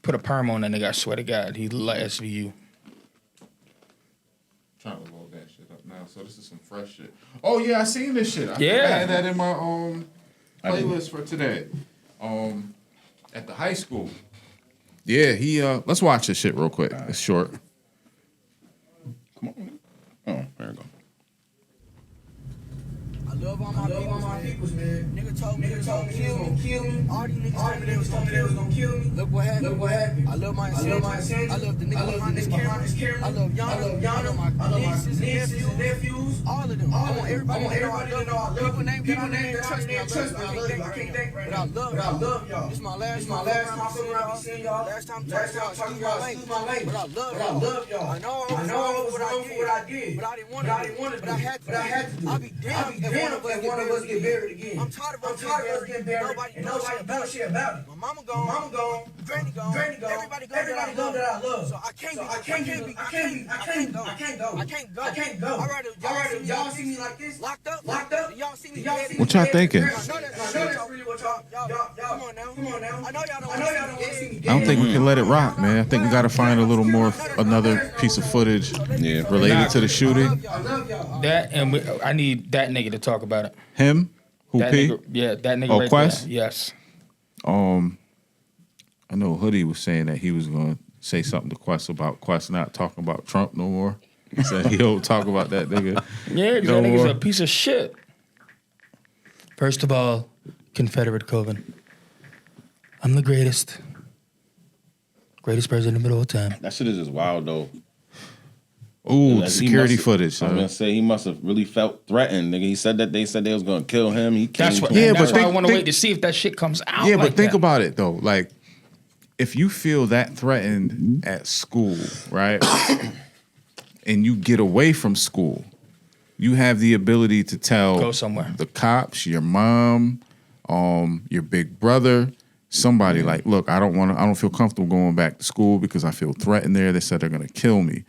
Put a perm on that nigga. I swear to God, he look like SVU. Trying to load that shit up now. So this is some fresh shit. Oh yeah, I seen this shit. I think Yeah. I had that in my I didn't. playlist for today. At the high school. Yeah, he let's watch this shit real quick. It's short. Come on. Oh, there we go. I love all my peoples, man. Nigga told me he was gonna kill me. All these niggas told me they was gonna kill me. Look what happened. I love my ancestors. I love the niggas behind this camera. I love Yana. I love my nieces and nephews. All of them. I want everybody to know I love them. People name that trust me. I can't think right now. But I love y'all. This is my last time I be seeing y'all. Last time talking about my language. But I love y'all. I know I was wrong for what I did. But I didn't want it. But I had to. I'll be damned if one of us get buried again. I'm tired of us getting buried. Nobody doing shit about it. My mama gone. Granny gone. Everybody gone that I love. So I can't go. All right, y'all see me like this, locked up. Y'all see me. What y'all thinking? I know that's really what y'all. Come on now. I know y'all don't want to see me. I don't think we can let it rock, man. I think we got to find a little more, another piece of footage Yeah. related to the shooting. I love y'all. That and I need that nigga to talk about it. Him, who That P? nigga, yeah, that nigga. Oh, right Quest? there. Yes. I know Hoodie was saying that he was going to say something to Quest about Quest not talking about Trump no more. He said he don't talk about that nigga. Yeah, 'cause no that nigga's more. a piece of shit. First of all, Confederate Coven. I'm the greatest. Greatest president of all time. That shit is just wild though. Ooh, Like, he security must've- footage. I was Son. gonna say he must have really felt threatened, nigga. He said that they said they was gonna kill him. He came That's what. to Yeah, Yeah, but that's why I think- want to think- wait to see if that shit comes out. Yeah, like but think that. about it though. Like, if you feel that threatened at school, right, and you get away from school, you have the ability to tell Go somewhere. the cops, your mom, your big brother, somebody like, look, I don't feel comfortable going back to school because I feel threatened there. They said they're gonna kill me.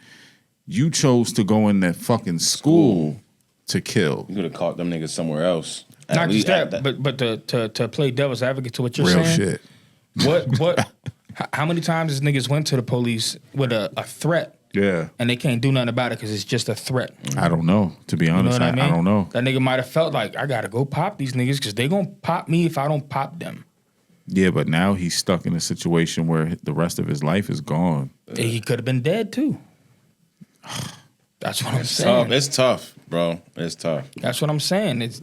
You chose to go in that fucking school to kill. You could have caught them niggas somewhere else. At Not least just at that, but to play devil's advocate to what you're Real saying. shit. What? How many times these niggas went to the police with a threat Yeah. and they can't do nothing about it because it's just a threat? I don't know. To be You know honest, what I mean? I don't know. That nigga might have felt like I gotta go pop these niggas because they gonna pop me if I don't pop them. Yeah, but now he's stuck in a situation where the rest of his life is gone. He could have been dead too. That's what I'm tough. saying. It's tough, bro. It's tough. That's what I'm saying. It's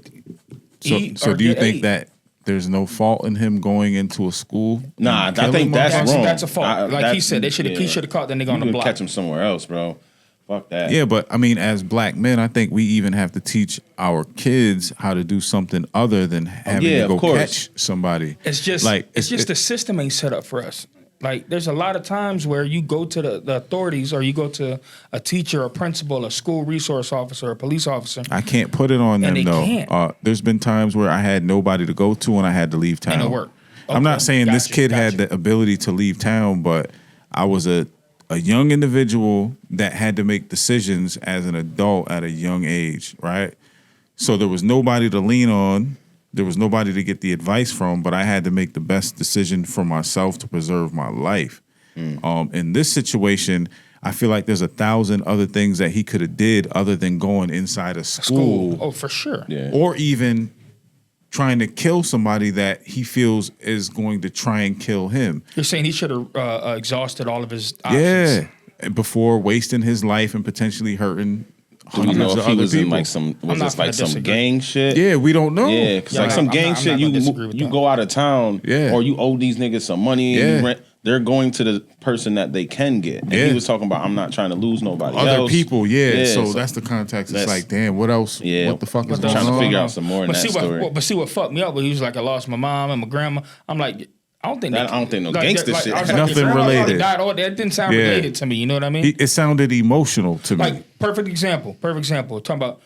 So do you think that there's no fault in him going into a school? Nah, and I think killing that's motherfuckers? wrong. That's a fault. Like he said, he should yeah. have caught that nigga on You the could block. catch him somewhere else, bro. Fuck that. Yeah, but I mean, as black men, I think we even have to teach our kids how to do something other than having yeah, to go of course. catch somebody. It's just like it's just the system ain't set up for us. Like there's a lot of times where you go to the authorities or you go to a teacher, a principal, a school resource officer, a police officer. I can't put it on And them they though. can't. There's been times where I had nobody to go to and I had to leave town. And it worked. I'm not Okay, saying this gotcha, kid had gotcha. the ability to leave town, but I was a young individual that had to make decisions as an adult at a young age, right? So there was nobody to lean on. There was nobody to get the advice from, but I had to make the best decision for myself to preserve my life. In this situation, I feel like there's 1,000 other things that he could have did other than going inside a school. Oh, for sure. Yeah. Or even trying to kill somebody that he feels is going to try and kill him. You're saying he should have exhausted all of his options. Yeah. before wasting his life and potentially hurting Do we hundreds know of if he other was people. in like some? Was not this like gonna some disagree. gang shit? Yeah, we don't know. Yeah, because Yeah, like some I'm gang not shit, gonna disagree with you that. go out of town, Yeah. or you owe these niggas some money, and Yeah. you rent. They're going to the person that they can get. And Yeah. he was talking about, I'm not trying to lose nobody Other else. people, so that's the context. It's that's- like, damn, what else? Yeah. What the fuck is What going trying to on? figure out some more in But that see story. what fucked me up was he was like, I lost my mom and my grandma. I'm like, I don't think I don't think no gangster shit. I was Nothing your grandma already related. Died. Oh, that didn't sound Yeah. related to me. You know what I mean? It sounded emotional to me. Like perfect example. Talking about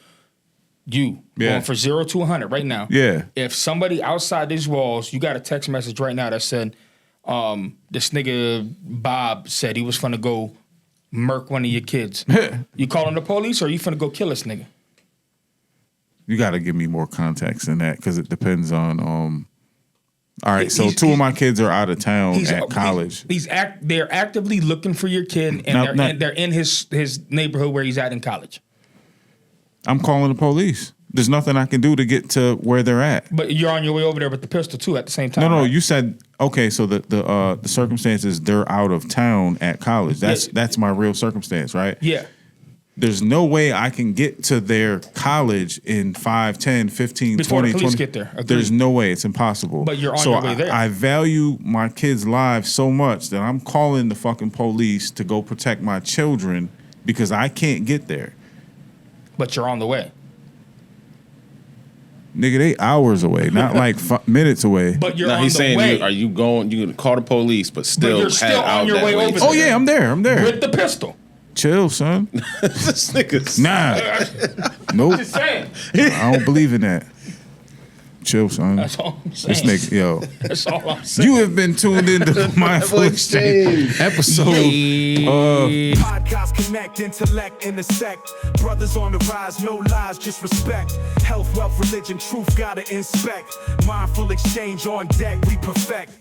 you Yeah. going for 0 to 100 right now. Yeah. If somebody outside these walls, you got a text message right now that said, this nigga Bob said he was finna go murk one of your kids. You calling the police or you finna go kill this nigga? You got to give me more context in that because it depends on. All right, so He's- two of my kids are out of town He's at college. They're actively looking for your kid, and they're in his neighborhood where he's at in college. I'm calling the police. There's nothing I can do to get to where they're at. But you're on your way over there with the pistol too at the same time. No, right? you said okay. So the circumstances, they're out of town at college. That's my real circumstance, right? Yeah. There's no way I can get to their college in 5, 10, 15, Before 20, the police 20. get there. Agreed. There's no way. It's impossible. But you're on so your way there. I value my kids' lives so much that I'm calling the fucking police to go protect my children because I can't get there. But you're on the way. Nigga, they hours away, not like minutes away. But you're Now on he's the saying, way. are you going? You gonna call the police, but still, you're still head on out your that way over to- there. Oh yeah, I'm there. with the pistol. Chill, son. this nigga's Nah. Nope. Just saying. I don't believe in that. Chill, son. That's all I'm saying. This nigga, yo. That's all I'm saying. You have been tuned into Mindful Exchange episode. Podcasts connect, intellect, intersect. Brothers on the rise, no lies, just respect. Health, wealth, religion, truth, gotta inspect. Mindful exchange on deck, we perfect.